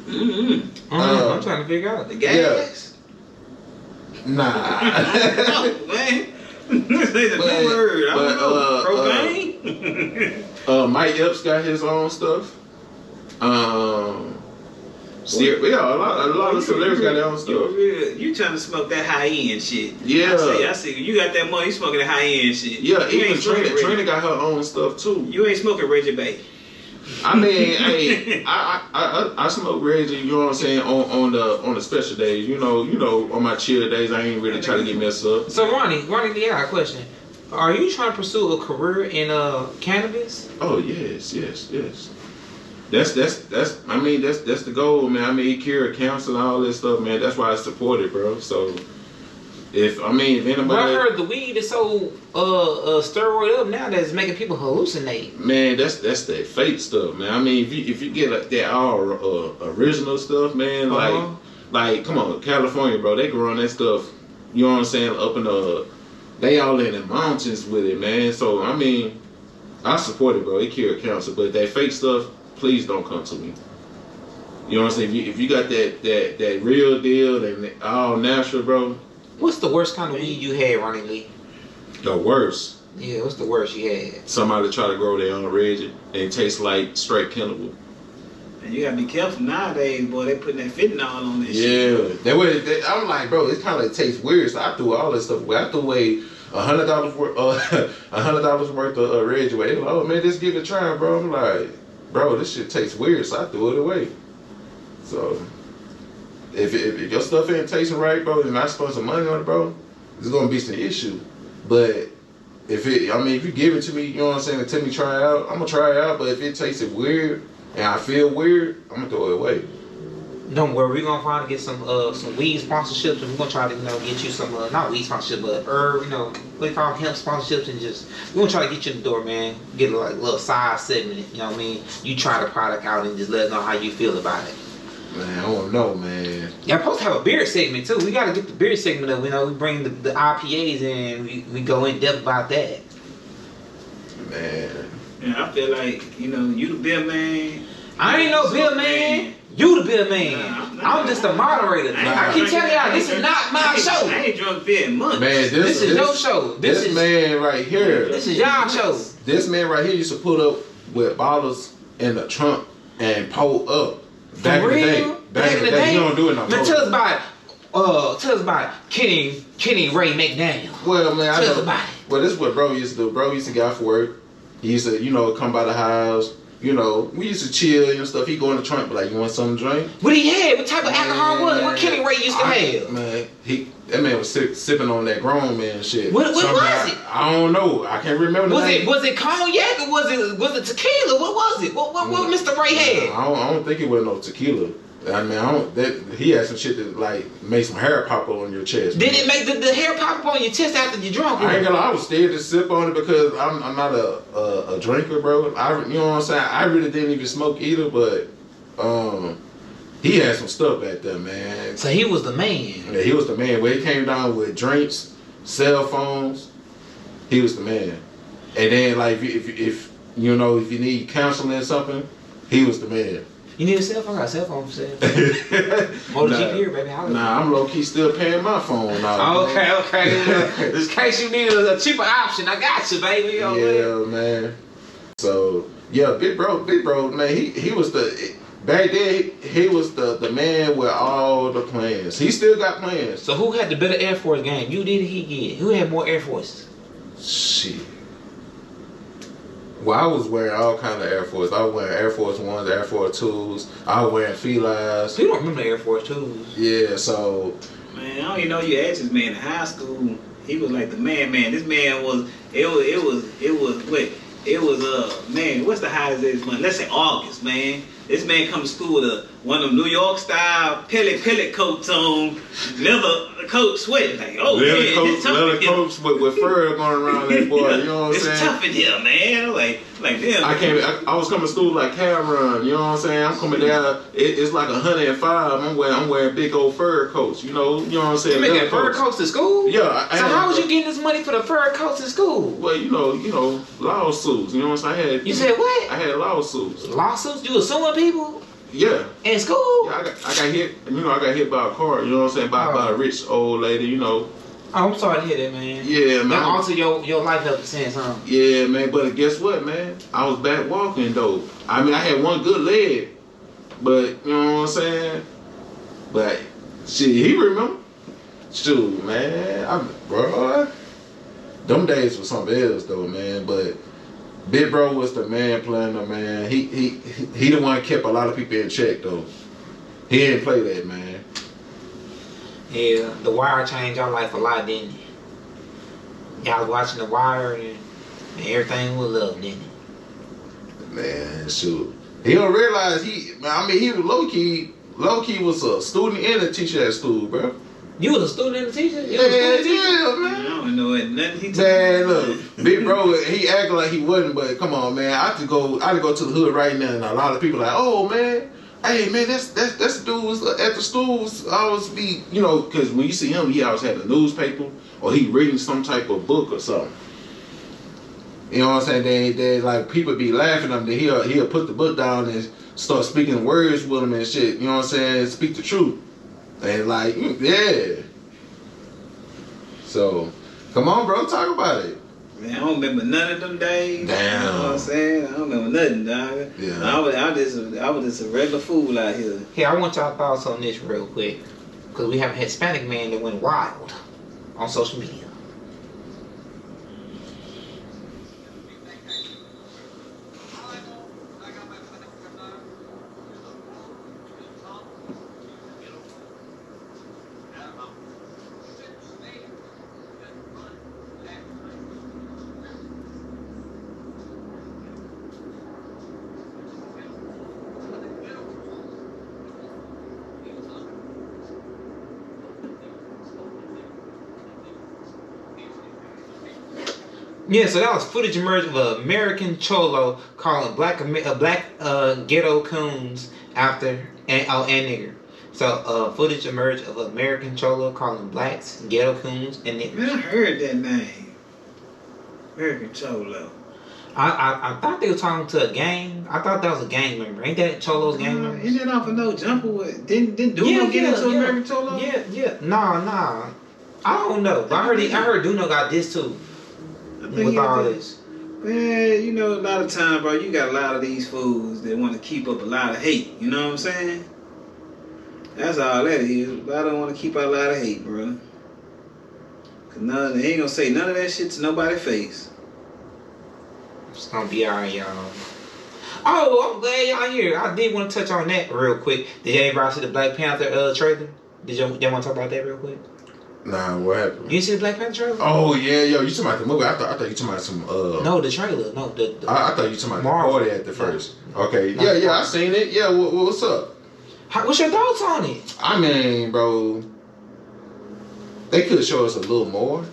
Mm-hmm. I'm trying to figure out. The gas? Nah. No, man. This ain't a But- new word. I but, don't know. Propane? Mike Epps got his own stuff. Steve, a lot of celebrities got their own stuff. You trying to smoke that high end shit? Yeah. I see. You got that money. You smoking that high end shit. Yeah, You even ain't smoking Trina got her own stuff too. You ain't smoking Reggie Bay. I mean, hey, I smoke Reggie. You know what I'm saying on the special days. You know, on my chill days, I ain't really trying to get messed up. So Ronnie, I got a question. Are you trying to pursue a career in cannabis? Oh yes. That's I mean that's the goal, man. I mean, cure cancer and all this stuff, man. That's why I support it, bro. So if anybody, But I heard the weed is so steroid up now that it's making people hallucinate. man, that's that fake stuff, man. I mean, if you get like that all original stuff, man, like come on, California, bro, they growing that stuff. You know what I'm saying? Up in they all in the mountains with it, man. So I mean, I support it, bro. It cure cancer, but that fake stuff, please don't come to me. You know what I'm saying? If you got that real deal, that all natural, bro. What's the worst kind of weed you had, Ronnie Lee? The worst. Yeah, what's the worst you had? Somebody try to grow their own Reggie and it tastes like straight cannibal. And you gotta be careful nowadays, boy. They putting that fentanyl on this shit. Yeah, I'm like, bro, it kind of tastes weird. So I threw all this stuff away. I threw away $100 worth of Reggie away. They were like, oh man, just give it a try, bro. I'm like, bro, this shit tastes weird, so I threw it away. So if your stuff ain't tasting right, bro, and I spend some money on it, bro, it's gonna be some issue. But if you give it to me, you know what I'm saying, and tell me try it out, I'm gonna try it out. But if it tasted weird and I feel weird, I'm gonna throw it away. Don't worry, we're gonna finally get some weed sponsorships, and we're gonna try to get you some not weed sponsorship, but herb, what they call hemp sponsorships, and just we're gonna try to get you in the door, man. Get a little side segment, you know what I mean? You try the product out and just let us know how you feel about it. Man, I don't know, man. Yeah, I'm supposed to have a beer segment too. We gotta get the beer segment up. We bring the IPAs and we go in depth about that. Man. Yeah, I feel like you the beer man. I ain't no beer man. You the beer man. Nah, I'm just a moderator. I keep telling y'all, this is not my show. I ain't drunk beer in months. Man, This is your show. This man right here. This is y'all show. This man right here used to put up with bottles in the trunk and pull up. Back in the day. Back in the day, you don't do it no more. Man, tell us about Kenny Ray McDaniel. Well, man, I Tell us know. about it. Well, this is what bro used to do. Bro used to get off work. He used to, come by the house. We used to chill and stuff. He go in the trunk, but like, you want something to drink? What he had? What type of alcohol was? What Kenny Ray used to have? Man, that man was sipping on that grown man shit. What was it? I don't know. I can't remember. Was it cognac or was it tequila? What was it? What Mr. Ray had? I don't think it was no tequila. I mean, he had some shit that like made some hair pop up on your chest. Did it make the hair pop up on your chest after you drunk? I ain't gonna lie, I was scared to sip on it because I'm not a drinker, bro. You know what I'm saying? I really didn't even smoke either, but he had some stuff back there, man. So he was the man. Yeah, he was the man. When it came down with drinks, cell phones, he was the man. And then like if you need counseling or something, he was the man. You need a cell phone? I got a cell phone for sale. Hold the GP here, baby. Nah, I'm low key still paying my phone now. Okay. Just in case you need a cheaper option, I got you, baby. Yeah, man. So yeah, big bro, man. He was back then. He was the man with all the plans. He still got plans. So who had the better Air Force game? You did or he did? Who had more Air Forces? Shit. Well, I was wearing all kind of Air Force. I was wearing Air Force Ones, Air Force Twos. I was wearing Felines. You don't remember the Air Force Twos? Yeah, so. Man, I don't even know you asked this man in high school. He was like the man. This man was. Man, what's the highest age month? Let's say August, man. This man come to school with one of them New York style pellet coats on, leather coat sweating like, oh leather man, coats, it's tough leather coats with fur going around that boy. You know what I'm saying? It's tough in here, man. Like damn. I was coming to school like Cameron. You know what I'm saying? I'm coming down. It's like 105. I'm wearing big old fur coats. You know what I'm saying? You making fur coats to school? Yeah. So how was you getting this money for the fur coats in school? Well, lawsuits. You know what I'm saying? You said what? I had lawsuits. Lawsuits? You were suing people? Yeah. In school? Yeah, I got hit. I got hit by a car. You know what I'm saying? By a rich old lady. Oh, I'm sorry to hear that, man. Yeah, man. That altered your life ever since, huh? Yeah, man. But guess what, man? I was back walking though. I mean, I had one good leg, but you know what I'm saying? But shit, he remember. Shoot, man. Bro, them days was something else though, man. But Big Bro was the man planner, man. He the one kept a lot of people in check though. He didn't play that, man. Yeah, The Wire changed your life a lot, didn't it? Y'all was watching The Wire and everything was love, didn't it? Man, shoot. He don't realize he was low key was a student and a teacher at school, bro. You was a student and a teacher? Yeah, man. I don't know nothing he Man, look, Big Bro, he acted like he wasn't, but come on, man. I could go to the hood right now, and a lot of people like, oh man, hey man, that's the dude was at the schools. Always be, because when you see him, he always had a newspaper or he reading some type of book or something. You know what I'm saying? They like people be laughing at him. Then he'll put the book down and start speaking words with him and shit. You know what I'm saying? Speak the truth. And like, yeah. So, come on, bro, talk about it. Man, I don't remember none of them days. Damn. You know what I'm saying? I don't remember nothing, dog. Yeah. I was just a regular fool out here. Hey, I want y'all thoughts on this real quick. Because we have a Hispanic man that went wild on social media. Yeah, so that was footage emerged of an American cholo calling black ghetto coons after and nigger. So footage emerged of an American cholo calling blacks ghetto coons and niggers. Man, I heard that name. American Cholo. I thought they were talking to a gang. I thought that was a gang member. Ain't that Cholo's gang member? Isn't that off of No Jumper? Didn't Duno get into American Cholo? Yeah. Nah. I don't know. But I heard Duno got this too. With all this. Man, you know, a lot of time, bro, you got a lot of these fools that want to keep up a lot of hate. You know what I'm saying? That's all that is. A lot of them want to keep out a lot of hate, bro. Cause they ain't gonna say none of that shit to nobody's face. It's gonna be alright, y'all. Oh, I'm glad y'all here. I did want to touch on that real quick. Did everybody see the Black Panther trailer? Did y'all want to talk about that real quick? Nah, what happened? You didn't see the Black Panther trailer? Oh yeah, yo, you talking about the movie? I thought you talking about some. No, the trailer. No, the I thought you talking about Marvel. the party at the first. Okay, No, yeah, I seen it. Yeah, what's up? What's your thoughts on it? I mean, bro, they could show us a little more.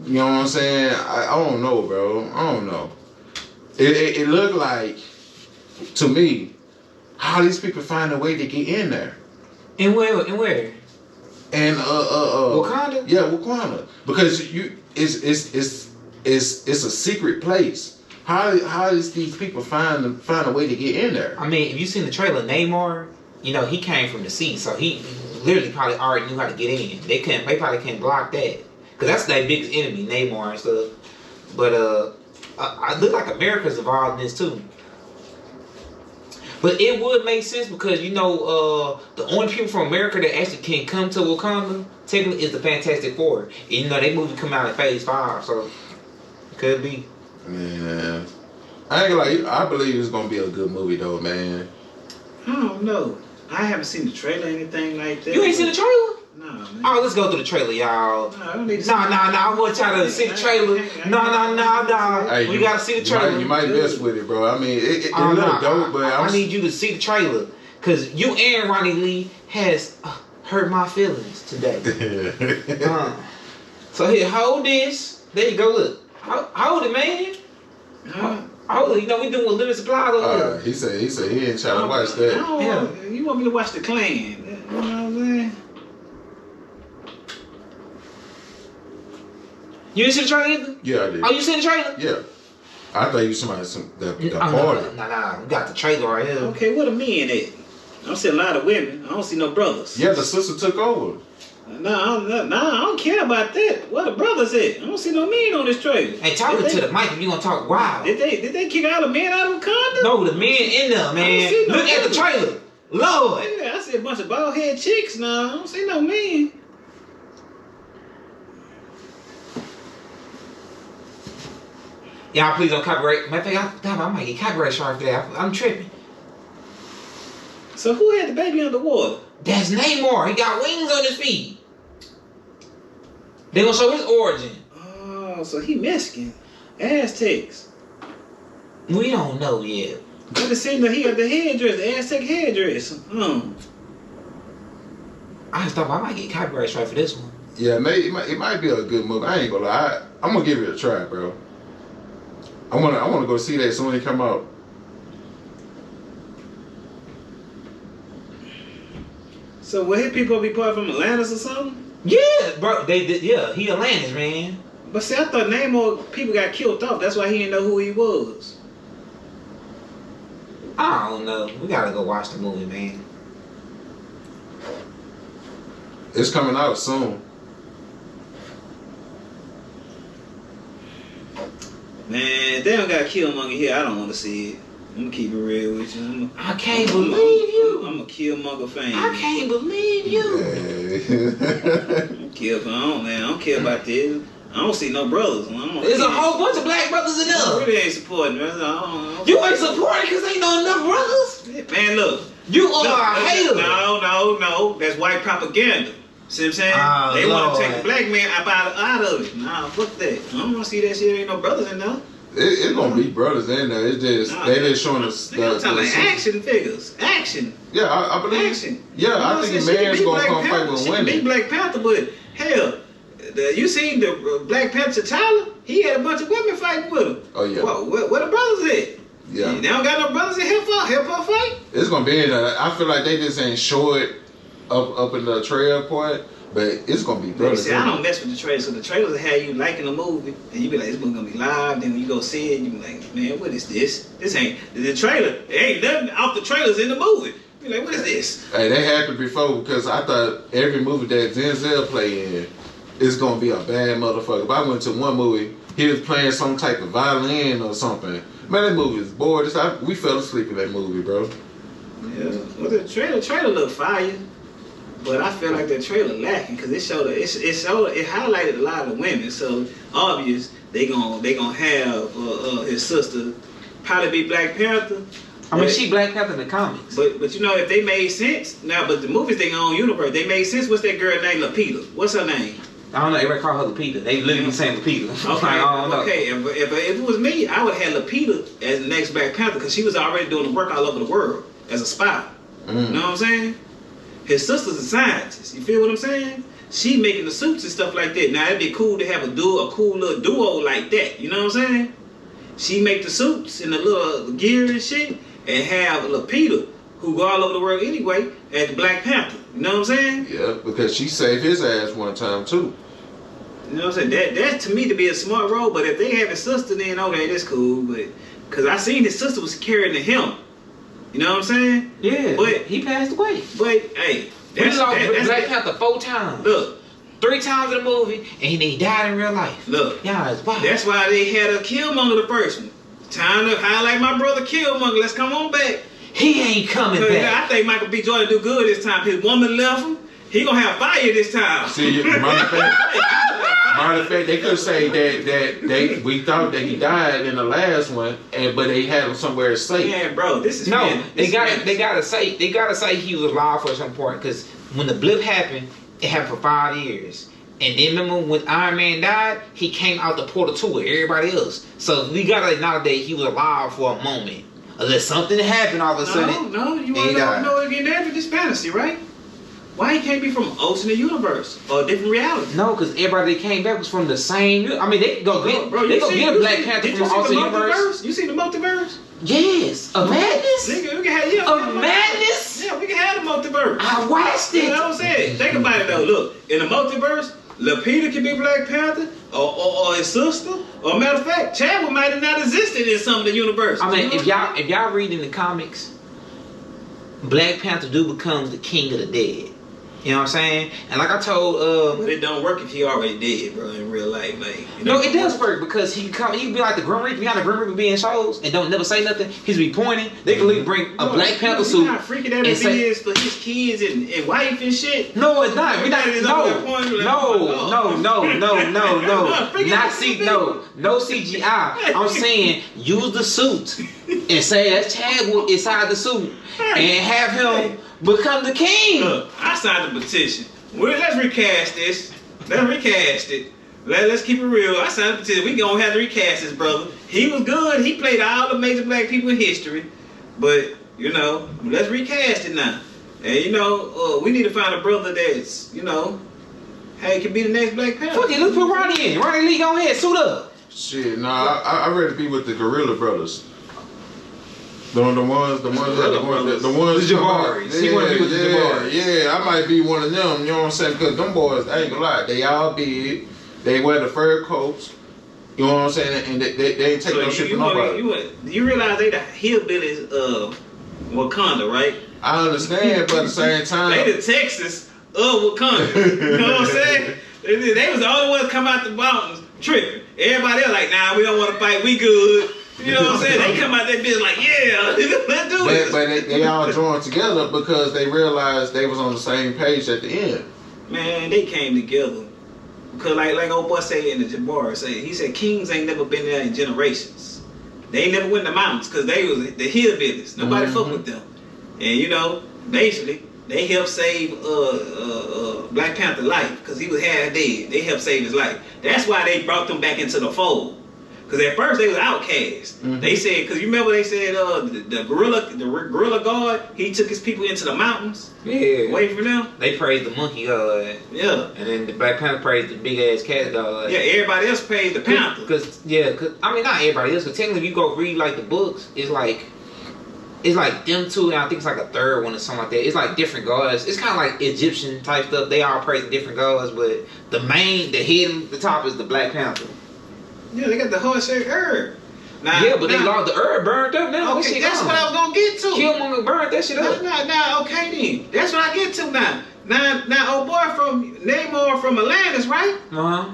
You know what I'm saying? I don't know, bro. I don't know. It looked like, to me, how these people find a way to get in there. And where? And Wakanda? Yeah, Wakanda. Because it's a secret place. How does these people find a way to get in there? I mean, if you seen the trailer, Namor, you know, he came from the sea, so he literally probably already knew how to get in. They probably can't block that. Cause that's their biggest enemy, Namor and stuff. But I look like America's involved in this too. But it would make sense because, you know, the only people from America that actually can come to Wakanda, technically, is the Fantastic Four. And, you know, they movie come out in Phase 5, so it could be. Man, I ain't gonna lie, I believe it's gonna be a good movie though, man. I don't know. I haven't seen the trailer or anything like that. You ain't seen the trailer? No, man. Oh, let's go through the trailer, y'all. No, I don't need to see Nah, I want y'all to see the trailer. Nah. Hey, We gotta see the trailer. You might mess with it, bro. I mean, it look dope, but I need you to see the trailer. Cause you and Ronnie Lee has hurt my feelings today. So here, hold this. There you go, look. Hold it, man. Hold it. You know we doing limited supplies over here. He said he ain't trying to watch that. Yeah. You want me to watch The Clan? You know what I'm saying? You didn't see the trailer either? Yeah, I did. Oh, you seen the trailer? Yeah. I thought you somebody the Oh, party. Nah. We got the trailer right here. Okay, what a men at? I don't see a lot of women. I don't see no brothers. Yeah, the sister took over. Nah, I don't care about that. Where the brothers at? I don't see no men on this trailer. Hey, talking to the mic if you gonna talk wild. Did they kick all the men out of Wakanda? No, the men in there, man. see no Look at the trailer. Lord. Yeah, I see a bunch of bald head chicks now. I don't see no men. Y'all please don't copyright. Matter of fact, I might get copyright charged for that. I'm tripping. So who had the baby underwater? That's Namor. He got wings on his feet. They gonna show his origin. Oh, so he Mexican. Aztecs. We don't know yet. But it seemed that he got the headdress, the Aztec headdress. I just thought I might get copyright strike for this one. Yeah, it might be a good movie. I ain't gonna lie. I'm gonna give it a try, bro. I wanna go see that as soon as it come out. So will his people be part from Atlantis or something? Yeah, bro. He Atlantis, man. But see, I thought Namor people got killed off. That's why he didn't know who he was. I don't know. We gotta go watch the movie, man. It's coming out soon. Man, if they don't got Killmonger here, I don't want to see it. I'm gonna keep it real with you. I can't believe you. I'm a Killmonger fan. I can't believe you. I don't care about this. I don't see no brothers. There's a whole bunch of black brothers in I there. really ain't supporting, man. You ain't supporting because ain't no enough brothers. Man, look. You are a hater. No. That's white propaganda. See what I'm saying? They want to take the black man out of it. Nah, fuck that. I don't want to see that shit. Ain't no brothers in there. It's gonna be brothers in there. It's just they just showing us. I'm talking like action figures. Action. Yeah, I believe. Action. Yeah, I think a man's gonna come fight with women. Big Black Panther, but hell, You seen the Black Panther T'Challa? He had a bunch of women fighting with him. Oh yeah. Where the brothers at? Yeah. They don't got no brothers to help her fight. It's gonna be in there. I feel like they just ain't show it up in the trailer part, but it's gonna be brothers. See, I don't mess with the trailers. So the trailers will have you liking the movie, and you be like, this movie gonna be live. Then when you go see it, you be like, man, what is this? This ain't the trailer. It ain't nothing off the trailers in the movie. You be like, what is this? Hey, that happened before because I thought every movie that Denzel play in is gonna be a bad motherfucker. But I went to one movie, he was playing some type of violin or something. Man, that movie is bored. We fell asleep in that movie, bro. Yeah, well, the trailer look fire, but I feel like the trailer lacking because it highlighted a lot of women. So obvious they gonna have his sister probably be Black Panther. I mean, she Black Panther in the comics. But you know, if they made sense now, but the movies they own universe, they made sense. What's that girl named Lupita? What's her name? I don't know. Everybody call her Lupita. They literally saying Lupita. Okay, I don't know. okay. If it was me, I would have Lupita as the next Black Panther because she was already doing the work all over the world as a spy. You know what I'm saying? His sister's a scientist. You feel what I'm saying? She making the suits and stuff like that. Now it'd be cool to have a cool little duo like that. You know what I'm saying? She make the suits and the little gear and shit, and have Lupita, who go all over the world anyway, as the Black Panther. You know what I'm saying? Yeah, because she saved his ass one time too. You know what I'm saying? That to me to be a smart role. But if they have his sister, then okay, that's cool. But because I seen his sister was carrying the him. You know what I'm saying? Yeah, but he passed away. But hey, We lost Black Panther 4 times. Look. 3 times in the movie, and he died in real life. Look. Yeah, it's wild. That's why they had a Killmonger the first one. Time to highlight my brother Killmonger. Let's come on back. He ain't coming back. I think Michael B. Jordan do good this time. His woman left him. He gonna have fire this time. See, matter of fact, they could say that we thought that he died in the last one, but they had him somewhere safe. Yeah, bro, this is they gotta say he was alive for some point because when the blip happened, it happened for 5 years. And then remember when Iron Man died, he came out the portal too with everybody else. So we gotta acknowledge that he was alive for a moment. Unless something happened all of a sudden. No, you wanna know again after this fantasy, right? Why he can't be from alternate universe or a different reality? No, because everybody that came back was from the same. I mean, they could go get a Black Panther from alternate universe. You see the multiverse? Yes, a madness. Nigga, we can have madness. Yeah, we can have the multiverse. I watched it. You know what I'm saying? Think about it though. Look, in the multiverse, Lupita can be Black Panther, or his sister. Or matter of fact, Chadwick might have not existed in some of the universes. I mean, if y'all read in the comics, Black Panther do become the king of the dead. You know what I'm saying? And like I told, but it don't work if he already dead, bro. In real life, like no, it does work because he be like the Grim Reaper. Behind the Grim Reaper being shows and don't never say nothing. He's be pointing. They can literally bring a Black Panther suit. You know how freaking that is for his kids and wife and shit. No, it's not. We not. No CGI. I'm saying use the suit and say that's Chadwick inside the suit and have him become the king. Look, I signed the petition. Let's recast this. Let's recast it. Let's keep it real. I signed the petition. We gonna have to recast this, brother. He was good. He played all the major Black people in history. But, you know, let's recast it now. And, you know, we need to find a brother that's, you know, hey, can be the next Black Panther. Fuck it, let's put Ronnie in. Ronnie Lee, go ahead, suit up. Shit, nah, I'd rather be with the Gorilla Brothers. The ones. The Jabbaris. He want to be with the Jabbaris. Yeah, I might be one of them. You know what I'm saying? Because them boys, I ain't gonna lie, they all big. They wear the fur coats. You know what I'm saying? And they ain't taking no shit from nobody. You realize they the hillbillies of Wakanda, right? I understand, but at the same time, they the Texas of Wakanda. You know what I'm saying? They was the only ones come out the mountains tripping. Everybody else like, nah, we don't want to fight. We good. You know what I'm saying? They come out that bitch like, yeah, let's do this. But they all joined together because they realized they was on the same page at the end. Man, they came together. Because like old boy say in the Jabbar, he said kings ain't never been there in generations. They ain't never went in the mountains because they was the hillbillies. Nobody fuck with them. And you know, basically, they helped save Black Panther life because he was half dead. They helped save his life. That's why they brought them back into the fold. Cause at first they was outcasts. Mhm. They said, cause you remember they said the gorilla god, he took his people into the mountains Yeah. away from them. They praised the monkey god, Yeah, and then the Black Panther praised the big ass cat god. yeah. Everybody else paid the panther. Cause I mean not everybody else, but technically if you go read like the books, it's like them two, and I think it's like a third one or something like that. It's like different gods. It's kind of like Egyptian type stuff. They all praise different gods, but the hidden, the top is the Black Panther. Yeah, they got the horse-shaped herb. Now, Yeah, but they lost the herb, burned up now. That Okay, shit that's gone. what I was gonna get to. Killmonger burned that shit up. Now, okay then. That's what I get to now. Now, old boy from Namor from Atlantis, right?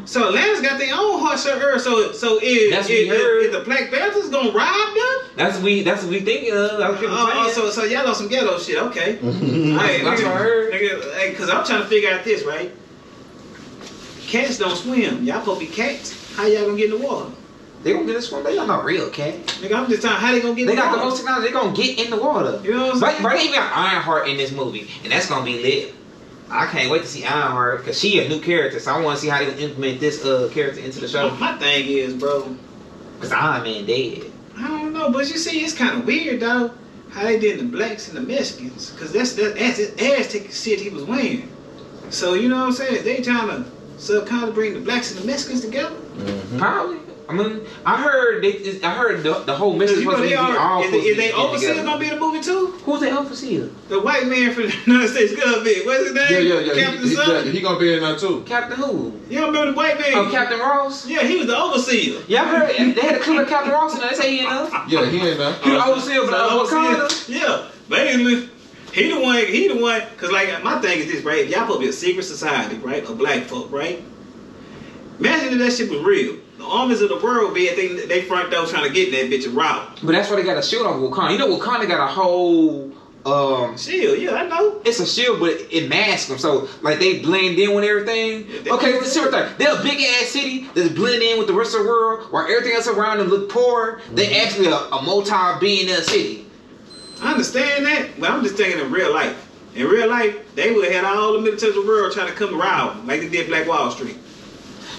So Atlantis got their own horse-shaped herb. So That's what we heard. is the Black Panthers gonna rob them? That's what we thinking of. That's what people saying. So y'all on some ghetto shit, okay? That's what I heard. Cause I'm trying to figure out this, right? Cats don't swim. Y'all supposed to be cats. How y'all gonna get in the water? They gonna get this one. They got no real cat. Nigga, I'm just telling how they gonna get in They the got water. the most technology. They gonna get in the water. You know what I'm saying? Right, they even got Ironheart in this movie, and that's gonna be lit. I can't wait to see Ironheart because she a new character, so I want to see how they gonna implement this character into the show. My thing is, bro, Cause Iron Man dead. I don't know, but you see, it's kind of weird though how they did the blacks and the Mexicans, cause that's Aztec shit he was wearing. So you know what I'm saying? They trying to subconsciously bring the blacks and the Mexicans together. Probably. I mean, I heard the whole mission You know, supposed to be all supposed to is be they overseer together. gonna be in the movie too? Who's the overseer? The white man from the United States government. What's his name? Yeah. Captain something. He gonna be in there too. Captain who? You don't remember the white man? Oh, Captain Ross. Yeah, he was the overseer. Yeah, I heard they had a clip of Captain Ross in there. They say he in there. Yeah, he in there. He the overseer of Wakanda. Yeah, basically, he the one. Cause like my thing is this, right? Y'all supposed to be a secret society, right? Of black folk, right? Imagine if that shit was real. The armies of the world be at they front door trying to get that bitch and rob. But that's why they got a shield on Wakanda. You know Wakanda got a whole Shield, yeah, I know. it's a shield, but it masks them. So like they blend in with everything. Okay, let's see what thing. They're a big ass city that's blend in with the rest of the world, while everything else around them look poor. They actually a multi-billionaire city. I understand that, but I'm just thinking in real life. In real life, they would have had all the military of the world trying to come to rob them, like they did Black Wall Street.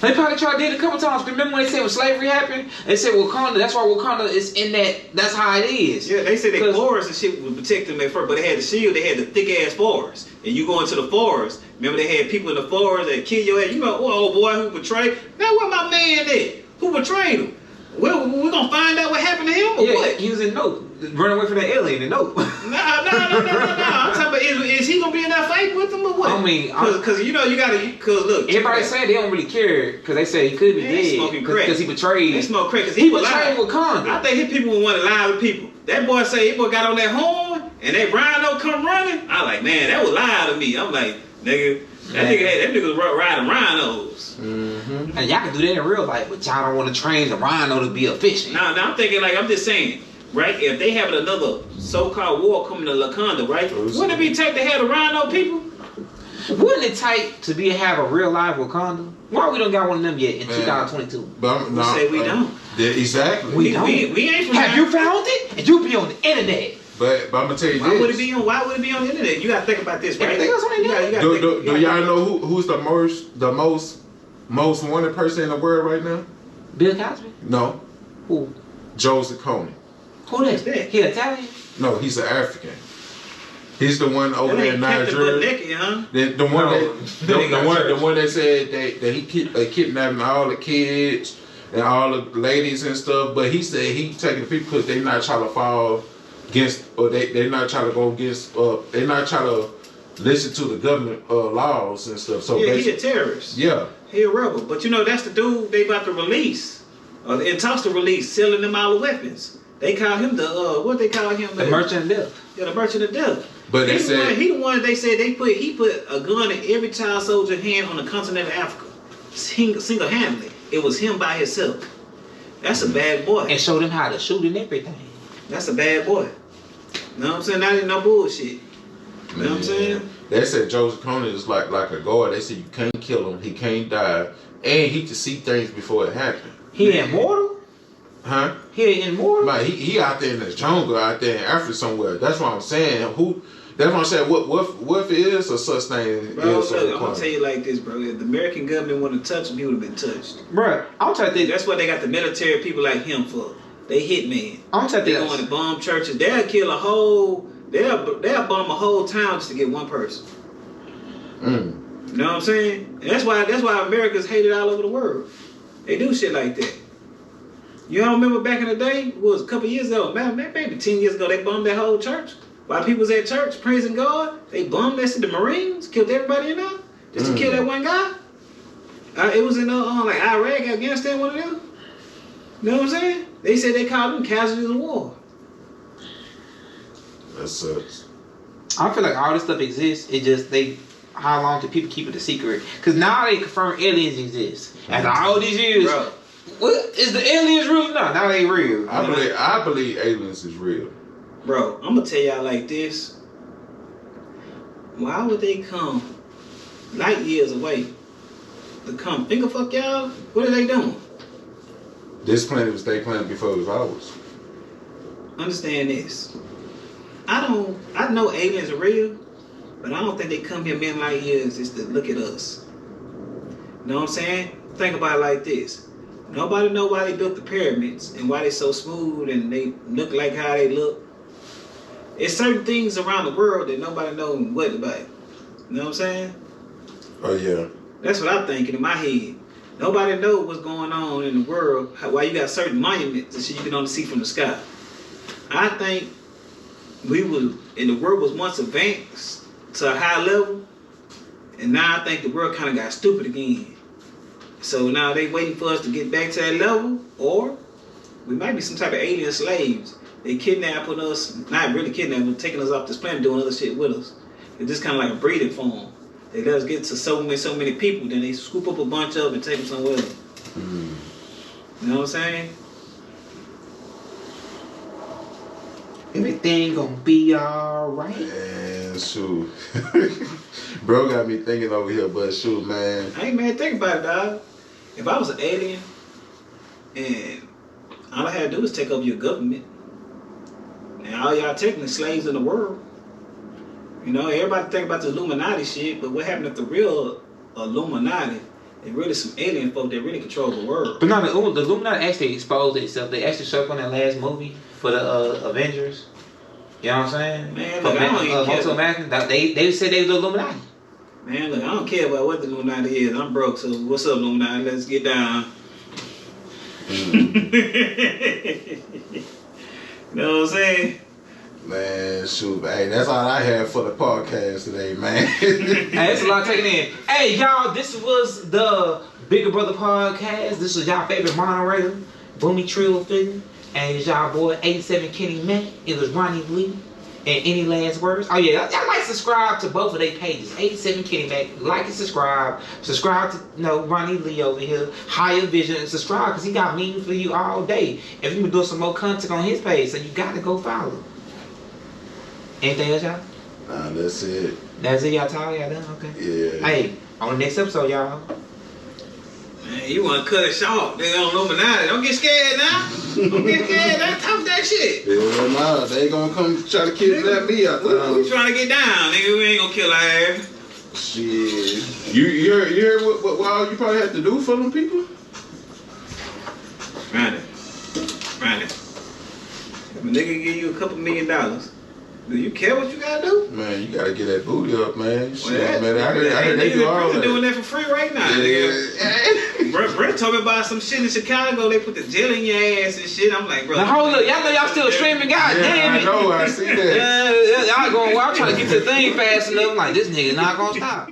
They probably tried to do it a couple times. Remember when they said when slavery happened? They said Wakanda. That's why Wakanda is in that. That's how it is. Yeah, they said their 'Cause- forest and shit would protect them at first, but they had the shield. They had the thick ass forest, and you go into the forest. Remember they had people in the forest that kill your ass. You know, old boy who betrayed. Now where my man at? Who betrayed him? Well, we gonna find out what happened to him or Yeah, what? he was in Nope. Running away from that alien in Nope. No. I'm talking about is he gonna be in that fight with them or what? I mean, because you know you gotta look. Everybody saying they don't really care because they say he could be Man, he's smoking dead crack. because he betrayed. They smoke crack because He was betrayed lying. Wakanda. I think his people would want to lie with people. That boy say he boy got on that horn and that rhino come running. I like, man, that was lie to me. I'm like, nigga, that nigga was riding rhinos. Mm-hmm. And y'all can do that in real life, but y'all don't want to train the rhino to be efficient. Now I'm thinking like I'm just saying, right? If they have another so-called war coming to Wakanda, right? Wouldn't it be tight to have the rhino people? Wouldn't it tight to have a real live Wakanda? Why we don't got one of them yet in Man. 2022? But We say we don't. Yeah, exactly. We don't. We ain't from Have you found it? And you be on the internet. But I'm gonna tell you Why this. would it be on the internet? You gotta think about this, right? Everything else on the internet. You gotta think- Do y'all know who's the most wanted person in the world right now? Bill Cosby? No, Who? Joseph Kony. Who that? that? He Italian? No, he's an African. He's the one over That there in ain't Captain Butt Nigeria. Naked, huh? The one No, that they got church. the one that said that he kidnapping all the kids and all the ladies and stuff. But he said he taking the people because they not trying to fall against, or they not trying to go against. They not trying to listen to the government laws and stuff. So Yeah, he a basically, terrorist. yeah. He a rebel. But you know, that's the dude they about to release. In talks to release, selling them all the weapons. They call him the, what they call him? The Merchant of Death. Yeah, the merchant of death. But they said He the one they said he put a gun in every child soldier hand on the continent of Africa. Single-handedly. It was him by himself. That's a bad boy. And showed him how to shoot and everything. That's a bad boy. Know what I'm saying? That ain't no bullshit. You know what I'm saying? They said Joseph Kony is like a god. They said you can't kill him, he can't die, and he can see things before it happen. He Man. immortal? Huh? He immortal? Like he out there in the jungle, out there in Africa somewhere. That's what I'm saying. Who That's what I'm saying. What if it is a such thing? Bro, look, I'm gonna tell you like this, bro. If the American government wanted to touch him, he would have been touched. Bro, I'm trying to think. That's what they got the military people like him for. They hitmen. I'm trying to They think. going to bomb churches. They'll kill a whole. They'll bomb a whole town just to get one person. Mm. You know what I'm saying? And that's why America's hated all over the world. They do shit like that. You don't remember back in the day? It was a couple years ago, maybe 10 years ago. They bombed that whole church. While people was at church praising God, they bombed that shit. The Marines killed everybody in there just to kill that one guy. It was in like Iraq, Afghanistan, one of them. You know what I'm saying? They said they called them casualties of war. That sucks. I feel like all this stuff exists. It just how long do people keep it a secret? Because now they confirm aliens exist. After all these years, Bro. what is the aliens real? No, now they ain't real. I believe aliens is real. Bro, I'm gonna tell y'all like this. Why would they come light years away to come finger fuck y'all? What are they doing? This planet was their planet before it was ours. Understand this. I know aliens are real, but I don't think they come here many light years just to look at us. You know what I'm saying? Think about it like this. Nobody know why they built the pyramids and why they so smooth and they look like how they look. It's certain things around the world that nobody knows what about. You know what I'm saying? Oh yeah. That's what I'm thinking in my head. Nobody knows what's going on in the world, why you got certain monuments and shit you can only see from the sky. I think the world was once advanced to a high level, and now I think the world kind of got stupid again. So now they waiting for us to get back to that level, or we might be some type of alien slaves. They kidnapping us, not really kidnapping, but taking us off this planet, doing other shit with us. It's just kind of like a breeding form. They let us get to so many people, then they scoop up a bunch of them and take them somewhere else. Mm. You know what I'm saying? Everything gonna be alright. Man, shoot. Bro got me thinking over here, but shoot, man. Hey man, think about it, dog. If I was an alien and all I had to do was take over your government, and all y'all technically slaves in the world. You know, everybody think about the Illuminati shit, but what happened if the real Illuminati is really some alien folk that really control the world? But no, the Illuminati actually exposed itself. They actually showed up on that last movie for the Avengers. You know what I'm saying? Man, look, I don't even care. Most Americans, they said they was the Illuminati. Man, look, I don't care about what the Illuminati is. I'm broke, so what's up, Illuminati? Let's get down. You know what I'm saying? Man, shoot. Hey, that's all I have for the podcast today, man. Hey, it's a lot taking in. Hey, y'all, this was the Bigger Brother podcast. This was y'all favorite moderator, Boomy Trill figure. And it's y'all boy, 87 Kenny Mack. It was Ronnie Lee. And any last words? Oh, yeah, y'all like subscribe to both of their pages. 87 Kenny Mack. Like and subscribe. Subscribe to Ronnie Lee over here. Higher Vision. And subscribe because he got memes for you all day. And we been doing some more content on his page. So you got to go follow. Anything else, y'all? Nah, that's it. That's it, y'all tired? Y'all done? Okay. Yeah. Hey, on the next episode, y'all. Man, you want to cut it short. They on Illuminati. Don't get scared now. Don't get scared. Don't talk that shit. Yeah, nah, they gonna come try to kidnap me out there. We trying to get down, nigga. We ain't gonna kill our ass. Shit. You heard what all you probably have to do for them people? Randy. If a nigga give you a couple $1 million, do you care what you gotta do? Man, you gotta get that booty up, man. Shit, Well, man. I heard they do all that. doing that for free right now, nigga. Brent told me about some shit in Chicago. They put the gel in your ass and shit. I'm like, bro. Now hold up, y'all know y'all still streaming, god damn it. I know, I see that. Y'all going, well, I'm trying to get to the thing fast enough. I'm like, this nigga not gonna stop.